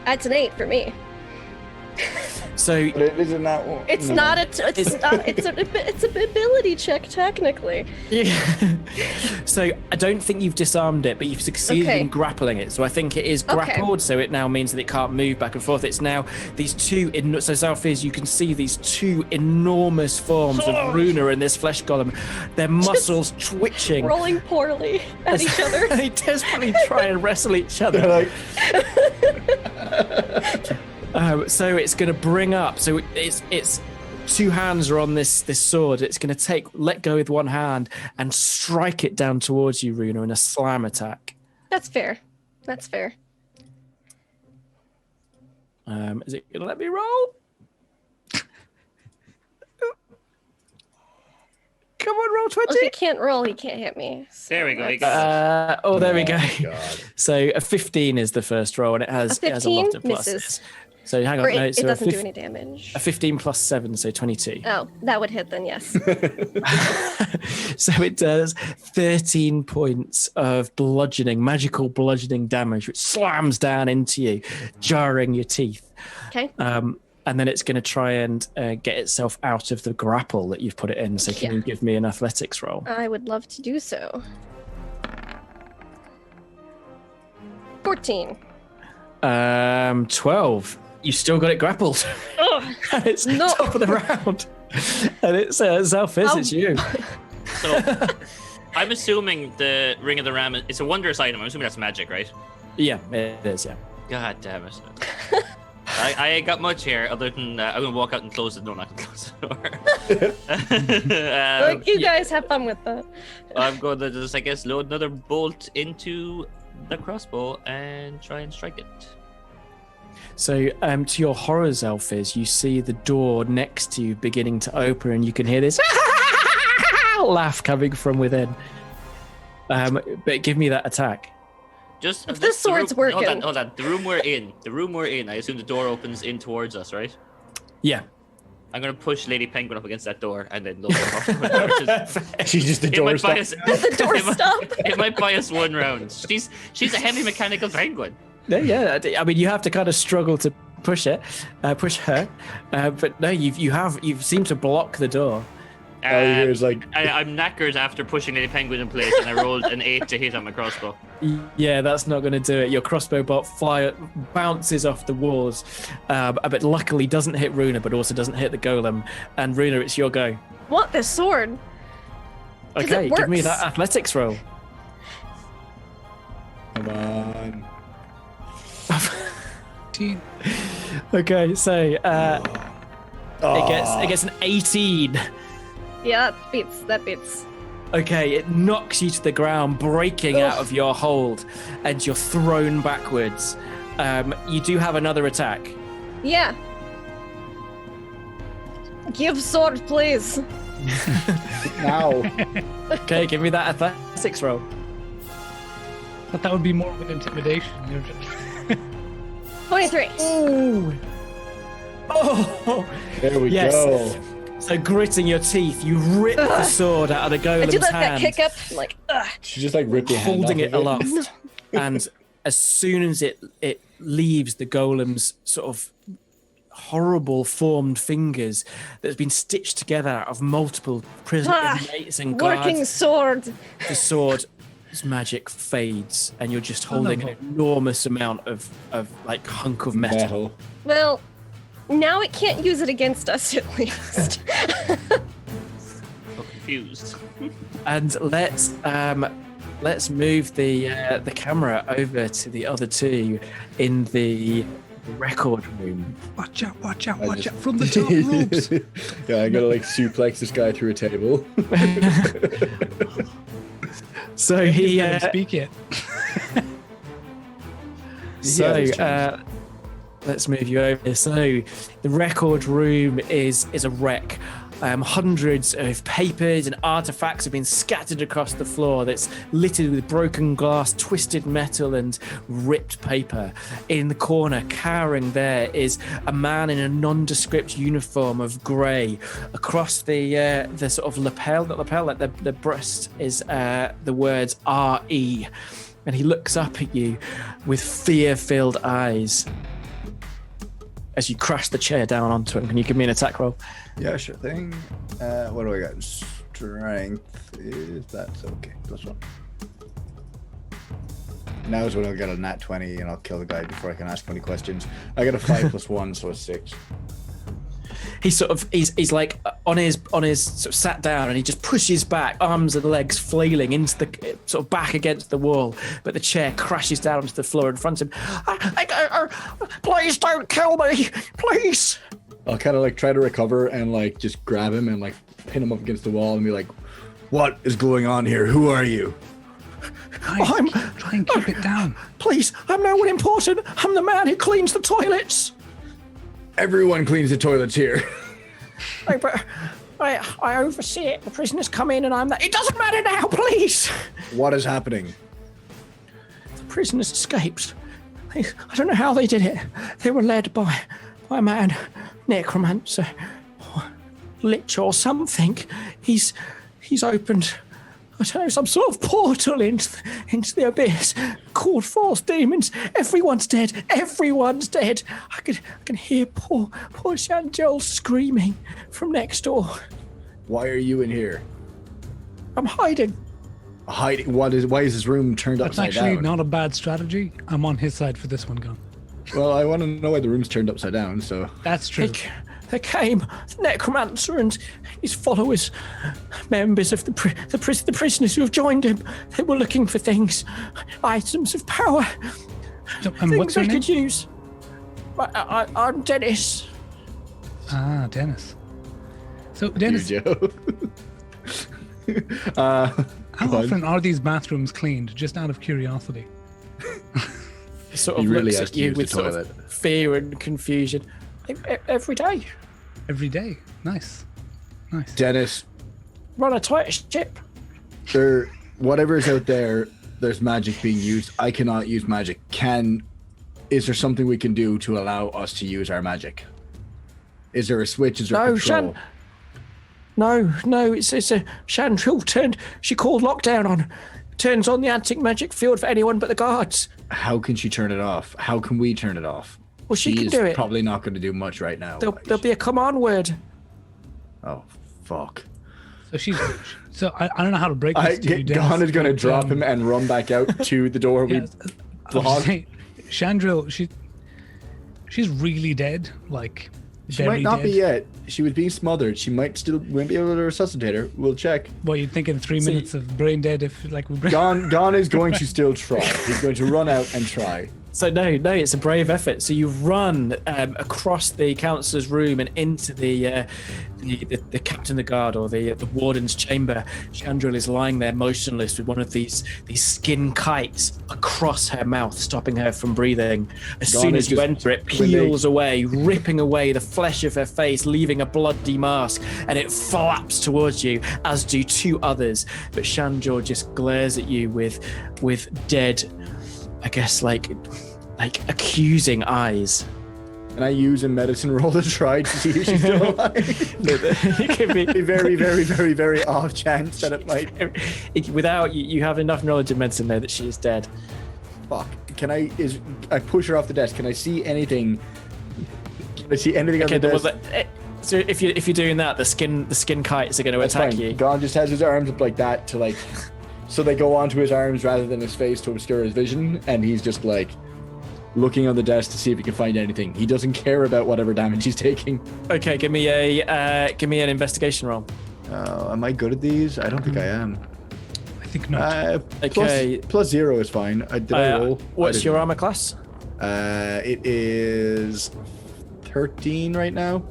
That's an 8 for me. So But it isn't that one. It's not it's an ability check technically. yeah. So I don't think you've disarmed it, but you've succeeded Okay. in grappling it. So I think it is grappled. So it now means that it can't move back and forth. It's now these two. So Xalfiz, you can see these 2 enormous forms of Runa and this flesh golem. Their muscles twitching. Rolling poorly at each other. They desperately try and wrestle each other. They're like, So it's going to bring up. So it's 2 hands are on this sword. It's going to let go with one hand and strike it down towards you, Runa, in a slam attack. That's fair. That's fair. Is it going to let me roll? Come on, roll 20. Well, if he can't roll, he can't hit me. There we go. You got it. There we go. God. So a 15 is the first roll, and it has a lot of pluses. misses. So hang on, Or no, it so doesn't do any damage. a 15 plus 7, so 22. Oh, that would hit then, yes. So it does 13 points of magical bludgeoning damage, which slams down into you, jarring your teeth. Okay. And then it's going to try and get itself out of the grapple that you've put it in. So can you give me an athletics roll? I would love to do so. 14. 12. You still got it grappled. Ugh. And it's No. top of the round. And it's Xalfiz, it's you. So, I'm assuming the Ring of the Ram is a wondrous item. I'm assuming that's magic, right? Yeah, it is, yeah. God damn it. I ain't got much here other than I'm going to walk out and close the door. Not close the door. Like, you guys have fun with that. I'm going to just, I guess, load another bolt into the crossbow and try and strike it. So, to your horror, Xalfiz, you see the door next to you beginning to open, and you can hear this laugh coming from within. But give me that attack. Just If this sword's room, working. Hold on. The room we're in. I assume the door opens in towards us, right? Yeah. I'm gonna push Lady Penguin up against that door and then load them up. She's just a It might door buy stop. us. The door it might- stop. It might buy us 1 round. She's a heavy mechanical penguin. Yeah. I mean, you have to kind of struggle to push her. But no, you seem to block the door. All you hear is like, I'm knackered after pushing a penguin in place, and I rolled an 8 to hit on my crossbow. Yeah, that's not going to do it. Your crossbow bolt bounces off the walls, but luckily doesn't hit Runa, but also doesn't hit the golem. And Runa, it's your go. Want this sword? 'Cause Okay, it give me works. that athletics roll. come on. 18. Okay, so it gets an 18. Yeah, that beats. Okay, it knocks you to the ground, breaking out of your hold, and you're thrown backwards. You do have another attack. Yeah. Give sword, please. Now. Okay, give me that athletics roll. But that would be more of an intimidation. You're just... 23. Ooh. Oh. There we Yes. go. So gritting your teeth, you rip the sword out of the I golem's do that hand, kick up. I'm like, ugh. She just like ripped your hand holding off it of aloft. And as soon as it leaves the golem's sort of horrible formed fingers that's been stitched together out of multiple prison inmates and Working guards, sword. the sword's magic fades, and you're just holding an enormous amount of like hunk of metal. metal. Well, now it can't use it against us at least. So confused. And let's move the camera over to the other two in the record room. Watch out, watch out, I watch just- out from the top ropes. Yeah, I gotta like suplex this guy through a table. So he Let him speak yet. let's move you over. So the record room is a wreck. Hundreds of papers and artifacts have been scattered across the floor that's littered with broken glass, twisted metal, and ripped paper. In the corner, cowering there, is a man in a nondescript uniform of grey. Across the sort of lapel, like the breast, is the words R.E. And he looks up at you with fear-filled eyes as you crash the chair down onto him. Can you give me an attack roll? Yeah, sure thing. What do I got? Strength is that's okay. +1. Now is when I'll get a nat 20 and I'll kill the guy before I can ask him any questions. I got a 5 +1, so it's 6. He's like on his sort of sat down, and he just pushes back, arms and legs flailing into the sort of back against the wall, but the chair crashes down onto the floor in front of him. Please don't kill me, please. I'll kind of like try to recover and like just grab him and like pin him up against the wall and be like, What is going on here? Who are you? I'm- Try and keep it down. Please, I'm no one important. I'm the man who cleans the toilets. Everyone cleans the toilets here. I oversee it. The prisoners come in, and I'm that. It doesn't matter now, please. What is happening? The prisoners escaped. I don't know how they did it. They were led by a man, necromancer, or lich or something. He's opened, I don't know, some sort of portal into the abyss, called forth demons. Everyone's dead. Everyone's dead. I can hear poor Jules screaming from next door. Why are you in here? I'm hiding. Hiding? Why is this room turned That's upside actually down? not a bad strategy. I'm on his side for this one, Gann. Well, I want to know why the room's turned upside down, so... That's true. They came, the necromancer and his followers, members of the prisoners who have joined him. They were looking for things, items of power, So, and what's things your I name? could use. I'm Dennis. Ah, Dennis. So, Dennis, Joe. how go on. often are these bathrooms cleaned? Just out of curiosity. He sort of He really looks has at to you use the with sort of toilet. fear and confusion. Every day, Every day. Nice. Nice. Dennis, run a tight ship. whatever is out there, there's magic being used. I cannot use magic. Is there something we can do to allow us to use our magic? Is there a switch? Is there No, control? No, it's a Chantrell she called lockdown on. Turns on the antique magic field for anyone but the guards. How can she turn it off? How can we turn it off? Well, she can is do it. Probably not going to do much right now. There'll be a command word. Oh, fuck. So I don't know how to break this to you, Dennis, Gann is going to but, drop him and run back out to the door. Yeah, We I'm saying, Chandril, she's really dead. Like, She very might not dead. be yet. She was being smothered. She might still won't be able to resuscitate her. We'll check. Well, you'd think in 3 minutes of brain dead if like we bring. Gann is going to still try. He's going to run out and try. So no, it's a brave effort. So you run across the councillor's room and into the captain of the guard or the warden's chamber. Chandril is lying there motionless with one of these skin kites across her mouth, stopping her from breathing. As Gann soon is as you just- enter, it when they- peels away, ripping away the flesh of her face, leaving a bloody mask, and it flaps towards you, as do two others. But Chandril just glares at you with dead, I guess, like accusing eyes. Can I use a medicine roll to try to see if she's still alive? It could be A very, very, very, very off chance that it might. without you have enough knowledge of medicine there that she is dead. Fuck. I push her off the desk. Can I see anything? Can I see anything on the desk? So if you're doing that, the skin kites are going to That's attack fine. you. Gann just has his arms up like that to like, so they go onto his arms rather than his face to obscure his vision, and he's just like looking on the desk to see if he can find anything. He doesn't care about whatever damage he's taking. Okay, give me an investigation roll. Am I good at these? I don't think I am. I think not. Okay. Plus 0 is fine. Did I roll? What's I your didn't. armor class? It is 13 right now.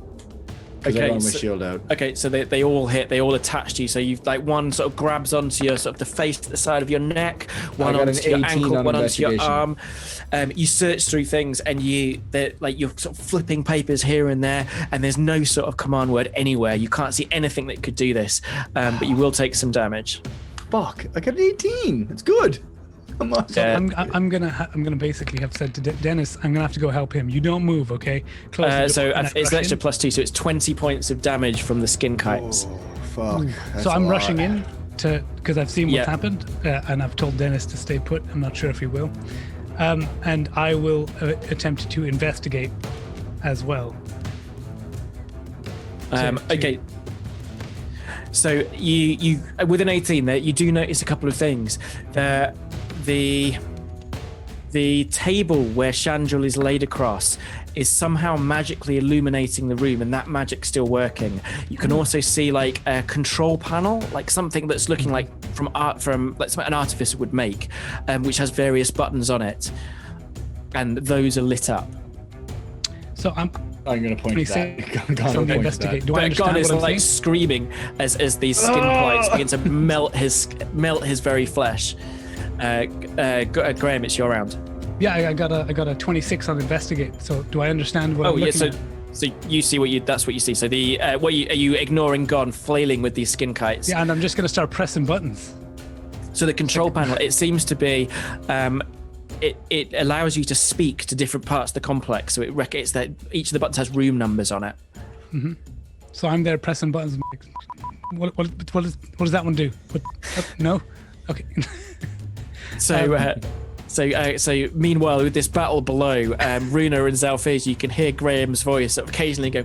Because I Okay, got my so- shield out. Okay, so they all hit. They all attached you. So you've like one sort of grabs onto your sort of the face, the side of your neck, one got an onto your 18 ankle, on one onto your investigation. arm. You search through things, and you're sort of flipping papers here and there, and there's no sort of command word anywhere. You can't see anything that could do this, but you will take some damage. Fuck! I got an 18. It's good. I'm awesome. Yeah. I'm gonna basically have said to Dennis, I'm gonna have to go help him. You don't move, okay? Close the door, So and I it's rush an extra in. +2, so it's 20 points of damage from the skin kites. Oh, fuck. That's So I'm a lot. rushing in because I've seen what's Yeah. happened, and I've told Dennis to stay put. I'm not sure if he will, and I will attempt to investigate as well. Okay. So you with an 18 there, you do notice a couple of things. The table where Chandril is laid across is somehow magically illuminating the room, and that magic's still working. You can also see like a control panel, like something that's looking like from like something an artificer would make, which has various buttons on it, and those are lit up. So I'm I'm gonna point to that. Gann so will point to investigate. that. Do I understand Gann is what I'm like saying? screaming as these skin plates begin to melt his very flesh. Graham, it's your round. Yeah, I got a 26 on investigate. So do I understand what I'm looking at? So you see that's what you see. So the are you ignoring Gann flailing with these skin kites? Yeah, and I'm just gonna start pressing buttons. So the control panel, it seems to be, it allows you to speak to different parts of the complex. So it's that each of the buttons has room numbers on it. So I'm there pressing buttons. I'm like, what does that one do? No, okay. So meanwhile, with this battle below, Runa and Xalfiz, you can hear Graham's voice sort of occasionally go.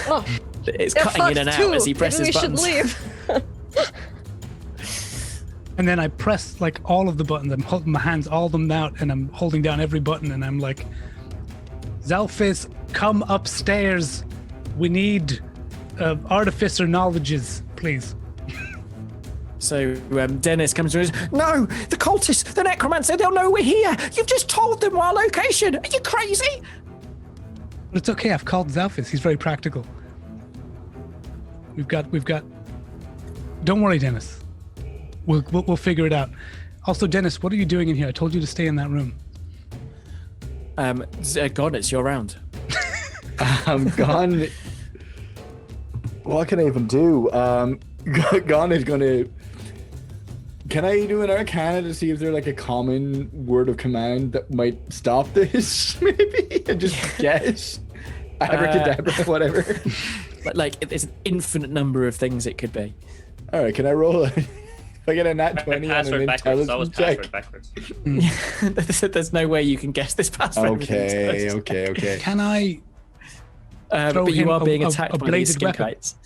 Oh, It's they're cutting in and fucked out too. as he presses Maybe we buttons. should leave. And then I press like all of the buttons. I'm holding my hands, all of them out, and I'm holding down every button. And I'm like, Xalfiz, come upstairs. We need artificer knowledges, please. So Dennis comes to us. No, the cultists, the necromancer, they'll know we're here. You've just told them our location. Are you crazy? But it's okay. I've called Xalfiz. He's very practical. We've got. Don't worry, Dennis. We'll figure it out. Also, Dennis, what are you doing in here? I told you to stay in that room. God, it's your round. I'm gone. What can I even do? Gann is gonna. Can I do an Arcana to see if there's like a common word of command that might stop this? Maybe and just guess. Abracadabra, whatever. Like there's an infinite number of things it could be. All right, can I roll? If I get a nat 20 on an Password backwards. It's always intelligence password check. backwards. There's no way you can guess this password. Okay. Can I? But Throw you him are being a attacked by these bladed skin weapon. kites.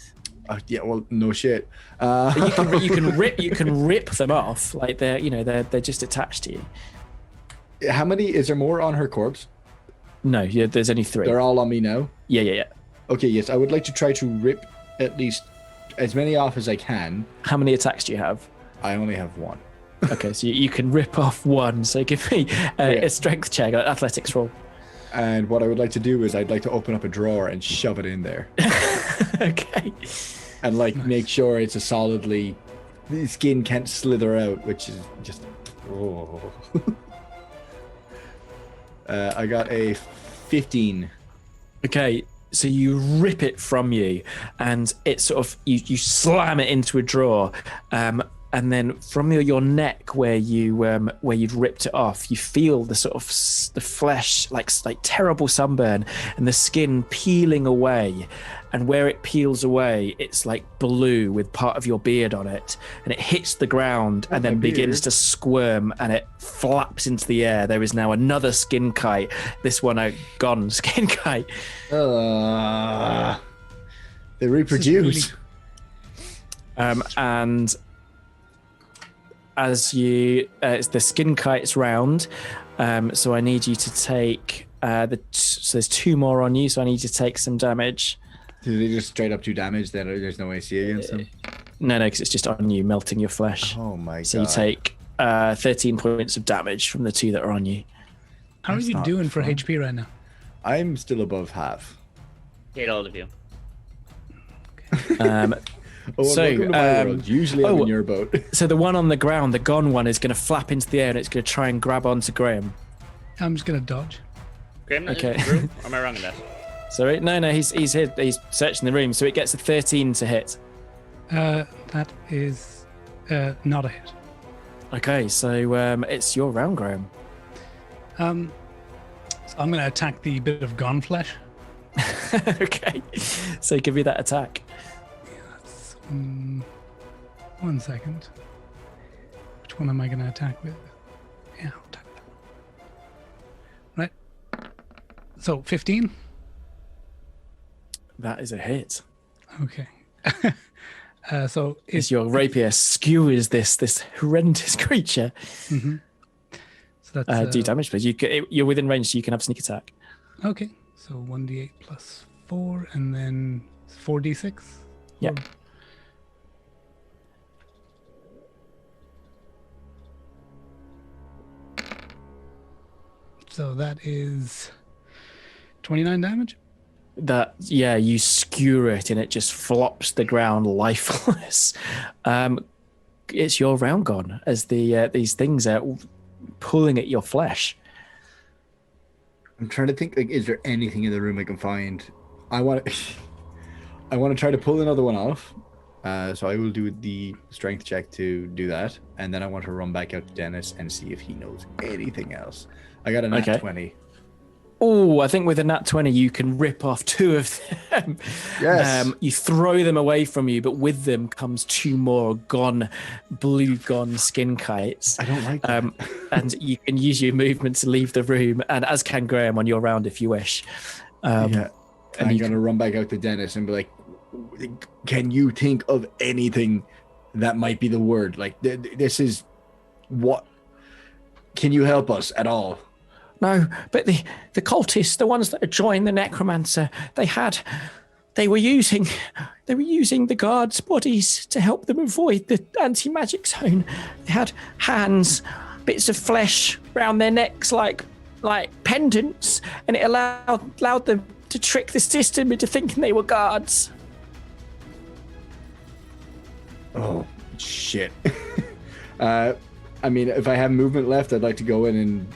Yeah, well, no shit. You can rip them off, like they're just attached to you. How many? Is there more on her corpse? No, yeah, there's only 3. They're all on me now? Yeah. Okay, yes, I would like to try to rip at least as many off as I can. How many attacks do you have? I only have 1. Okay, so you can rip off 1. So give me a strength check, an athletics roll. And what I would like to do is I'd like to open up a drawer and shove it in there. Okay. And make sure it's a solidly, the skin can't slither out, which is just, oh. I got a 15. Okay, so you rip it from you, and it sort of you slam it into a drawer, and then from your neck where you'd ripped it off, you feel the sort of the flesh like terrible sunburn, and the skin peeling away. And where it peels away, it's like blue with part of your beard on it, and it hits the ground and then begins to squirm, and it flaps into the air. There is now another skin kite. This one a gone skin kite. They reproduce. And as it's the skin kite's round, so I need you to take so there's 2 more on you, so I need you to take some damage. Do they just straight up do damage? Then there's no AC against them? No, because it's just on you, melting your flesh. Oh my god. So you take 13 points of damage from the 2 that are on you. How are you doing for HP right now? I'm still above half. Hate all of you. Welcome to my world. Usually I'm in your boat. So the one on the ground, the gone one, is going to flap into the air, and it's going to try and grab onto Graham. I'm just going to dodge. Graham, okay. Or am I wrong in that? Sorry, no, he's hit. He's searching the room, so it gets a 13 to hit. That is not a hit. Okay, so it's your round, Graham. So I'm going to attack the bit of gone flesh. Okay, so give me that attack. Yeah, that's 1 second. Which one am I going to attack with? Yeah, I'll attack that. Right. So 15. That is a hit. Okay. So as your rapier skewers this horrendous creature. Mm-hmm. So that's do damage, please. You're within range, so you can have sneak attack. Okay. So 1d8 plus 4, and then 4d6. Yeah. So that is 29 damage. You skewer it and it just flops the ground lifeless. It's your round gone as these things are pulling at your flesh. I'm trying to think, is there anything in the room I can find? I want to try to pull another one off. So I will do the strength check to do that, and then I want to run back out to Dennis and see if he knows anything else. I got a nat 20. Oh, I think with a nat 20 you can rip off 2 of them. Yes. You throw them away from you, but with them comes 2 more blue gone skin kites. I don't like that. And you can use your movement to leave the room, and as can Graham on your round if you wish. And I'm going to run back out to Dennis and be like, can you think of anything that might be the word? Like, this is what... Can you help us at all? No, but the cultists, the ones that had joined the necromancer, they were using the guards' bodies to help them avoid the anti-magic zone. They had hands, bits of flesh around their necks like pendants, and it allowed them to trick the system into thinking they were guards. Oh, shit. I mean, if I have movement left, I'd like to go in and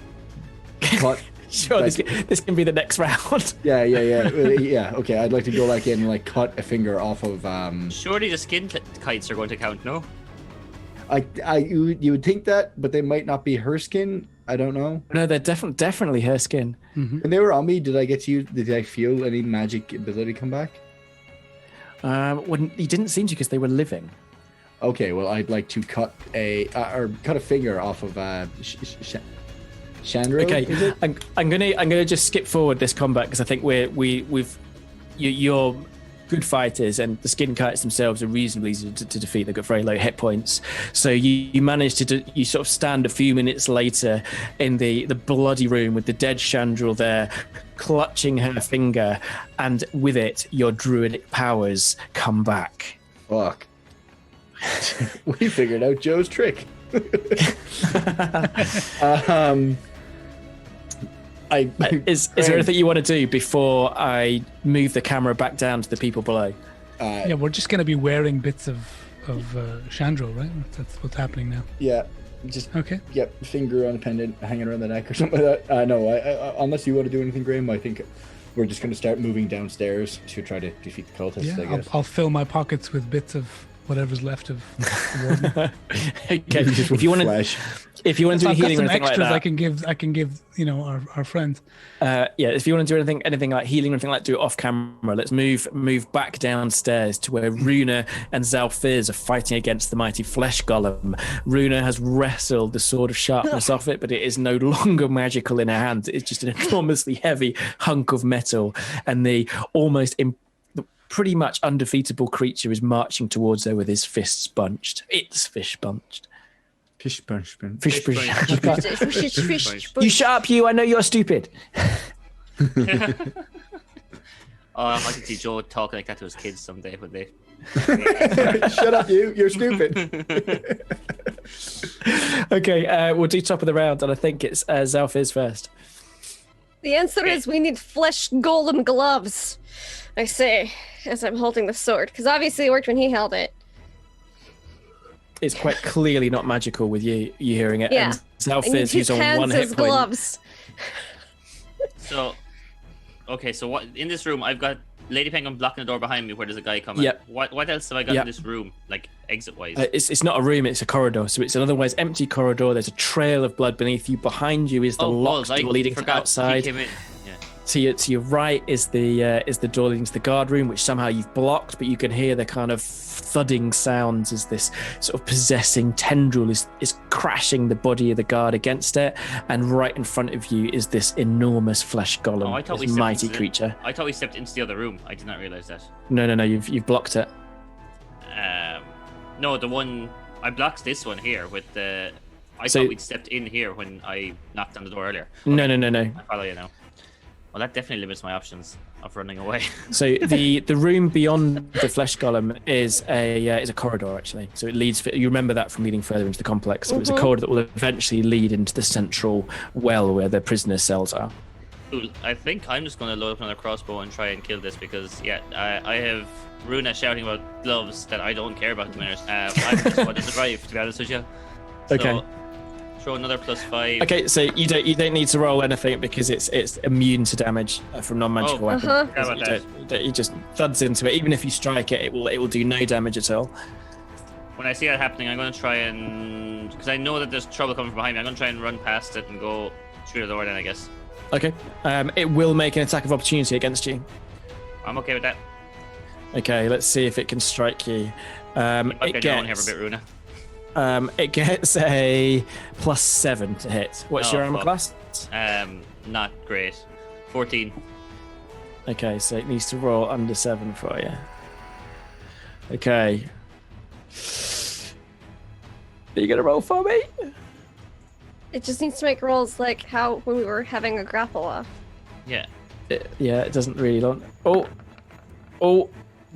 cut. Sure, this can be the next round. Yeah. Okay, I'd like to go back in and cut a finger off of. Surely the skin kites are going to count, no? You would think that, but they might not be her skin. I don't know. No, they're definitely her skin. Mm-hmm. When they were on me, did I get to use? Did I feel any magic ability come back? When you didn't seem to, because they were living. Okay, well, I'd like to cut a finger off of Chandra. Okay, I'm gonna just skip forward this combat because I think you're good fighters, and the skin kites themselves are reasonably easy to defeat. They've got very low hit points. So you manage to you sort of stand a few minutes later in the bloody room with the dead Chandrel there, clutching her finger, and with it, your druidic powers come back. Fuck. We figured out Joe's trick. Is there anything you want to do before I move the camera back down to the people below? Yeah, we're just going to be wearing bits of Chandrel, right? That's what's happening now. Yeah, just Okay. Yep, finger on a pendant hanging around the neck or something like that. No, I unless you want to do anything, Graham, I think we're just going to start moving downstairs to try to defeat the cultists. I Yeah, guess. I'll fill my pockets with bits of whatever's left of the warden. Okay, if you want to do I've got healing or some anything like extras that, I can give our friends. if you want to do anything like healing or anything like, do it off camera. Let's move back downstairs to where Runa and Xalfiz are fighting against the mighty flesh golem. Runa has wrestled the sword of sharpness off it, but it is no longer magical in her hand. It's just an enormously heavy hunk of metal, and the pretty much undefeatable creature is marching towards her with his fists bunched. It's fish bunched. Fish punch. Fish. Fish. You shut up, you. I know you're stupid. I can see Joe talking like that to his kids someday, would they? Shut up, you! You're stupid. Okay, we'll do top of the round, and I think it's Xalfiz first. The answer is we need flesh golem gloves, I say, as I'm holding the sword. Because obviously it worked when he held it. It's quite clearly not magical with you hearing it. Yeah. And Xalfiz, I need who's his on hands one as hit point. gloves. So, okay, so what in this room? I've got Lady Penguin blocking the door behind me where there's a guy coming. Yep. What else have I got Yep. in this room, like exit-wise? It's not a room, it's a corridor. So it's an otherwise empty corridor. There's a trail of blood beneath you. Behind you is the locked balls, door leading to forgot he outside. came in. Yeah. To your right is the door leading to the guard room, which somehow you've blocked, but you can hear the kind of thudding sounds as this sort of possessing tendril is crashing the body of the guard against it. And right in front of you is this enormous flesh golem, I thought this we stepped mighty into creature. I thought we stepped into the other room. I did not realize that. No, you've blocked it. No, the one I blocked this one here with the. I So- thought we'd stepped in here when I knocked on the door earlier. No. I follow you now. Well, that definitely limits my options of running away. So the room beyond the flesh golem is a corridor, actually. So it leads. You remember that from leading further into the complex. So it's a corridor that will eventually lead into the central well where the prisoner cells are. Cool. I think I'm just going to load up another crossbow and try and kill this because, I have Runa shouting about gloves that I don't care about at the minute. I just want to survive, to be honest with you. So, Okay. throw another +5. Okay, so you don't need to roll anything because it's immune to damage from non-magical weapons. How about that? It just thuds into it. Even if you strike it, it will do no damage at all. When I see that happening, I'm going to try and... Because I know that there's trouble coming from behind me. I'm going to try and run past it and go through the door then, I guess. Okay. It will make an attack of opportunity against you. I'm okay with that. Okay, let's see if it can strike you. It gets a +7 to hit. What's Oh, your armor fuck. class? Not great. 14. Okay, so it needs to roll under 7 for you. Okay. Are you gonna roll for me? It just needs to make rolls like how when we were having a grapple off. Yeah. It doesn't really long. Oh.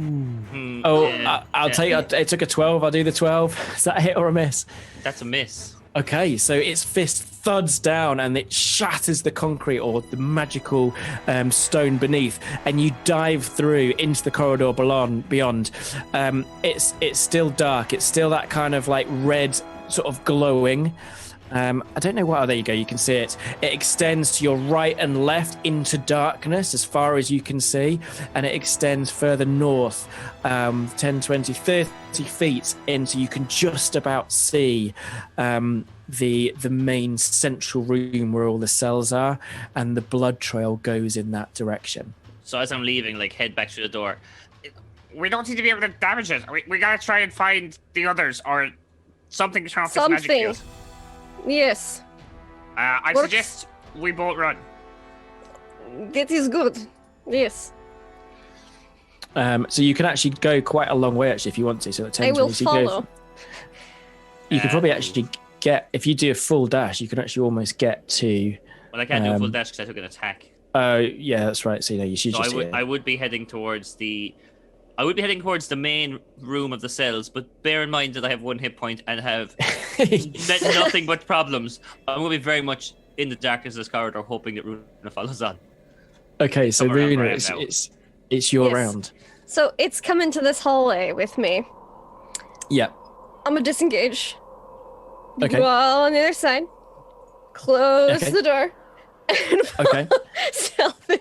Yeah, I'll take it. It took a 12. I'll do the 12. Is that a hit or a miss? That's a miss. Okay, so its fist thuds down and it shatters the concrete or the magical stone beneath, and you dive through into the corridor beyond. It's still dark. It's still that kind of like red sort of glowing. I don't know what. Oh, there you go. You can see it. It extends to your right and left into darkness as far as you can see, and it extends further north, 10, 20, 30 feet into. You can just about see the main central room where all the cells are, and the blood trail goes in that direction. So as I'm leaving, head back through the door. We don't seem to be able to damage it. We gotta try and find the others or something to turn off this magic Something. field. Yes, I Works. suggest we both run. that is good. Yes. So you can actually go quite a long way actually if you want to. So at 10, I will 20, so you go- follow. You could probably actually get, if you do a full dash, you can actually almost get to. Well, I can't do a full dash because I took an attack. Yeah, that's right. So you should So just. I would be heading towards the. I would be heading towards the main room of the cells, but bear in mind that I have 1 hit point and have met nothing but problems. I'm going to be very much in the darkness of this corridor, hoping that Runa follows on. Okay, so Somewhere around Runa, where I am now. it's your Yes. round. So it's coming to this hallway with me. Yeah. I'm gonna disengage. Okay. Go on the other side. Close Okay. the door. And Okay. Xalfiz.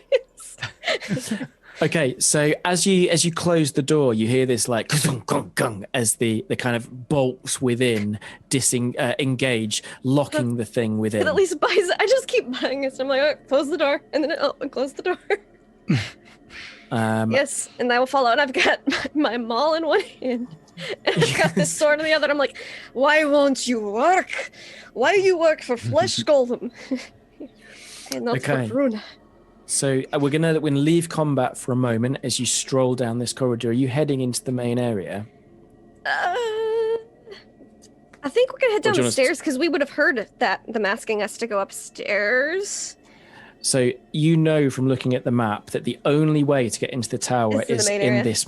Okay, so as you close the door, you hear this like gung, gung, gung, as the kind of bolts within engage, locking the thing within. It at least buys it. I just keep buying it. So I'm like, oh, close the door. And then close the door. Yes, and I will follow. And I've got my maul in one hand. And I've got this sword in the other. And I'm like, why won't you work? Why do you work for Flesh Golem? And not Okay. for Runa. So we're gonna leave combat for a moment as you stroll down this corridor. Are you heading into the main area? I think we're gonna head Or do you wanna- downstairs because we would have heard that them asking us to go upstairs. So you know from looking at the map that the only way to get into the tower Is in the is main in area. this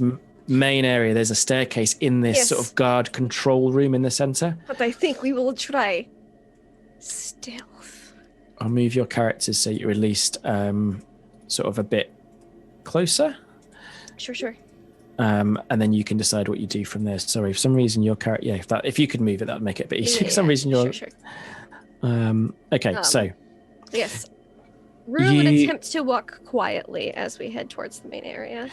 main area. There's a staircase in this Yes. sort of guard control room in the center. But I think we will try stealth. I'll move your characters so you're at least sort of a bit closer. Sure. And then you can decide what you do from there. Sorry, for some reason your character, if you could move it, that'd make it a bit easier. For some reason you're Sure. okay. So Yes. Runa would You- attempt to walk quietly as we head towards the main area.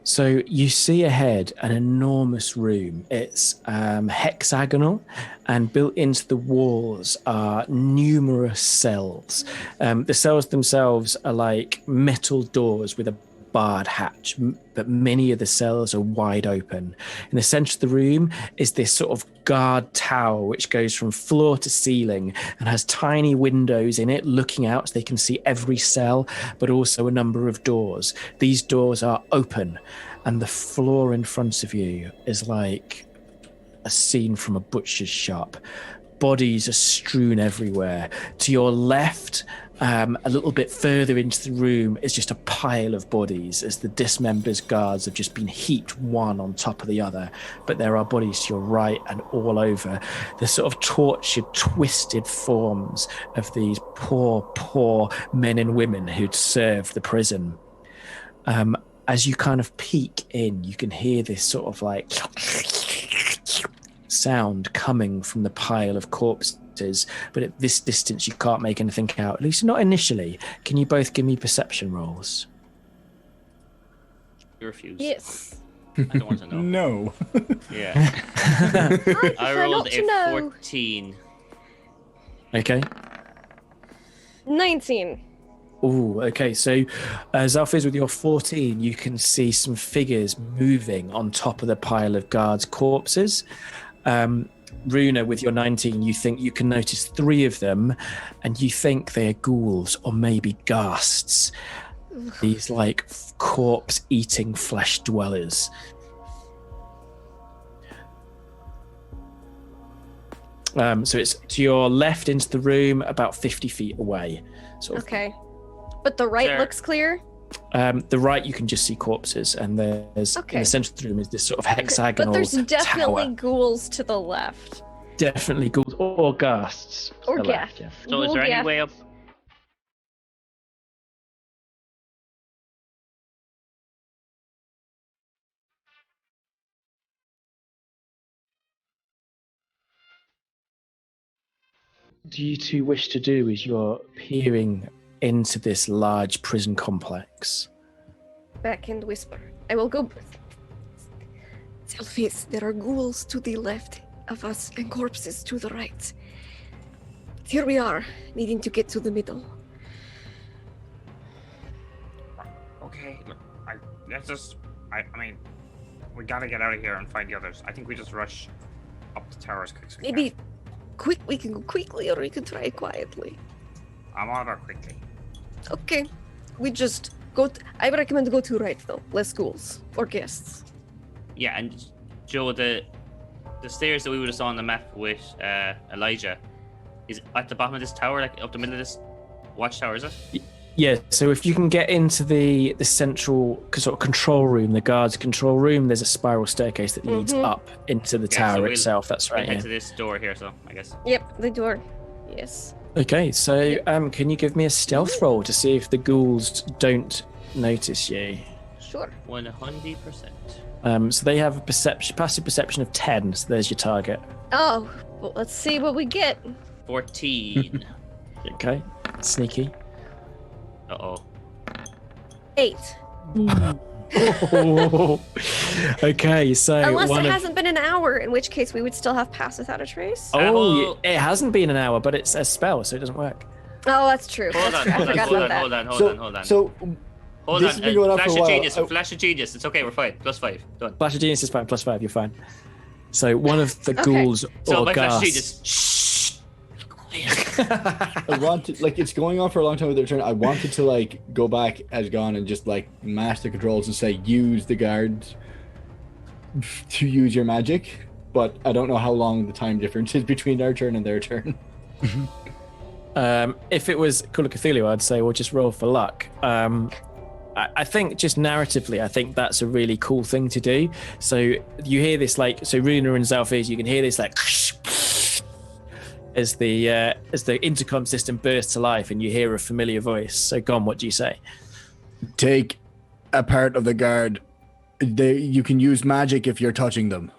So you see ahead an enormous room. It's hexagonal, and built into the walls are numerous cells. The cells themselves are like metal doors with a barred hatch, but many of the cells are wide open. In the center of the room is this sort of guard tower, which goes from floor to ceiling and has tiny windows in it looking out so they can see every cell, but also a number of doors. These doors are open, and the floor in front of you is like a scene from a butcher's shop. Bodies are strewn everywhere. To your left, a little bit further into the room is just a pile of bodies as the dismembered guards have just been heaped one on top of the other. But there are bodies to your right and all over. The sort of tortured, twisted forms of these poor men and women who'd served the prison. As you kind of peek in, you can hear this sort of like sound coming from the pile of corpses, but at this distance you can't make anything out, at least not initially. Can you both give me perception rolls? You refuse. Yes. I don't want to know. No. Yeah. I I prefer rolled not to a know. 14. Okay. 19. Oh, okay. So, Xalfiz, with your 14, you can see some figures moving on top of the pile of guards' corpses. Runa, with your 19, you think you can notice 3 of them, and you think they are ghouls or maybe ghasts. These like corpse-eating flesh dwellers. So it's to your left into the room, about 50 feet away. Sort of. Okay. But the right There. looks clear? The right, you can just see corpses, and there's in Okay. the center of the room is this sort of But hexagonal there's definitely tower. ghouls to the left. Definitely ghouls or ghasts. to Or the left, ghasts. yeah. So is there Ghoul any way up? Do you two wish to do is you're peering into this large prison complex? Back and whisper. I will go. Xalfiz, there are ghouls to the left of us and corpses to the right. Here we are, needing to get to the middle. Okay, look, let's just. I mean, we gotta get out of here and find the others. I think we just rush up the tower as quick as we Maybe can. we can go quickly or we can try quietly. I'm on about quickly. Okay. We just I would recommend to go to right though, less ghouls or guests. Yeah, and Joe, the stairs that we would have saw on the map with Elijah is at the bottom of this tower, like up the middle of this watchtower, is it? Yeah, so if you can get into the central sort of control room, the guards' control room, there's a spiral staircase that leads up into the tower so itself. That's We'll right. head Yeah. to this door here, so I guess. Yep, the door. Yes. Okay, so can you give me a stealth roll to see if the ghouls don't notice you? Sure. 100%. So they have a passive perception of 10. So there's your target. Oh, well, let's see what we get. 14. Okay, sneaky. Uh-oh. 8. Okay, so Unless it hasn't been an hour, in which case we would still have pass without a trace. Oh, it hasn't been an hour, but it's a spell, so it doesn't work. Oh, that's true. Hold That's on, true. I forgot about that. hold on. So Hold this on. has been going on Flash for a of while. genius. Oh. Flash of genius. It's okay. We're fine. +5. Done. Flash of Genius is fine, +5, you're fine. So one of the Okay. ghouls So or my flash of ghasts. genius. I wanted, like, it's going on for a long time with their turn. I wanted to, like, go back as Gann and just, like, mash the controls and say, use the guards to use your magic. But I don't know how long the time difference is between our turn and their turn. If it was Call of Cthulhu, I'd say, well, just roll for luck. I think just narratively, I think that's a really cool thing to do. So you hear this, like, so Runa and Xalfiz, you can hear this, like, as the intercom system bursts to life, and you hear a familiar voice. So, Gon, what do you say? Take a part of the guard. You can use magic if you're touching them.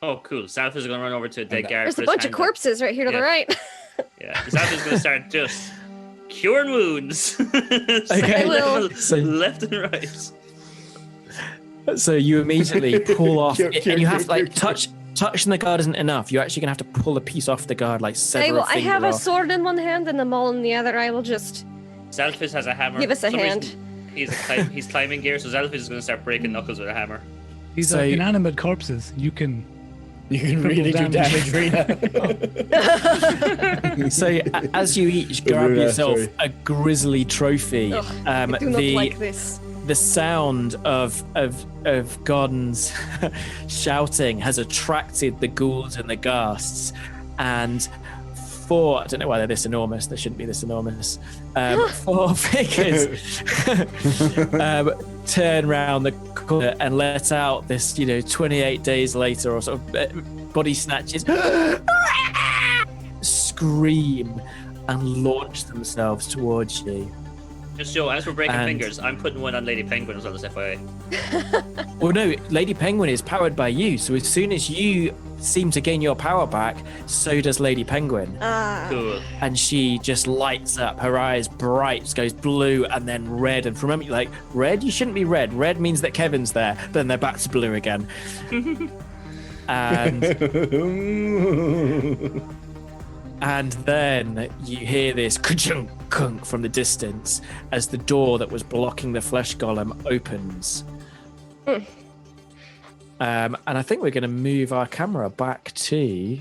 Oh, cool. Xalfiz is going to run over to a dead guard. There's put a his bunch of hand up. corpses right here to Yeah. the right. Yeah. Xalfiz is going to start just curing wounds. Okay. Left and right. So you immediately pull off, Cure, and you have to, like, cure. touching the guard isn't enough. You're actually gonna have to pull a piece off the guard, like sever Hey, well, a I finger have a off. sword in one hand and a maul in the other. I will just Xalfiz has a hammer. give us a For some hand. reason, he's climbing gear, so Xalfiz is going to start breaking knuckles with a hammer. These So- are inanimate corpses. You can really do damage, Rena. So as you each grab Runa, yourself sorry. a grisly trophy, Ugh, I do not the like this. the sound of Gordon's shouting has attracted the ghouls and the ghasts, and four, I don't know why they're this enormous, they shouldn't be this enormous, 4 figures turn round the corner and let out this, 28 days later or sort of body snatches, scream and launch themselves towards you. Just Joe, as we're breaking And- fingers, I'm putting one on Lady Penguin as well as FYI. Well, no, Lady Penguin is powered by you, so as soon as you seem to gain your power back, so does Lady Penguin. Ah. Cool. And she just lights up, her eyes bright, goes blue and then red. And remember, like, red? You shouldn't be red. Red means that Kevin's there. Then they're back to blue again. And then you hear this ka-chunk kunk from the distance as the door that was blocking the flesh golem opens. And I think we're going to move our camera back to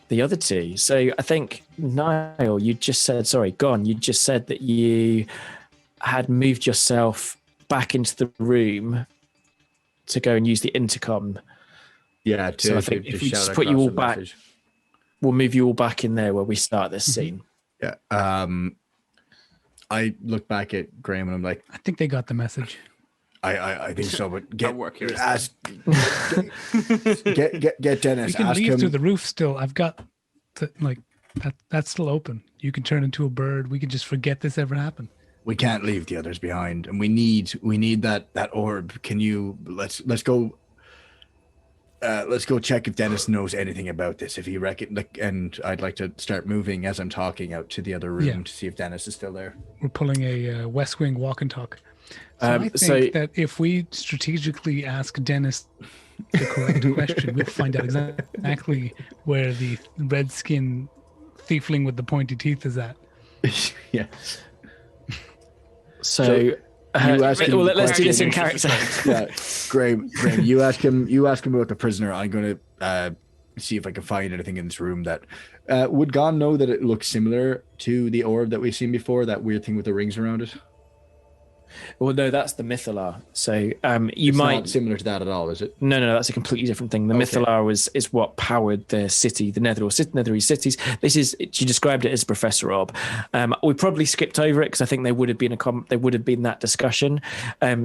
the other two. So I think, Niall, you just said, sorry, Gann, you just said that you had moved yourself back into the room to go and use the intercom. Yeah, So I think if we just put you all back, we'll move you all back in there where we start this scene. Yeah. I look back at Graham and I'm like, I think they got the message. I think so, but Our work here is ask, get Dennis. You can Ask leave him. through the roof still. I've got that's still open. You can turn into a bird. We can just forget this ever happened. We can't leave the others behind, and we need that orb. Can you let's go. Let's go check if Dennis knows anything about this. If he and I'd like to start moving as I'm talking out to the other room Yeah. to see if Dennis is still there. We're pulling a West Wing walk and talk. So I think so- that if we strategically ask Dennis the correct question, we'll find out exactly where the red skin thiefling with the pointy teeth is at. Yeah. So you ask him well, let's do this in question. character. Yeah, Graham, you ask him about the prisoner. I'm going to see if I can find anything in this room that would Gann know that it looks similar to the orb that we've seen before, that weird thing with the rings around it. Well, no, that's the Mythalar. So you It's might not similar to that at all, is it? No, that's a completely different thing. The Mythalar is what powered the city, the Netherese cities. She described it as Professor Orb. We probably skipped over it because I think there would have been that discussion.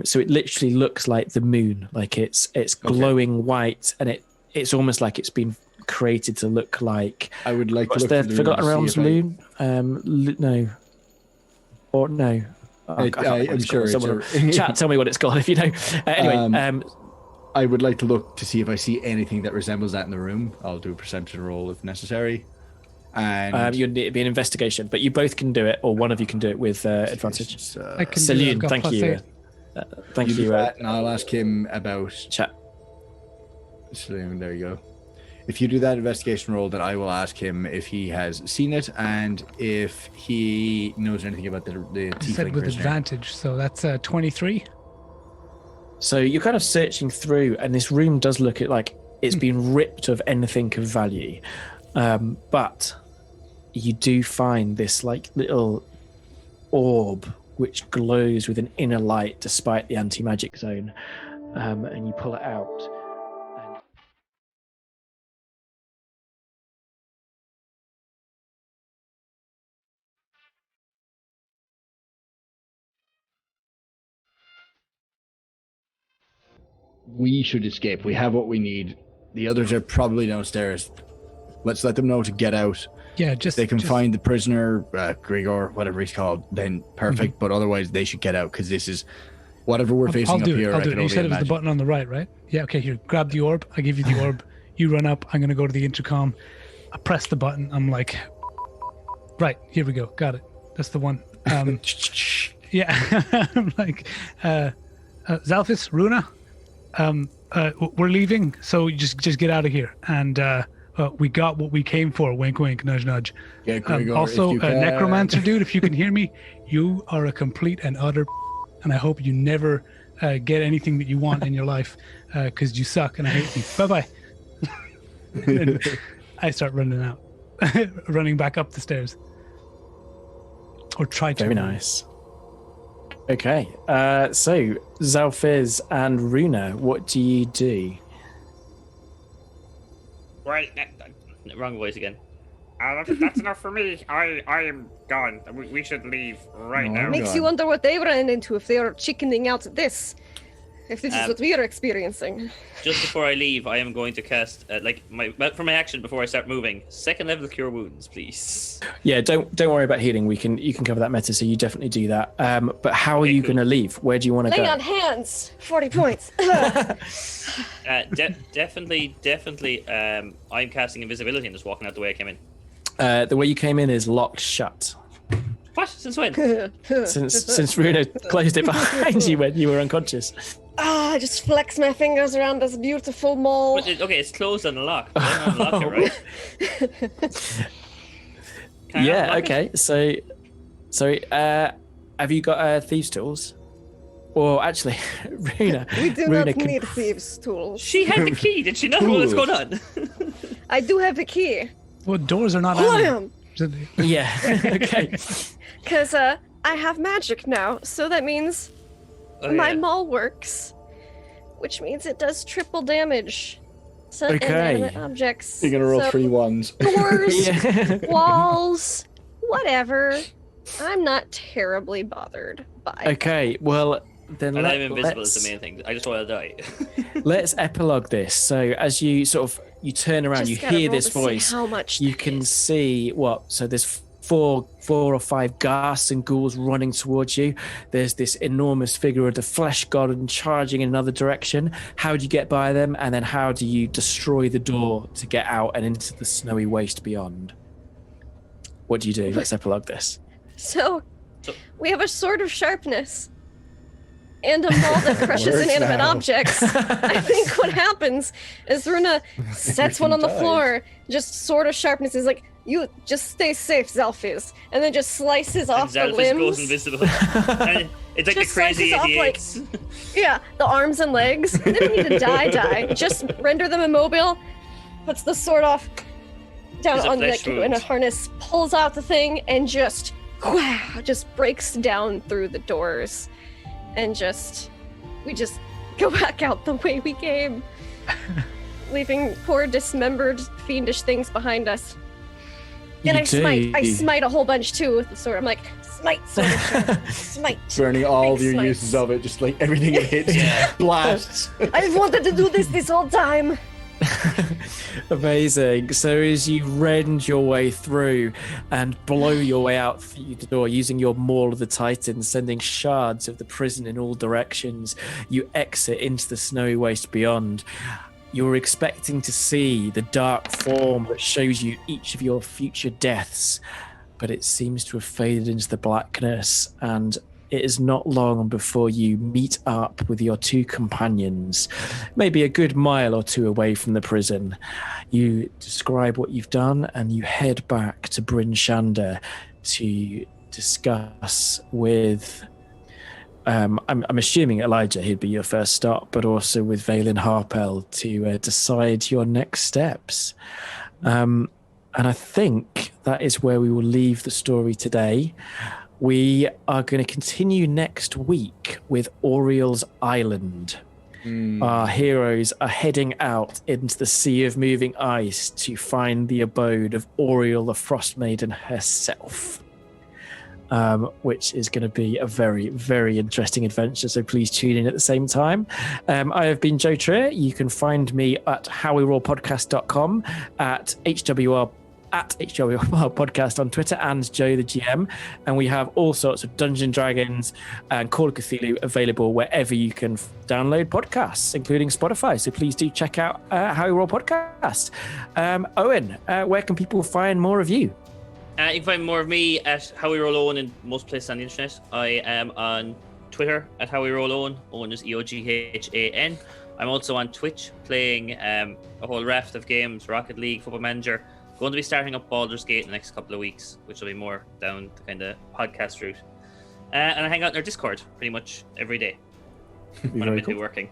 So it literally looks like the moon, like it's glowing white, and it's almost like it's been created to look like. I would like what's to look the at Forgotten Realms moon. no, or no. I'm sure it's chat. Tell me what it's called if you know. Anyway, I would like to look to see if I see anything that resembles that in the room. I'll do a perception roll if necessary. And you'd need to be an investigation, but you both can do it, or one of you can do it with advantage. I can do it. I've Saloon, got thank plus you. 8. Thank you do you. that, and I'll ask him about Chat. Saloon. There you go. If you do that investigation roll, then I will ask him if he has seen it and if he knows anything about the I tiefling said with prisoner. advantage, so that's 23. So you're kind of searching through, and this room does look like it's been ripped of anything of value, but you do find this like little orb which glows with an inner light despite the anti-magic zone, and you pull it out. We should escape. We have what we need. The others are probably downstairs. Let's let them know to get out. Yeah, If they can find the prisoner, Grigor, whatever he's called, then perfect. But otherwise, they should get out because this is whatever we're facing I'll up do here. it. I'll I do can it. You only said it was the imagine. button on the right, right? Yeah. Okay. Here, grab the orb. I give you the orb. You run up. I'm gonna go to the intercom. I press the button. I'm like, right. Here we go. Got it. That's the one. Yeah. I'm like, Xalfiz, Runa. We're leaving, so you just get out of here. And we got what we came for. Wink, wink, nudge, nudge. Yeah, Grigor, Also, if you can. necromancer dude, if you can hear me, you are a complete and utter, and I hope you never get anything that you want in your life, because you suck and I hate you. Bye bye. And I start running out, running back up the stairs, or try to. Very nice. Okay, so Xalfiz and Runa, what do you do? Right. Wrong voice again. That's enough for me. I am gone. We should leave right now. Makes you wonder what they ran into if they are chickening out at this. If this is what we are experiencing. Just before I leave, I am going to cast for my action before I start moving. 2nd level cure wounds, please. Yeah, don't worry about healing. You can cover that meta, so you definitely do that. But how are you going to leave? Where do you want to Lay go? on hands. 40 points. Definitely. I'm casting invisibility and just walking out the way I came in. The way you came in is locked shut. What? Since when? Since Runa closed it behind you when you were unconscious. I just flex my fingers around this beautiful mole. Okay, it's closed and locked. I don't unlock it, right? Can I Yeah. unlock Okay. it? So, have you got thieves' tools? Or actually, Runa. We do Runa not can- need thieves' tools. She had the key. Did she not know what's going on? I do have the key. Well, doors are not. Wham! Yeah. Okay. Because I have magic now, so that means my maul works, which means it does triple damage to inanimate objects. You're gonna roll So 3 ones. Doors, Yeah. walls, whatever. I'm not terribly bothered by. Okay. Well, then And I'm invisible is let's- the main thing. I just want to die. Let's epilogue this. So as you you turn around, Just you gotta hear roll this to see voice. how much You that can is. see what? So there's four or five ghasts and ghouls running towards you. There's this enormous figure of the flesh god and charging in another direction. How do you get by them? And then how do you destroy the door to get out and into the snowy waste beyond? What do you do? Let's epilogue this. So, So- we have a sword of sharpness and a maul that crushes Works inanimate now. objects. I think what happens is Runa sets one on the dies. floor, just sword of sharpness is like, you just stay safe, Xalfiz, and then just slices off the Xalfiz limbs. goes invisible. And it's like Just the crazy slices off, like, 88s. Yeah, the arms and legs. They don't need to die. Just render them immobile, puts the sword off down It's a on flesh in a wound. harness, pulls out the thing, and just breaks down through the doors. and we just go back out the way we came, leaving poor dismembered fiendish things behind us. And I smite a whole bunch too with the sword. I'm like, smite, sword, smite. Burning all Big your smites. uses of it, just like everything it hits, blasts. I've wanted to do this whole time. Amazing. So as you rend your way through and blow your way out through the door using your Maul of the Titans, sending shards of the prison in all directions, you exit into the snowy waste beyond. You're expecting to see the dark form that shows you each of your future deaths, but it seems to have faded into the blackness, and it is not long before you meet up with your two companions, maybe a good mile or two away from the prison. You describe what you've done, and you head back to Bryn Shander to discuss with... I'm assuming Elijah, he'd be your first stop, but also with Valen Harpel to decide your next steps. And I think that is where we will leave the story today. We are going to continue next week with Oriel's Island. Our heroes are heading out into the sea of moving ice to find the abode of Oriel the Frost Maiden herself, which is going to be a very, very interesting adventure. So please tune in at the same time. I have been Joe Trier. You can find me at howwerollpodcast.com, at HWR Podcast on Twitter, and Joe the GM. And we have all sorts of Dungeons & Dragons and Call of Cthulhu available wherever you can download podcasts, including Spotify. So please do check out How We Roll Podcast. Owen, where can people find more of you? You can find more of me at How We Roll Owen in most places on the internet. I am on Twitter at How We Roll Owen. Owen is EOGHAN. I'm also on Twitch playing a whole raft of games, Rocket League, Football Manager. Going to be starting up Baldur's Gate in the next couple of weeks, which will be more down the kind of podcast route. And I hang out in our Discord pretty much every day when I'm busy working.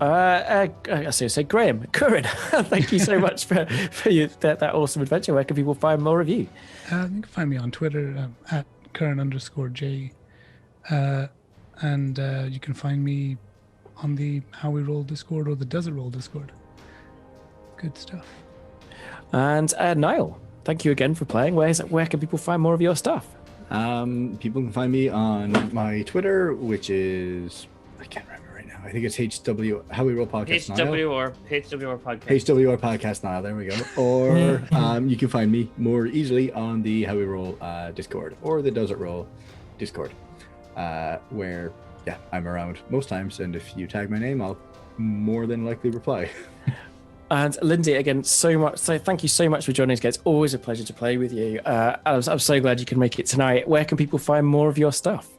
I say Graham, Kuran, thank you so much for that awesome adventure. Where can people find more of you? You can find me on Twitter at Kuran_J. And you can find me on the How We Roll Discord or the Does It Roll Discord. Good stuff. And Niall, thank you again for playing. Where can people find more of your stuff? People can find me on my Twitter, which is, I can't remember right now. I think it's How We Roll Podcast Niall. HWR Podcast. HWR Podcast Niall, there we go. Or you can find me more easily on the How We Roll Discord or the Does It Roll Discord, where, yeah, I'm around most times. And if you tag my name, I'll more than likely reply. And Lindsay, again, thank you so much for joining us again. It's always a pleasure to play with you. I'm so glad you can make it tonight. Where can people find more of your stuff?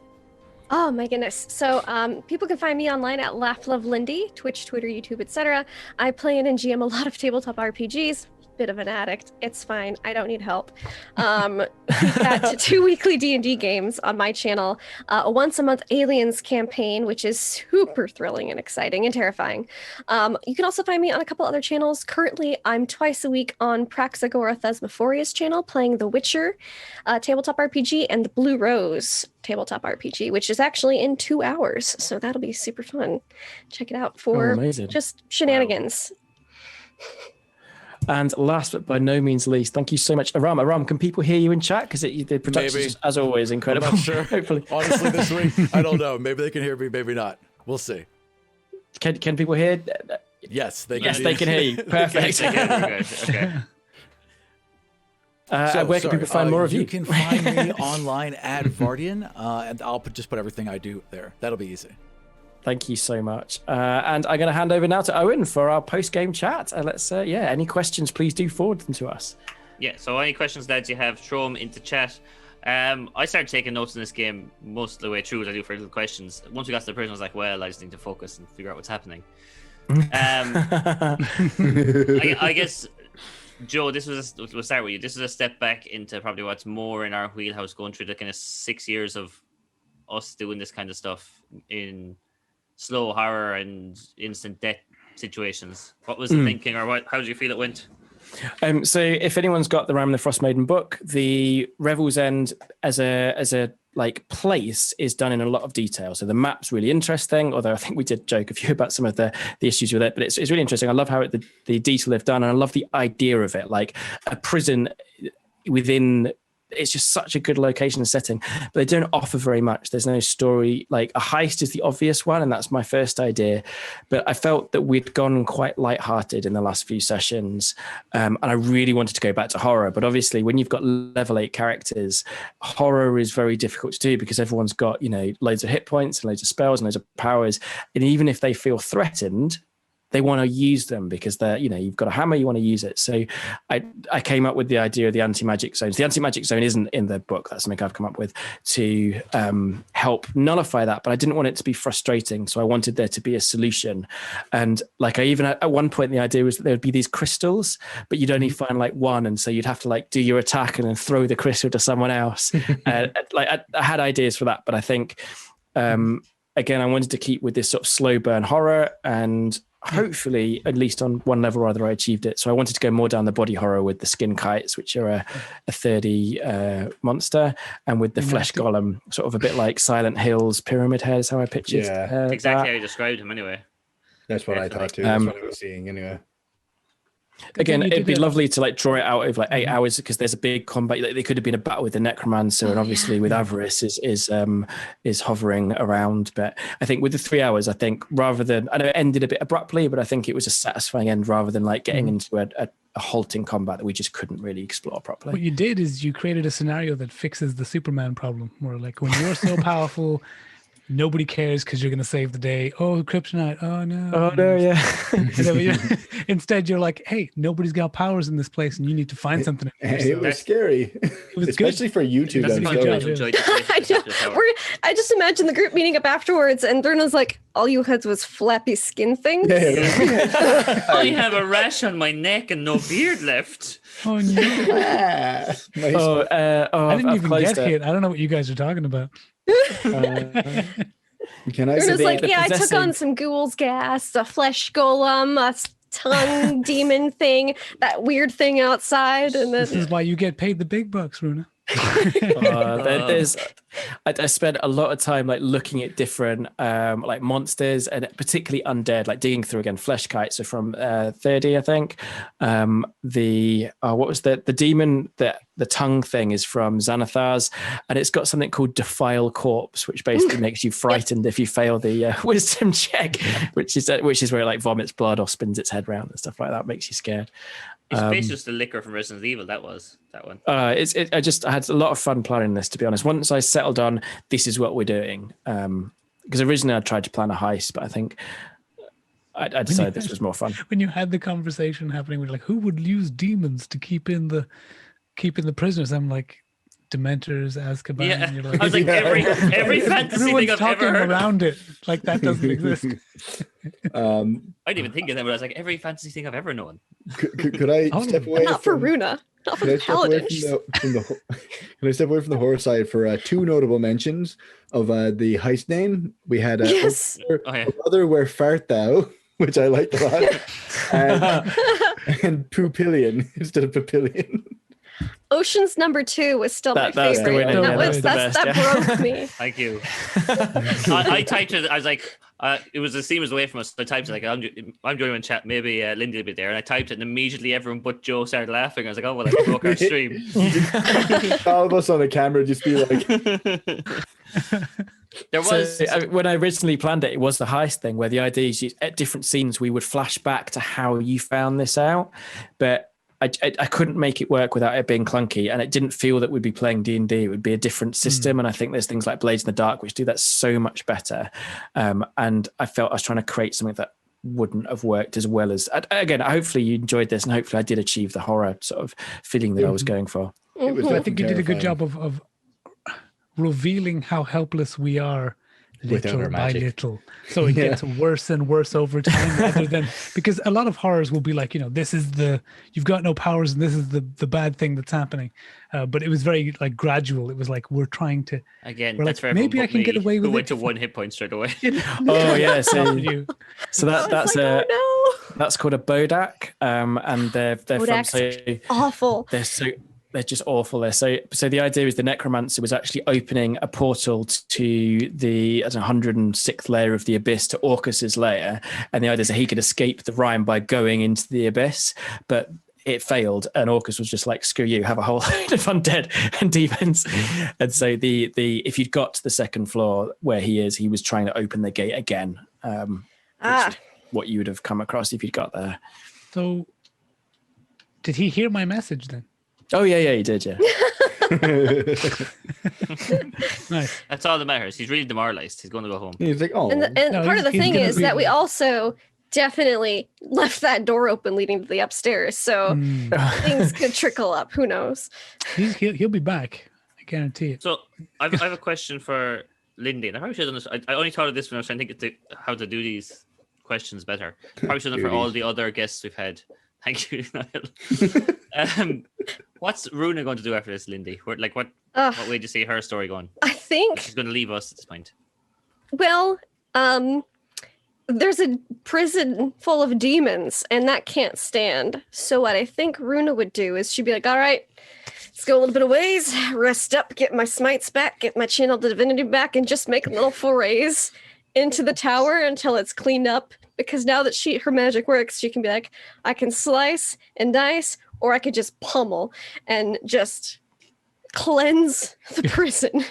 Oh my goodness. So people can find me online at LaughLoveLindy, Twitch, Twitter, YouTube, etc. I play and GM a lot of tabletop RPGs. Bit of an addict. It's fine. I don't need help. We've got 2 weekly D&D games on my channel. A once-a-month Aliens campaign, which is super thrilling and exciting and terrifying. You can also find me on a couple other channels. Currently, I'm twice a week on Praxagora Thesmophoria's channel playing The Witcher tabletop RPG and the Blue Rose tabletop RPG, which is actually in 2 hours. So that'll be super fun. Check it out for just shenanigans. Wow. And last but by no means least, thank you so much, Aram. Aram, can people hear you in chat? Because the production is, as always, incredible. I'm not sure. Hopefully. Honestly, this week, I don't know. Maybe they can hear me, maybe not. We'll see. Can people hear? Yes, they can. Yes, they can hear you. Perfect. Okay. Where can people find more of you? You can find me online at Vardian, and I'll just put everything I do there. That'll be easy. Thank you so much. And I'm going to hand over now to Owen for our post-game chat. Any questions, please do forward them to us. Yeah, so any questions that you have, throw them into chat. I started taking notes in this game most of the way through as I do for little questions. Once we got to the prison, I was like, well, I just need to focus and figure out what's happening. I guess, Joe, we'll start with you. This is a step back into probably what's more in our wheelhouse, going through the kind of 6 years of us doing this kind of stuff in slow horror and instant death situations. What was the thinking, or how did you feel it went? So if anyone's got the Rime the Frost Maiden book, the Revel's End as a like place is done in a lot of detail. So the map's really interesting, although I think we did joke a few about some of the issues with it, but it's really interesting. I love how the detail they've done, and I love the idea of it, like a prison within. It's just such a good location and setting, but they don't offer very much. There's no story. Like a heist is the obvious one, and that's my first idea. But I felt that we'd gone quite lighthearted in the last few sessions, and I really wanted to go back to horror. But obviously, when you've got level 8 characters, horror is very difficult to do because everyone's got, you know, loads of hit points and loads of spells and loads of powers, and even if they feel threatened, they want to use them because they're, you know, you've got a hammer, you want to use it. So I came up with the idea of the anti-magic zones. The anti-magic zone isn't in the book. That's something I've come up with to help nullify that. But I didn't want it to be frustrating. So I wanted there to be a solution. And like I even at one point, the idea was that there would be these crystals, but you'd only find like one. And so you'd have to like do your attack and then throw the crystal to someone else. I had ideas for that, but I think, again, I wanted to keep with this sort of slow burn horror, and hopefully at least on one level or other I achieved it. So I wanted to go more down the body horror with the skin kites, which are a 30 monster, and with the flesh golem, sort of a bit like Silent Hill's Pyramid Head is how I pictured. Yeah, exactly how you described him anyway. That's what I thought too. That's what I was seeing anyway. Again, it'd be lovely to like draw it out over like 8 hours because there's a big combat. Like, there could have been a battle with the necromancer, and obviously with Avarice is hovering around. But I think with the 3 hours, I think rather than, I know it ended a bit abruptly, but I think it was a satisfying end rather than like getting into a halting combat that we just couldn't really explore properly. What you did is you created a scenario that fixes the Superman problem, where like when you're so powerful, nobody cares because you're going to save the day. Oh, kryptonite. Oh, no. Oh, no, yeah. Instead, you're like, hey, nobody's got powers in this place and you need to find something. It was scary. It was especially for you two guys. I just imagine the group meeting up afterwards and Bruno's like, all you had was flappy skin things. I have a rash on my neck and no beard left. Oh, no. Nice. I didn't even get hit. I don't know what you guys are talking about. Can I say like, I took on some ghouls gas, a flesh golem, a tongue demon thing, that weird thing outside, and then this is why you get paid the big bucks, Runa. I spent a lot of time like looking at different like monsters, and particularly undead, like digging through again flesh kites. So from 30, I think. What was the demon that the tongue thing is from Xanathar's, and it's got something called Defile Corpse, which basically makes you frightened if you fail the wisdom check, which is where it like vomits blood or spins its head around and stuff like that, makes you scared. It's basically just the liquor from Resident Evil. That one. I had a lot of fun planning this, to be honest. Once I settled on this is what we're doing, because originally I tried to plan a heist, but I think I decided this was more fun. When you had the conversation happening, we're like, who would use demons to keep in the prisoners? I'm like, Dementors, Azkaban. Yeah, you're like, I was like, every fantasy thing I've ever heard. Around it, like that doesn't exist. I didn't even think of them, but I was like, every fantasy thing I've ever known. Could I step away? Not for Runa. Not for the paladin. Can I step away from the horror side for two notable mentions of the heist name? We had Brother Where Fart Thou, which I liked a lot, and Pupillion instead of Papillion. Ocean's number 2 was still my favorite. That broke me. Thank you. I typed it. I was like, it was a seamless away from us. So I typed it like, I'm joining in chat. Maybe Lindy will be there. And I typed it, and immediately everyone but Joe started laughing. I was like, oh well, I broke our stream. All of us on the camera just be like. There was when I originally planned it was the heist thing, where the idea is at different scenes we would flash back to how you found this out, but I couldn't make it work without it being clunky, and it didn't feel that we'd be playing D&D. It would be a different system, and I think there's things like Blades in the Dark which do that so much better. And I felt I was trying to create something that wouldn't have worked as well as. Again, hopefully you enjoyed this, and hopefully I did achieve the horror sort of feeling that I was going for. I think you did a good job of revealing how helpless we are. Little by little, so it gets worse and worse over time, rather than, because a lot of horrors will be like, this is you've got no powers and this is the bad thing that's happening, but it was very like gradual. It was like we're trying to that's like, for maybe I can get away with it. Went to 1 hit point straight away. Oh yeah, so that's like, that's called a Bodak, and they're Bodak's from awful. they're just awful there. So the idea is the necromancer was actually opening a portal to the 106th layer of the abyss to Orcus's lair, and the idea is that he could escape the Rime by going into the abyss, but it failed, and Orcus was just like, screw you, have a whole load of undead and demons. And so the if you'd got to the second floor where he is, he was trying to open the gate again. Which is what you would have come across if you'd got there. So, did he hear my message then? Oh yeah, he did, yeah. Nice. That's all that matters. He's really demoralized. He's going to go home. He's like, oh. And No, part of the he's thing gonna is be that we there. also definitely left that door open leading to the upstairs, so things could trickle up. Who knows? He'll be back. I guarantee it. So I have a question for Lindy, and I probably should have done this. I only thought of this when I was trying to think how to do these questions better. Probably should have done for all the other guests we've had. Thank you, Niall. What's Runa going to do after this, Lindy? What way do you see her story going? I think, She's going to leave us at this point. well, there's a prison full of demons, and that can't stand. So what I think Runa would do is she'd be like, all right, let's go a little bit of ways, rest up, get my smites back, get my channel divinity back, and just make little forays into the tower until it's cleaned up. Because now that her magic works, she can be like, I can slice and dice, or I could just pummel and just cleanse the prison.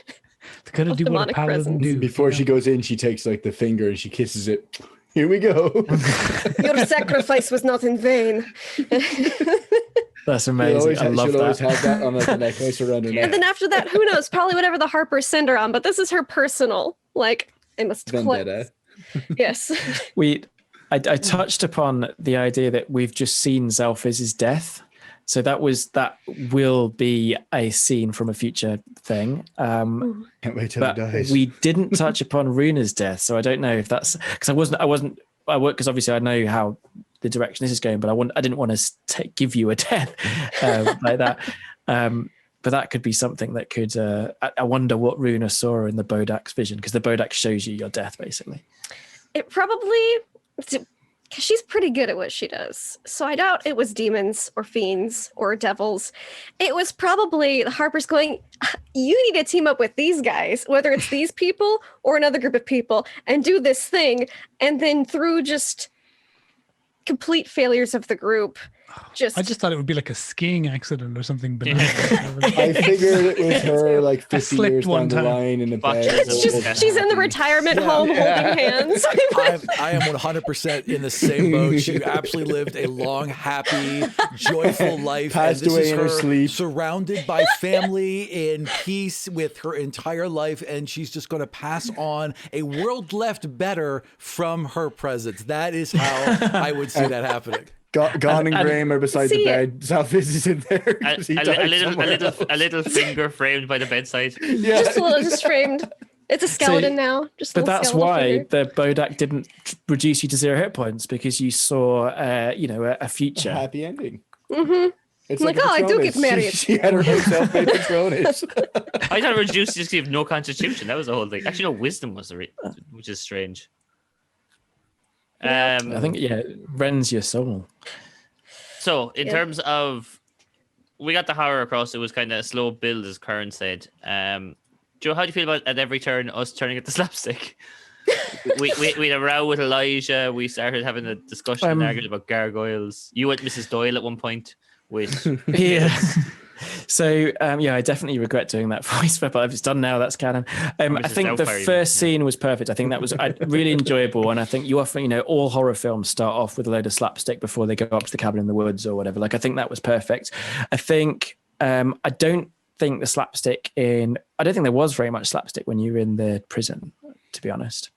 It's gonna of do what a demonic paladin presence. do. Before she goes in, she takes like the finger and she kisses it. Here we go. Your sacrifice was not in vain. That's amazing. I love she'll always that. have that on like a necklace around her neck. And then after that, who knows? Probably whatever the Harpers send her on. But this is her personal, like, I must Vendetta. cleanse. Yes. I touched upon the idea that we've just seen Xalfiz's death. So that will be a scene from a future thing. Can't wait till he But dies. we didn't touch upon Runa's death. So I don't know if that's because I work because obviously I know how the direction this is going, but I didn't want to give you a death like that. But that could be something that could. I wonder what Runa saw in the Bodak's vision, because the Bodak shows you your death basically. It probably, because she's pretty good at what she does. So I doubt it was demons or fiends or devils. It was probably the Harpers going, you need to team up with these guys, whether it's these people or another group of people, and do this thing. And then through just complete failures of the group, I just thought it would be like a skiing accident or something. But I figured it was her like 50 slipped years one down the time. line in the Fuck, bed. it's just she's in the retirement home holding hands. I am 100% in the same boat. She absolutely lived a long, happy, joyful life. Passed and this away is in her sleep. surrounded by family, in peace with her entire life, and she's just going to pass on a world left better from her presence. That is how I would see that happening. Gann and Graham are beside the See bed. Xalfiz is in there. 'cause he died somewhere else. A little finger framed by the bedside. Yeah. Just a little, just framed. It's a skeleton now. Just a But little that's skeletal why figure. the Bodak didn't reduce you to 0 hit points, because you saw, a future. Happy ending. Mm-hmm. It's Like, a oh, I do Patronus. get married. She had her own self-made Patronus. I thought reduced just give no constitution. That was the whole thing. Actually, no, wisdom was which is strange. I think, it rends your soul. So, in Yeah. terms of, we got the horror across. It was kind of a slow build, as Kuran said. Joe, how do you feel about at every turn us turning it to slapstick? we had a row with Elijah. We started having a discussion and argument about gargoyles. You went Mrs. Doyle at one point. Which Yeah. So I definitely regret doing that voice, but if it's done now, that's canon. I think the first scene was perfect. I think that was really enjoyable, and I think you often, all horror films start off with a load of slapstick before they go up to the cabin in the woods or whatever. Like, I think that was perfect. I think I don't think there was very much slapstick when you were in the prison, to be honest.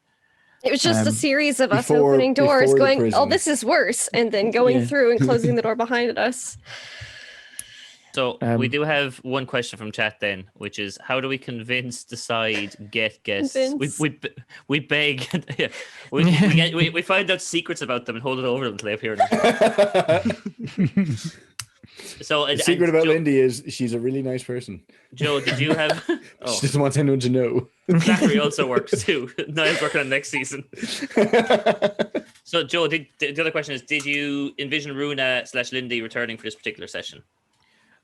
It was just a series of us before- opening doors, before the going, prison. "Oh, this is worse," and then going through and closing the door behind us. So we do have one question from chat then, which is, how do we convince, decide, get guests? We beg, yeah. we find out secrets about them and hold it over them until they appear. So The secret about Lindy is she's a really nice person. Joe, did you have? She doesn't want anyone to know. Zachary also works too. Niall's working on next season. So Joe, the other question is, did you envision Runa / Lindy returning for this particular session?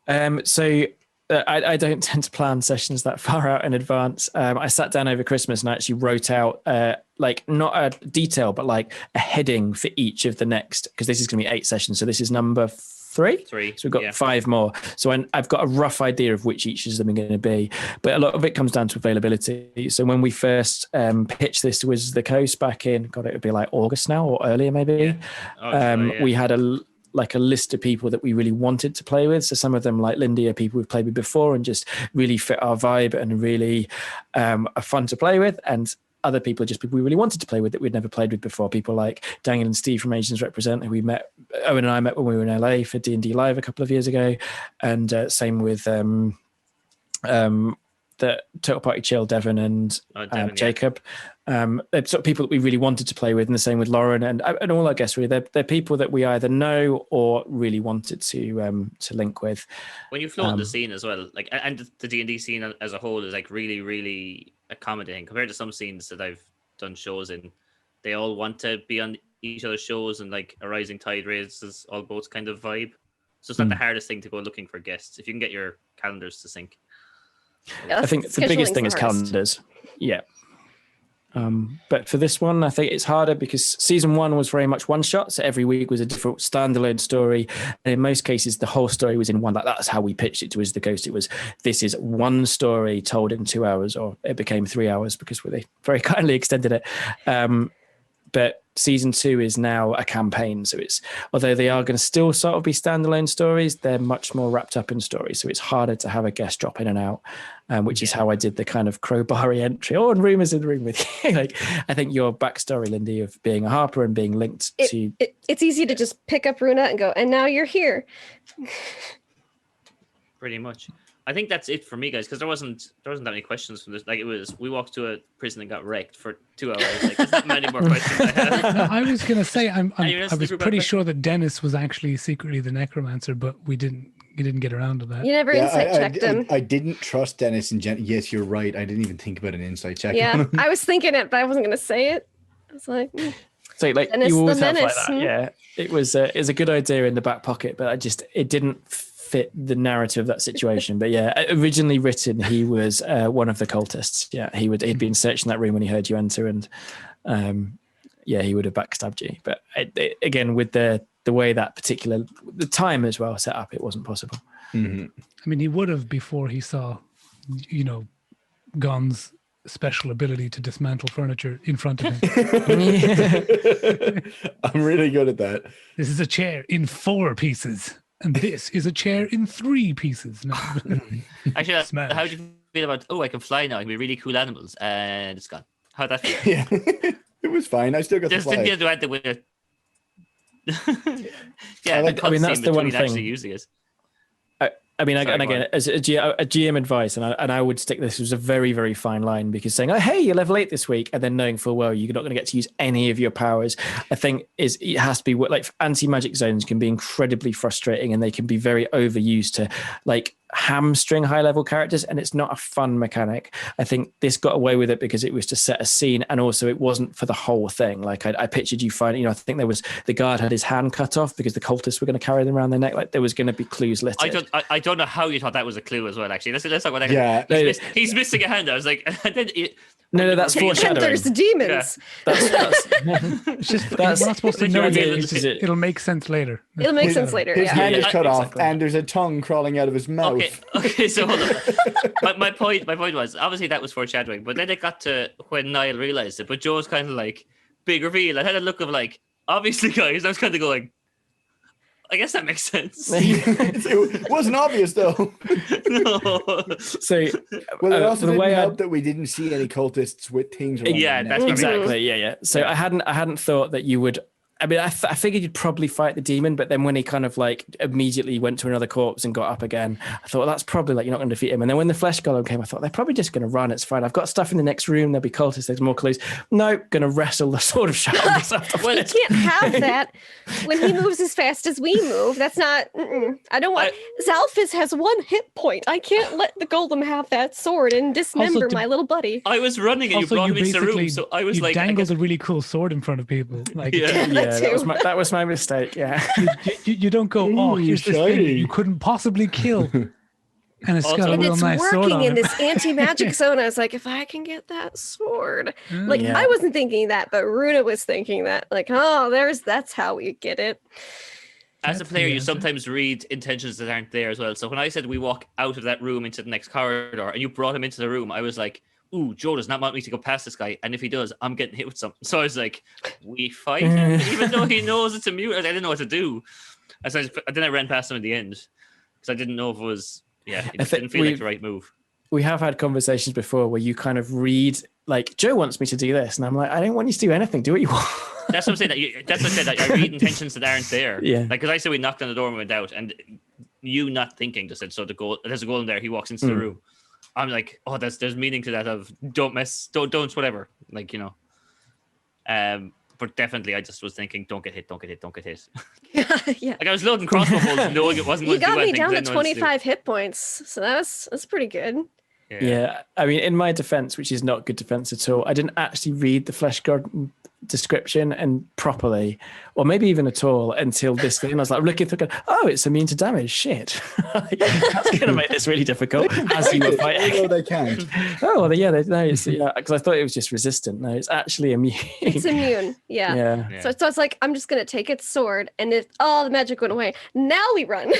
So I don't tend to plan sessions that far out in advance. I sat down over Christmas and I actually wrote out like not a detail, but like a heading for each of the next, because this is going to be 8 sessions. So this is number 3. So we've got 5 more. So I've got a rough idea of which each of them are going to be, but a lot of it comes down to availability. So when we first pitched this to Wizards of the Coast back in, God, it would be like August now or earlier maybe. We had a list of people that we really wanted to play with. So some of them, like Lindy, are people we've played with before and just really fit our vibe and really are fun to play with. And other people are just people we really wanted to play with that we'd never played with before. People like Daniel and Steve from Asians Represent, who we met, Owen and I met when we were in LA for D&D Live a couple of years ago. And same with the Total Party Chill, Devon and Jacob. They're sort of people that we really wanted to play with, and the same with Lauren and all our guests. Really, they're people that we either know or really wanted to link with. When you float the scene as well, like, and the D&D scene as a whole is like really, really accommodating compared to some scenes that I've done shows in. They all want to be on each other's shows, and like a rising tide raises all boats kind of vibe. So it's not the hardest thing to go looking for guests if you can get your calendars to sync. Yeah, I think the biggest thing is calendars. Yeah. But for this one, I think it's harder because season 1 was very much one shot. So every week was a different standalone story. And in most cases, the whole story was in one. Like that's how we pitched it to Wizards of the Coast. It was, this is one story told in 2 hours, or it became 3 hours because they very kindly extended it. But season 2 is now a campaign. So it's, although they are going to still sort of be standalone stories, they're much more wrapped up in stories. So it's harder to have a guest drop in and out, which is how I did the kind of crowbar entry. Oh, and Rumour's in the room with you. Like, I think your backstory, Lindy, of being a Harper and being linked to... It's easy to just pick up Runa and go, and now you're here. Pretty much. I think that's it for me, guys, because there wasn't that many questions from this. Like, it was, we walked to a prison and got wrecked for 2 hours. Like, there's not many more questions I have. No, I was gonna say I was pretty sure that Dennis was actually secretly the necromancer, but you didn't get around to that. You never insight checked him. I didn't trust Dennis and Jen. Yes, you're right. I didn't even think about an insight check. Yeah, I was thinking it, but I wasn't gonna say it. I was like, so like Dennis you always the have like Menace, that. Yeah, it was a good idea in the back pocket, but it didn't fit the narrative of that situation. But yeah, originally written, he was one of the cultists. Yeah, he'd been searching that room when he heard you enter, and he would have backstabbed you. But again, with the way that the time as well set up, it wasn't possible. Mm-hmm. I mean, he would have before he saw, Gann's special ability to dismantle furniture in front of him. I'm really good at that. This is a chair in 4 pieces. And this is a chair in 3 pieces. No. Actually, how do you feel about, I can fly now, I can be really cool animals, and it's gone. How'd that feel? Yeah, it was fine. I still got just to fly. didn't get to with it. Yeah, I mean, that's the one thing. Actually using it. I mean, and again, as a GM advice, and I would stick this was a very, very fine line, because saying, "Oh, hey, you're level 8 this week," and then knowing full well you're not going to get to use any of your powers, I think it has to be like anti-magic zones can be incredibly frustrating, and they can be very overused to like hamstring high-level characters, and it's not a fun mechanic. I think this got away with it because it was to set a scene, and also it wasn't for the whole thing. Like I pictured you finding, I think there was the guard had his hand cut off because the cultists were going to carry them around their neck. Like there was going to be clues littered. I don't know how you thought that was a clue as well. Actually, let's talk about that. Yeah, he's missing a hand. I was like, no, that's foreshadowing. There's demons. Yeah. It's just we're not supposed to know it. It'll make sense later. It'll make sense later. His hand is cut off, exactly. and there's a tongue crawling out of his mouth. Okay. So hold on. my point was obviously that was foreshadowing, but then it got to when Niall realized it. But Joe's kind of like big reveal. I had a look of like, obviously, guys. I was kind of going, I guess that makes sense. It wasn't obvious though. No. So, well, it also the didn't way help that we didn't see any cultists with things around. Yeah, their that's neck. exactly. Yeah. So I hadn't thought that you would. I mean, I figured you'd probably fight the demon, but then when he kind of like immediately went to another corpse and got up again, I thought, well, that's probably like you're not going to defeat him. And then when the flesh golem came, I thought they're probably just going to run. It's fine. I've got stuff in the next room. There'll be cultists. There's more clues. No, going to wrestle the sword of shadows. Well, you can't have that when he moves as fast as we move. That's not. I don't want. Xalfiz has 1 hit point. I can't let the golem have that sword and dismember my little buddy. I was running and you brought him into the room, so I was like, dangled a really cool sword in front of people. Like, yeah. too. that was my mistake. Yeah. You don't go, oh, here's this thing shiny. you couldn't possibly kill. And it's got a Also- And real it's nice sword working on in it. this anti-magic zone. I was like, if I can get that sword. Like, Yeah. I wasn't thinking that, but Runa was thinking that. Like, oh, that's how we get it. As a That's player, the you answer. sometimes read intentions that aren't there as well. So when I said we walk out of that room into the next corridor and you brought him into the room, I was like, ooh, Joe does not want me to go past this guy. And if he does, I'm getting hit with something. So I was like, we fight him, even though he knows it's a mute. I didn't know what to do. And so then I ran past him in the end because I didn't know if it was, it just didn't feel like the right move. We have had conversations before where you kind of read, like, Joe wants me to do this. And I'm like, I don't want you to do anything. Do what you want. That's what I'm saying. That's what I said. That I read intentions that aren't there. Yeah. Like, because I said we knocked on the door and went out, and you not thinking just said, so there's a goal in there. He walks into the room. I'm like, oh, there's meaning to that of don't whatever. Like, but definitely I just was thinking, don't get hit. Yeah. Like I was loading crossbow bolts, knowing it wasn't You going to do got me anything. down to 'cause I didn't know what to do. 25 hit points. So that's pretty good. Yeah. I mean, in my defense, which is not good defense at all, I didn't actually read the flesh god description and properly, or maybe even at all, until this thing. I was like looking through, oh, it's immune to damage. Shit. That's going to make this really difficult as you were fighting. No, they can't. Oh, well, yeah, because I thought it was just resistant. No, it's actually immune. It's immune. Yeah. Yeah. So I was like, I'm just gonna take its sword, and the magic went away. Now we run.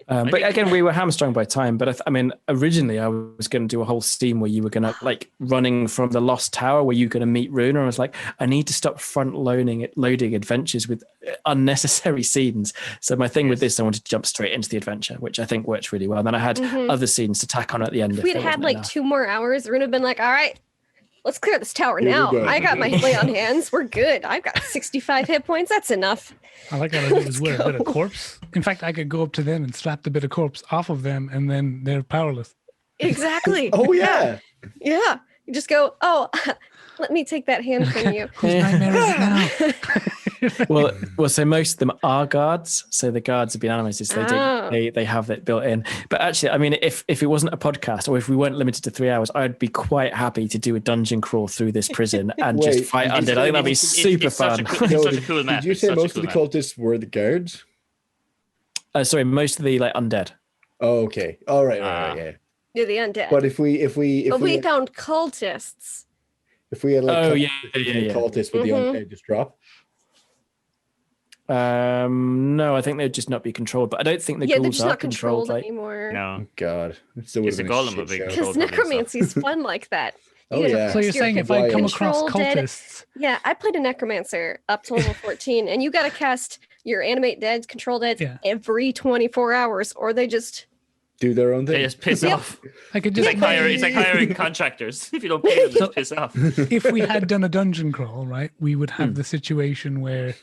But again, we were hamstrung by time. But I mean, originally I was going to do a whole scene where you were going to like running from the Lost Tower, where you're going to meet Runa. I was like, I need to stop loading adventures with unnecessary scenes. So my thing with this, I wanted to jump straight into the adventure, which I think worked really well. And then I had other scenes to tack on at the end. If we'd there had wasn't like enough. 2 more hours, Runa would have been like, all right, let's clear this tower Here we now. go. I got my lay on hands. We're good. I've got 65 hit points. That's enough. I like how I did is wear a bit of corpse. In fact, I could go up to them and slap the bit of corpse off of them, and then they're powerless. Exactly. Oh yeah. Yeah. You just go, oh, let me take that hand from you. Whose nightmare is it now? well, so most of them are guards. So the guards have been animated, so they have that built in. But actually, I mean, if it wasn't a podcast or if we weren't limited to 3 hours, I'd be quite happy to do a dungeon crawl through this prison and Wait, just fight undead. I think that'd be super it's such fun. It's such a cool map. Did you It's say such a most of cool the map. cultists were the guards? Sorry, most of the like undead. Oh, okay. All right. Yeah. You're the undead. But if we but we found cultists. had like Oh, yeah, cultists, would the undead just drop? No, I think they'd just not be controlled. But I don't think the Yeah, they're ghouls just are not controlled like, anymore. No. God, it still It's would've a been golem shit would be show. controlled. Because necromancy's fun like that. Oh, You know, yeah. So you're you're saying if I come across control dead- cultists, Yeah, I played a necromancer up to level 14, and you got to cast your animate dead, control dead Yeah. every 24 hours, or they just. Do their own They thing. just piss Yep. off. I could It's just like hiring contractors. If you don't pay them, they just piss off. if we had done a dungeon crawl, right, we would have the situation where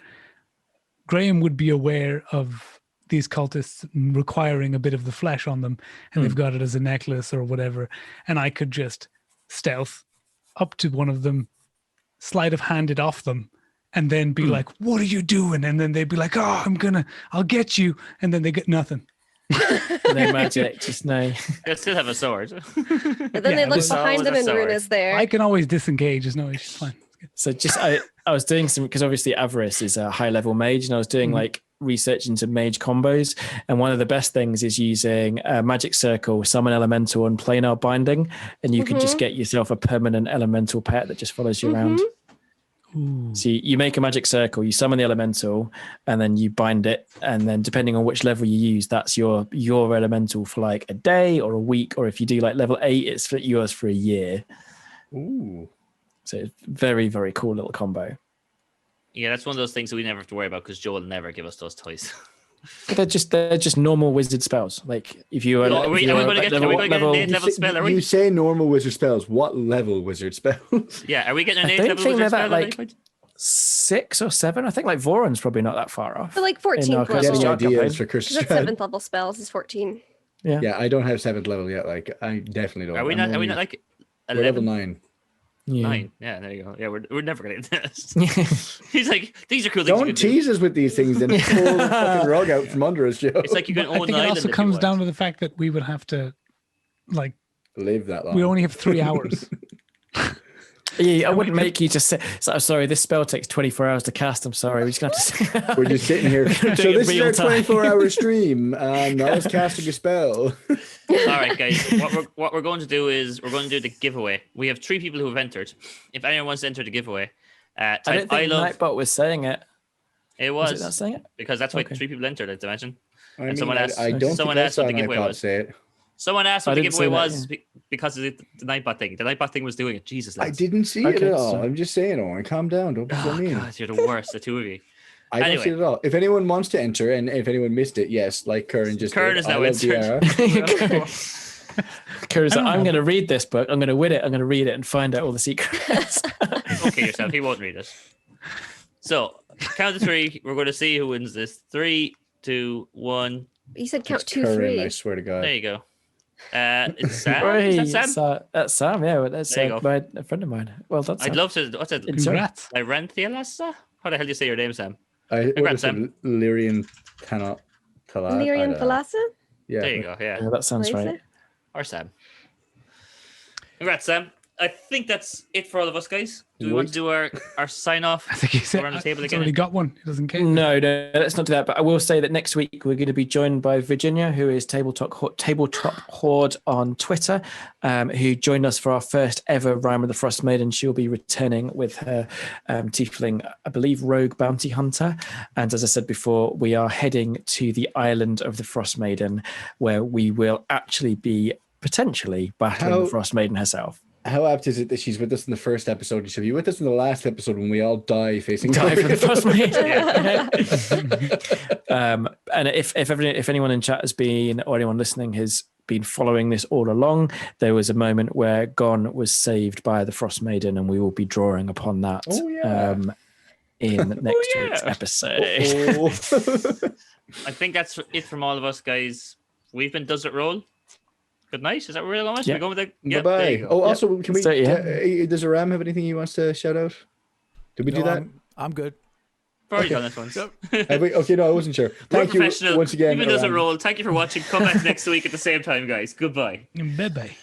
Graham would be aware of these cultists requiring a bit of the flesh on them, and they've got it as a necklace or whatever, and I could just stealth up to one of them, sleight of hand it off them, and then be like, "What are you doing?" And then they'd be like, "Oh, I'll get you," and then they get nothing. no magic, just no. They'll still have a sword. And then Yeah, they look just- behind them, and Sorry. Runa's there. I can always disengage. There's no issue. It's fine. So just I was doing some, because obviously Avarice is a high level mage, and I was doing like research into mage combos, and one of the best things is using a magic circle, summon elemental, and planar binding, and you can just get yourself a permanent elemental pet that just follows you around. Ooh. So you make a magic circle, you summon the elemental, and then you bind it, and then depending on which level you use, that's your elemental for like a day or a week, or if you do like level 8, it's for yours for a year. Ooh. So it's very, very cool little combo. Yeah, that's one of those things that we never have to worry about because Joe will never give us those toys. But they're just normal wizard spells. Like if you are, Are we going to get an 8 level spell? Are You we? say normal wizard spells. What level wizard spells? Yeah, are we getting an I 8 don't level think they're wizard that, spell? at any like, point? 6 or 7. I think like Voron's probably not that far off. But like 14th In our level. Curse of Getting Strahd ideas for campaign. Curse Because of that's Strahd. 7th level spells is 14. Yeah, I don't have 7th level yet. Like I definitely don't. Are we I'm not? Are we only- not like we're level 11? 9. Yeah. 9. Yeah, there you go. Yeah, we're never gonna get this. He's like, these are cool things. you Don't can do. tease us with these things and pull the fucking rug out from under us, Joe. It's like you can I own think an it island also if you comes want. down to the fact that we would have to, like, live that long. we only have 3 hours. Yeah, I wouldn't make you just say, so, sorry, this spell takes 24 hours to cast. I'm sorry. We're just going to have to. We're just sitting here. So Doing it this is real our time. 24-hour stream. Niall's casting a spell. All right, guys. What we're going to do is we're going to do the giveaway. We have 3 people who have entered. If anyone wants to enter the giveaway, type I don't think Nightbot was saying it. It Was was it not saying it? because that's why Okay. 3 people entered. I'd imagine. I And someone asked- I don't someone think asked what the that's giveaway on iPod was. say it. Someone asked I what the didn't giveaway see that, was because of the Nightbot thing. The Nightbot thing was doing it. Jesus, I lads. didn't see it Okay, at all. so- I'm just saying, Owen, calm down. Don't be so Oh, mean. God, you're the worst, the 2 of you. I don't Anyway. see it at all. If anyone wants to enter, and if anyone missed it, yes, like Kuran just Kuran did, is now I love the entered. era. Kura's like, I'm going to read this book. I'm going to win it. I'm going to read it and find out all the secrets. Okay, yourself. He won't read it. So, count to 3. We're going to see who wins this. 3, 2, 1. You said count It's 2, Kuran, 3. I swear to God. There you go. It's Sam. Hey, Is that Sam? that's Sam. Yeah, well, that's There you go. a friend of mine. Well, that's I'd love to. What's it? Enjoy. Congrats. Lyranthialassa? How the hell do you say your name, Sam? What Congrats, was it? Lyrian Talat. Lyrian Thalassa? Yeah. There you go. Yeah. Yeah, that sounds Lisa? right. Or Sam. Congrats, Sam. I think that's it for all of us, guys. Do we want to do our sign off I think he said around the table he's again? already got one. He doesn't care. No, let's not do that. But I will say that next week we're going to be joined by Virginia, who is Tabletop Horde on Twitter, who joined us for our first ever Rime of the Frost Maiden. She'll be returning with her tiefling, I believe, rogue bounty hunter. And as I said before, we are heading to the island of the Frost Maiden, where we will actually be potentially battling the Frost Maiden herself. How apt is it that she's with us in the first episode and she'll be with us in the last episode when we all die facing Die for the Frost Yeah. Maiden. And if anyone in chat has been, or anyone listening has been following this all along, there was a moment where Gann was saved by the Frost Maiden, and we will be drawing upon that Oh, yeah. in next yeah. week's episode. Oh. I think that's it from all of us, guys. We've been Does It Roll. Good night. Is that where we're going? Yeah. We're going with the... Yep, Bye-bye. there you go. Oh, also, can we... So, yeah. does Aram have anything he wants to shout out? Did we do No, that? I'm good. We've already done this once. Have we? Okay, no, I wasn't sure. We're Thank you professional. once again. Even Does It Aram. Roll. Thank you for watching. Come back next week at the same time, guys. Goodbye. Bye-bye.